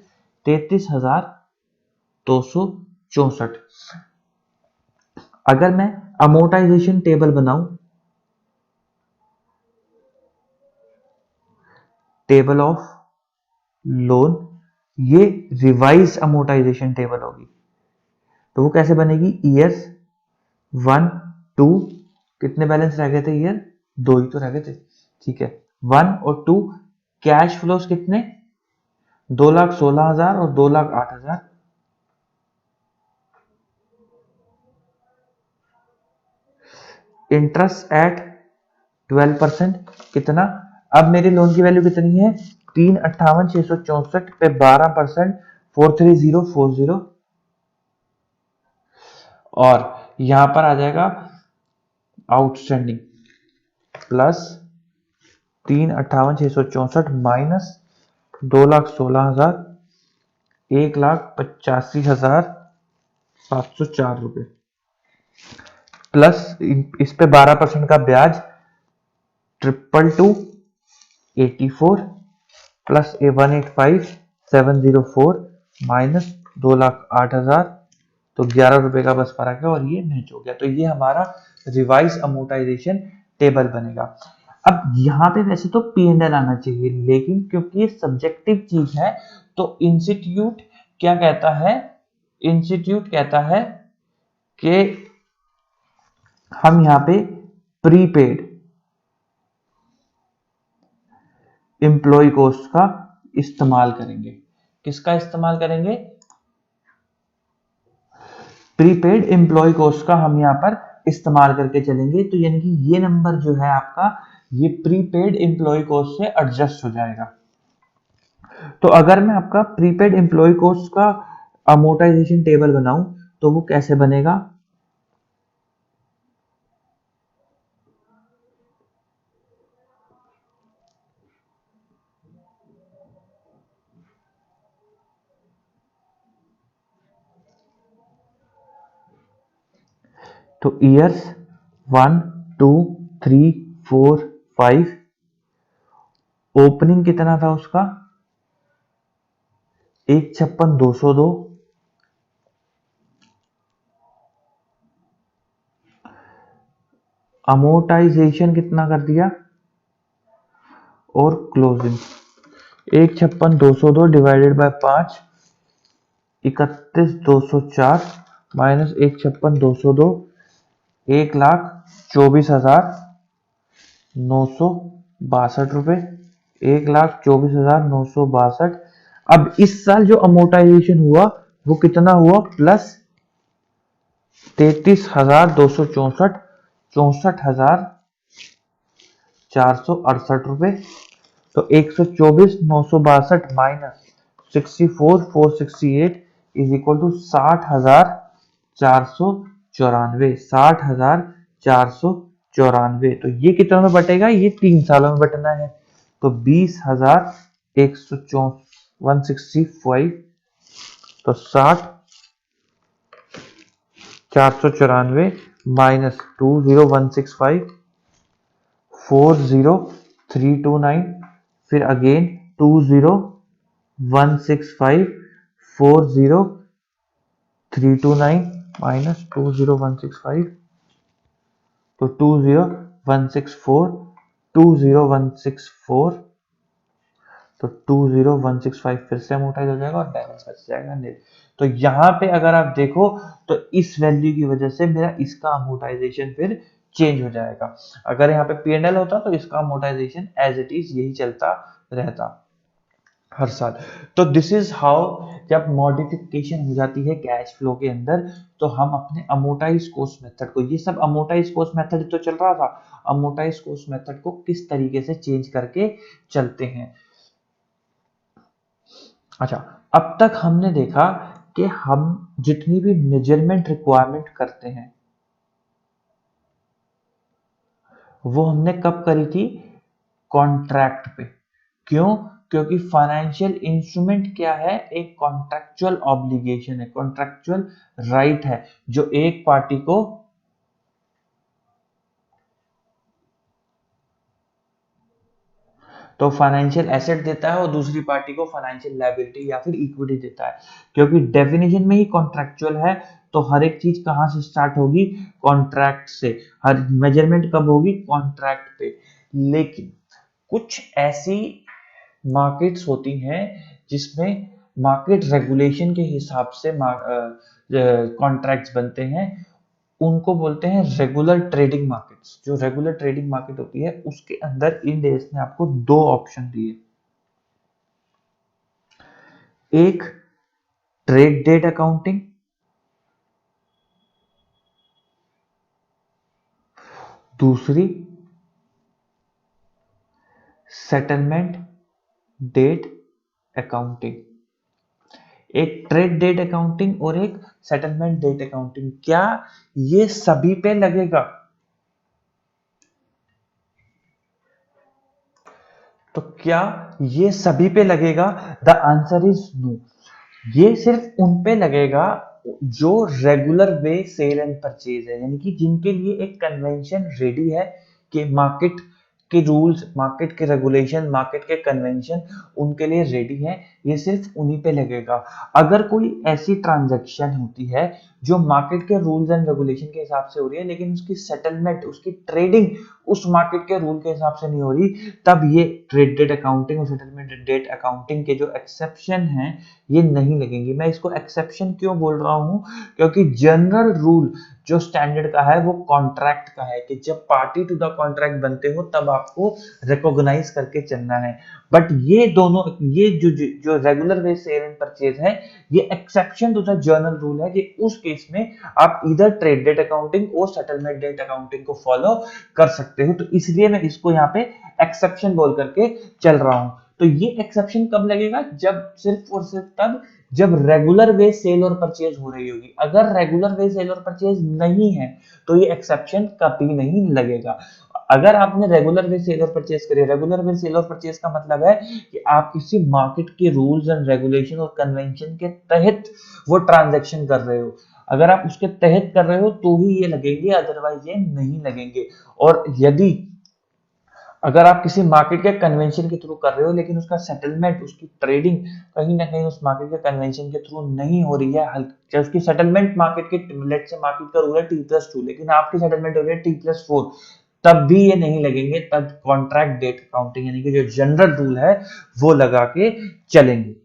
33,264। अगर मैं अमोर्टाइजेशन टेबल बनाऊं टेबल ऑफ लोन, ये रिवाइज अमोर्टाइजेशन टेबल होगी। तो वो कैसे बनेगी, ईयर्स 1 2, कितने बैलेंस रह गए थे ईयर, 2 ही तो रह गए थे, ठीक है, 1 और 2, कैश फ्लोस कितने, 2,16,000 और 2,08,000, इंटरेस्ट एट 12% कितना, अब मेरे लोन की वैल्यू कितनी है, 3,58,664 पे 12%, 43040, और यहां पर आ जाएगा आउटस्टैंडिंग प्लस 3,58,664 माइनस 2,16,000, 1,85,704 रुपए, प्लस इस पे 12% का ब्याज 222,84 प्लस 1,85,704 माइनस 2,08,000, तो 11 रुपए का बस फर्क है और ये मैच हो गया। तो ये हमारा रिवाइज अमोर्टाइजेशन टेबल बनेगा। अब यहाँ पे वैसे तो P&L आना चाहिए, लेकिन क्योंकि ये सब्जेक्टिव चीज है तो इंस्टीट्यूट क्या कहता है, इंस्टीट्यूट कहता है कि हम यहाँ पे प्रीपेड एम्प्लॉय कॉस्ट का इस्तेमाल करेंगे। किसका इस्तेमाल करेंगे, प्रीपेड एम्प्लॉय कॉस्ट का हम यहाँ पर इस्तेमाल करके चलेंगे। तो यानी कि ये नंबर जो है आपका, ये प्रीपेड एम्प्लॉय कॉस्ट से एडजस्ट हो जाएगा। तो अगर मैं आपका प्रीपेड एम्प्लॉय कॉस्ट का अमोर्टाइजेशन टेबल बनाऊं तो वो कैसे बनेगा, तो ईयर्स 1 2 3 4 5, ओपनिंग कितना था उसका, 156,202, अमोर्टाइजेशन कितना कर दिया, और क्लोजिंग 156,202 डिवाइडेड बाय 5, 31,204 माइनस 156,202, 1,24,962 रुपए, 1,24,962। अब इस साल जो अमोर्टाइजेशन हुआ वो कितना हुआ, प्लस 33,264, 64,468 रुपए। तो 124,962 माइनस 64,468 इज इक्वल टू 60,494, 60,494। तो ये कितनों में बटेगा, ये 3 सालों में बटना है। तो 20,165, तो 60,494 माइनस 20,165, 40329, फिर अगेन 20,165, 40329 माइनस 20,165, तो 20,164, 20,164, तो 20,165 फिर से अमोर्टाइज हो जाएगा और बैलेंस बच जाएगा नील। तो यहाँ पे अगर आप देखो तो इस वैल्यू की वजह से मेरा इसका अमोर्टाइजेशन फिर चेंज हो जाएगा। अगर यहाँ पे P&L होता तो इसका अमोर्टाइजेशन एज इट इज यही चलता रहता हर साल। तो दिस इज हाउ, जब मॉडिफिकेशन हो जाती है कैश फ्लो के अंदर तो हम अपने अमोर्टाइज कॉस्ट मेथड को, ये सब अमोर्टाइज कॉस्ट मेथड तो चल रहा था, अमोर्टाइज कॉस्ट मेथड को किस तरीके से चेंज करके चलते हैं। अच्छा, अब तक हमने देखा कि हम जितनी भी मेजरमेंट रिक्वायरमेंट करते हैं वो हमने कब करी थी, कॉन्ट्रैक्ट पे। क्यों, क्योंकि फाइनेंशियल इंस्ट्रूमेंट क्या है, एक कॉन्ट्रैक्चुअल ऑब्लिगेशन है, कॉन्ट्रैक्चुअल राइट है जो एक पार्टी को तो फाइनेंशियल एसेट देता है और दूसरी पार्टी को फाइनेंशियल लायबिलिटी या फिर इक्विटी देता है। क्योंकि डेफिनेशन में ही कॉन्ट्रैक्चुअल है तो हर एक चीज कहां से स्टार्ट होगी, कॉन्ट्रैक्ट से। हर मेजरमेंट कब होगी, कॉन्ट्रैक्ट पे। लेकिन कुछ ऐसी मार्केट्स होती हैं जिसमें मार्केट रेगुलेशन के हिसाब से कॉन्ट्रैक्ट्स बनते हैं, उनको बोलते हैं रेगुलर ट्रेडिंग मार्केट्स। जो रेगुलर ट्रेडिंग मार्केट होती है उसके अंदर इंड एस ने आपको दो ऑप्शन दिए, एक ट्रेड डेट अकाउंटिंग, दूसरी सेटलमेंट डेट अकाउंटिंग। एक ट्रेड डेट अकाउंटिंग और एक सेटलमेंट डेट अकाउंटिंग। क्या ये सभी पे लगेगा? तो क्या ये सभी पे लगेगा? The answer is no. ये सिर्फ उन पे लगेगा जो regular way sale and purchase है, यानी कि जिनके लिए एक कन्वेंशन रेडी है कि मार्केट के रूल्स, मार्केट के रेगुलेशन, मार्केट के कन्वेंशन उनके लिए रेडी है। ये सिर्फ उन्हीं पे लगेगा। अगर कोई ऐसी ट्रांजैक्शन होती है जो मार्केट के रूल्स एंड रेगुलेशन के हिसाब से हो रही है लेकिन उसकी सेटलमेंट, उसकी ट्रेडिंग उस मार्केट के रूल के हिसाब से नहीं हो रही, तब ये ट्रेड डेट अकाउंटिंग और सेटलमेंट डेट अकाउंटिंग के जो एक्सेप्शन हैं ये नहीं लगेंगी। मैं इसको एक्सेप्शन क्यों बोल रहा हूं? क्योंकि जनरल रूल जो स्टैंडर्ड का है वो कॉन्ट्रैक्ट का है कि जब पार्टी टू द कॉन्ट्रैक्ट बनते हो तब आपको रिकॉग्नाइज करके चलना है। बट ये दोनों, ये जो regular way sale and purchase है, ये exception to the general rule है कि उस केस में आप इधर ट्रेड डेट अकाउंटिंग और सेटलमेंट डेट अकाउंटिंग को फॉलो कर सकते हो। तो इसलिए मैं इसको यहाँ पे एक्सेप्शन बोल करके चल रहा हूं। तो ये एक्सेप्शन कब लगेगा? जब सिर्फ और सिर्फ तब जब रेगुलर वे सेल और परचेज हो रही होगी। अगर रेगुलर वे सेल और परचेज नहीं है तो ये एक्सेप्शन कभी नहीं लगेगा। अगर आपने रेगुलर वे सेल और परचेज करी, रेगुलर वे सेल और परचेज का मतलब है कि आप किसी मार्केट के रूल्स एंड रेगुलेशन और कन्वेंशन के तहत वो ट्रांजैक्शन कर रहे हो। अगर आप उसके तहत कर रहे हो तो ही ये लगेंगे, अदरवाइज ये नहीं लगेंगे। और यदि अगर आप किसी मार्केट के कन्वेंशन के थ्रू कर रहे हो लेकिन उसका सेटलमेंट, उसकी ट्रेडिंग कहीं ना कहीं उस मार्केट के कन्वेंशन के थ्रू नहीं हो रही है, चाहे उसकी सेटलमेंट मार्केट के, लेट से मार्केट का रूल है T+2 लेकिन आपकी सेटलमेंट हो रही है T+4, तब भी ये नहीं लगेंगे। तब कॉन्ट्रैक्ट डेट अकाउंटिंग यानी कि जो जनरल रूल है वो लगा के चलेंगे।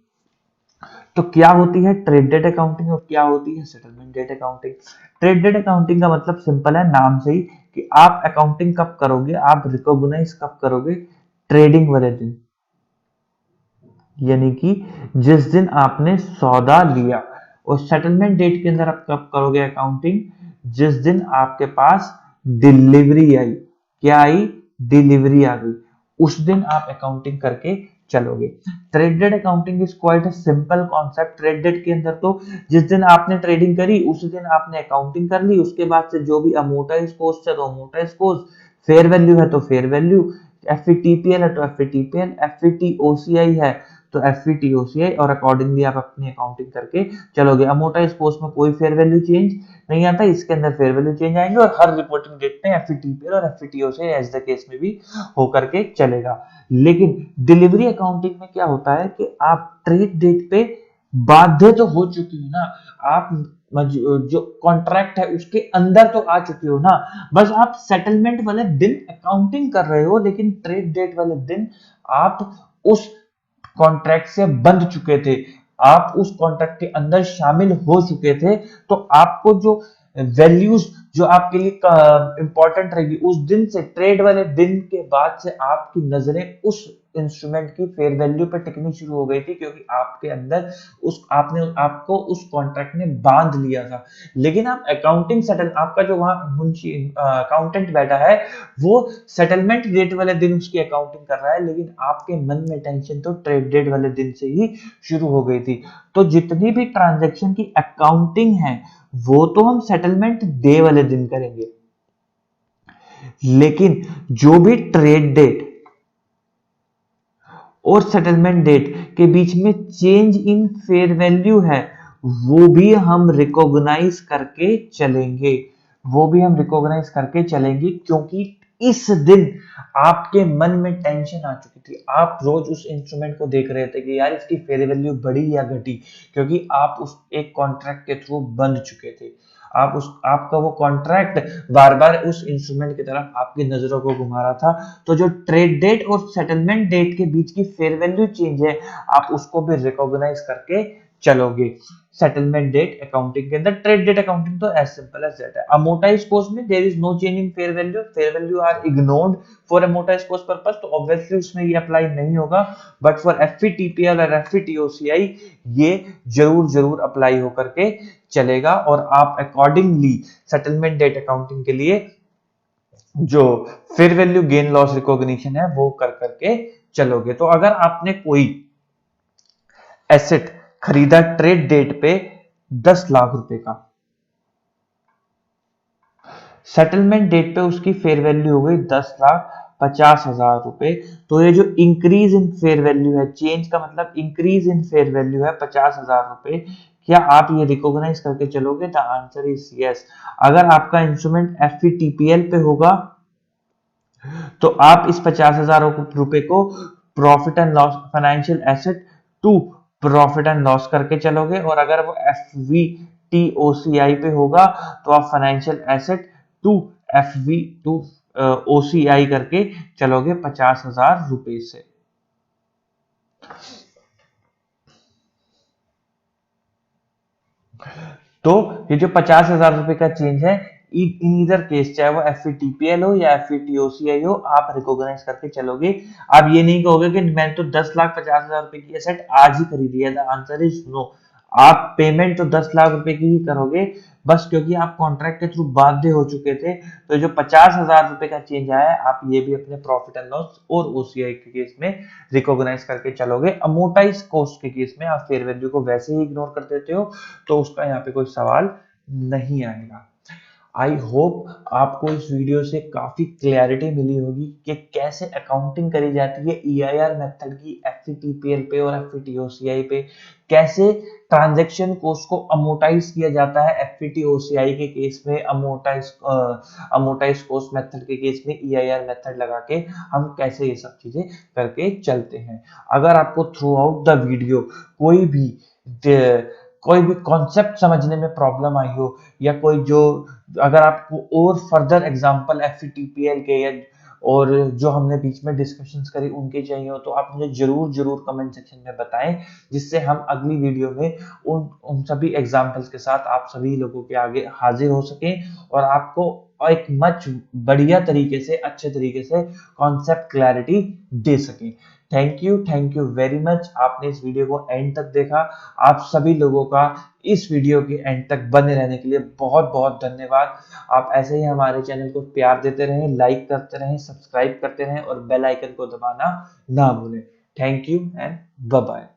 तो क्या होती है ट्रेड डेट अकाउंटिंग और क्या होती है settlement date accounting? Trade date accounting का मतलब सिंपल है, नाम से ही, कि आप अकाउंटिंग कब करोगे, आप रिकॉग्नाइज कब करोगे? ट्रेडिंग वाले दिन, यानी कि जिस दिन आपने सौदा लिया। और सेटलमेंट डेट के अंदर आप कब करोगे अकाउंटिंग? जिस दिन आपके पास डिलीवरी आई। क्या आई? डिलीवरी आ गई, उस दिन आप अकाउंटिंग करके चलोगे। Trade date accounting is quite a simple concept. Trade date के अंदर तो जिस दिन आपने ट्रेडिंग करी उसी दिन आपने अकाउंटिंग कर ली, उसके बाद से जो भी अमोर्टाइज कॉस्ट है तो अमोर्टाइज कॉस्ट, फेयर वैल्यू है तो फेयर वैल्यू, एफईटीपीएल है तो एफईटीपीएल, एफईटीओसीआई है तो एफईटीओसीआई, और अकॉर्डिंगली आप अपनी अकाउंटिंग करके चलोगे। अमोर्टाइज कॉस्ट में कोई फेयर वैल्यू चेंज नहीं आता, इसके अंदर फेयर वैल्यू चेंज आएंगे और हर रिपोर्टिंग डेट में एफईटीपीएल और एफईटीओसीआई एज द केस में भी होकर के चलेगा। लेकिन डिलीवरी अकाउंटिंग में क्या होता है कि आप ट्रेड डेट पे बाध्य तो हो चुकी हो ना, आप जो कॉन्ट्रैक्ट है उसके अंदर तो आ चुके हो ना, बस आप सेटलमेंट वाले दिन अकाउंटिंग कर रहे हो लेकिन ट्रेड डेट वाले दिन आप उस कॉन्ट्रैक्ट से बंध चुके थे, आप उस कॉन्ट्रैक्ट के अंदर शामिल हो चुके थे। तो आपको जो वैल्यूज जो आपके लिए इंपॉर्टेंट रहेगी, उस दिन से, ट्रेड वाले दिन के बाद से आपकी नजरें उस इंस्ट्रूमेंट की फेयर वैल्यू पे टिकनी शुरू हो गई थी, क्योंकि आपके अंदर उस आपने आपको उस कॉन्ट्रैक्ट ने बांध लिया था। लेकिन आप अकाउंटिंग सेटल, आपका जो वहां मुंशी अकाउंटेंट बैठा है वो सेटलमेंट डेट वाले दिन उसकी अकाउंटिंग कर रहा है, लेकिन आपके मन में टेंशन तो ट्रेड डेट वाले दिन से ही शुरू हो गई थी। तो जितनी भी ट्रांजैक्शन की अकाउंटिंग है वो तो हम सेटलमेंट डे वाले दिन करेंगे, लेकिन जो भी ट्रेड डेट और सेटलमेंट डेट के बीच में चेंज इन फेयर वैल्यू है वो भी हम रिकॉग्नाइज करके चलेंगे, वो भी हम रिकॉग्नाइज करके चलेंगे, क्योंकि इस दिन आपके मन में टेंशन आ चुकी थी। आप रोज उस इंस्ट्रूमेंट को देख रहे थे कि यार इसकी फेयर वैल्यू बढ़ी या घटी, क्योंकि आप उस एक कॉन्ट्रैक्ट के थ्रू बंध चुके थे। आपका वो कॉन्ट्रैक्ट बार बार उस इंस्ट्रूमेंट की तरफ आपकी नजरों को घुमा रहा था। तो जो ट्रेड डेट और सेटलमेंट डेट के बीच की फेयर वैल्यू चेंज है, आप उसको भी रिकॉग्नाइज करके चलोगे सेटलमेंट डेट अकाउंटिंग के अंदर। ट्रेड डेट अकाउंटिंग तो एज सिंपल एज दैट है। अमोर्टाइज कॉस्ट में there is no change in fair value are ignored for amortise cost purpose, तो ऑब्वियसली उसमें ये अप्लाई नहीं होगा। बट फॉर एफवीटीपीएल और एफवीटीओसीआई ये जरूर जरूर अप्लाई होकर के चलेगा, और आप अकॉर्डिंगली सेटलमेंट डेट अकाउंटिंग के लिए जो fair value gain loss recognition है वो कर करके चलोगे। तो अगर आपने कोई एसेट खरीदा ट्रेड डेट पे 10 लाख रुपए का, सेटलमेंट डेट पे उसकी फेयर वैल्यू हो गई 10,50,000 रुपए, तो ये जो इंक्रीज इन फेयर वैल्यू है, चेंज का मतलब इंक्रीज इन फेयर वैल्यू है 50,000 रुपए, क्या आप ये रिकॉग्नाइज करके चलोगे? The answer is yes. अगर आपका इंस्ट्रूमेंट एफवीटीपीएल पे होगा तो आप इस 50,000 रुपए को profit and loss financial asset to profit and loss करके चलोगे, और अगर वो एफवीटीओसीआई पे होगा तो आप financial asset to FV to OCI करके चलोगे 50,000 रुपए से। तो ये जो 50,000 रुपए का चेंज है, इन इधर केस चाहे वो एफवीटीपीएल हो या एफवीटीओसीआई हो, आप रिकॉग्नाइज करके चलोगे। आप ये नहीं कहोगे कि मैंने तो 10,50,000 रुपए की एसेट आज ही खरीदी है। The answer is no. आप पेमेंट तो 10 लाख रुपए की ही करोगे, बस क्योंकि आप कॉन्ट्रैक्ट के थ्रू बाध्य हो चुके थे। तो जो 50,000 रुपए का चेंज आया है, आप ये भी अपने प्रॉफिट एंड लॉस और ओसीआई के केस में रिकॉग्नाइज करके चलोगे। अमोर्टाइज कॉस्ट के केस में आप फेयर वैल्यू को वैसे ही इग्नोर कर देते हो, तो उसका यहाँ पे कोई सवाल नहीं आएगा। आई होप आपको इस वीडियो से काफी क्लैरिटी मिली होगी कि कैसे अकाउंटिंग करी जाती है ईआईआर मेथड की एफवीटीपीएल पे और एफवीटीओसीआई पे, कैसे ट्रांजैक्शन कॉस्ट को अमोर्टाइज किया जाता है एफवीटीओसीआई के केस में, अमोर्टाइज कॉस्ट मेथड के केस में ईआईआर मेथड लगा के हम कैसे ये सब चीजें करके चलते हैं। अगर आपको थ्रू आउट द वीडियो कोई भी कॉन्सेप्ट समझने में प्रॉब्लम आई हो, या कोई जो अगर आपको और फर्दर एग्जांपल एफटीपीएल के या और जो हमने बीच में डिस्कशंस करी उनके चाहिए हो, तो आप मुझे जरूर जरूर कमेंट सेक्शन में बताएं, जिससे हम अगली वीडियो में उन सभी एग्जांपल्स के साथ आप सभी लोगों के आगे हाजिर हो सकें, और आपको एक मच बढ़िया तरीके से, अच्छे तरीके से कॉन्सेप्ट क्लैरिटी दे सकें। Thank you very much. आपने इस वीडियो को एंड तक देखा। आप सभी लोगों का इस वीडियो के एंड तक बने रहने के लिए बहुत बहुत धन्यवाद। आप ऐसे ही हमारे चैनल को प्यार देते रहें, लाइक करते रहें, सब्सक्राइब करते रहें और बेल आइकन को दबाना ना भूलें। Thank you and bye bye.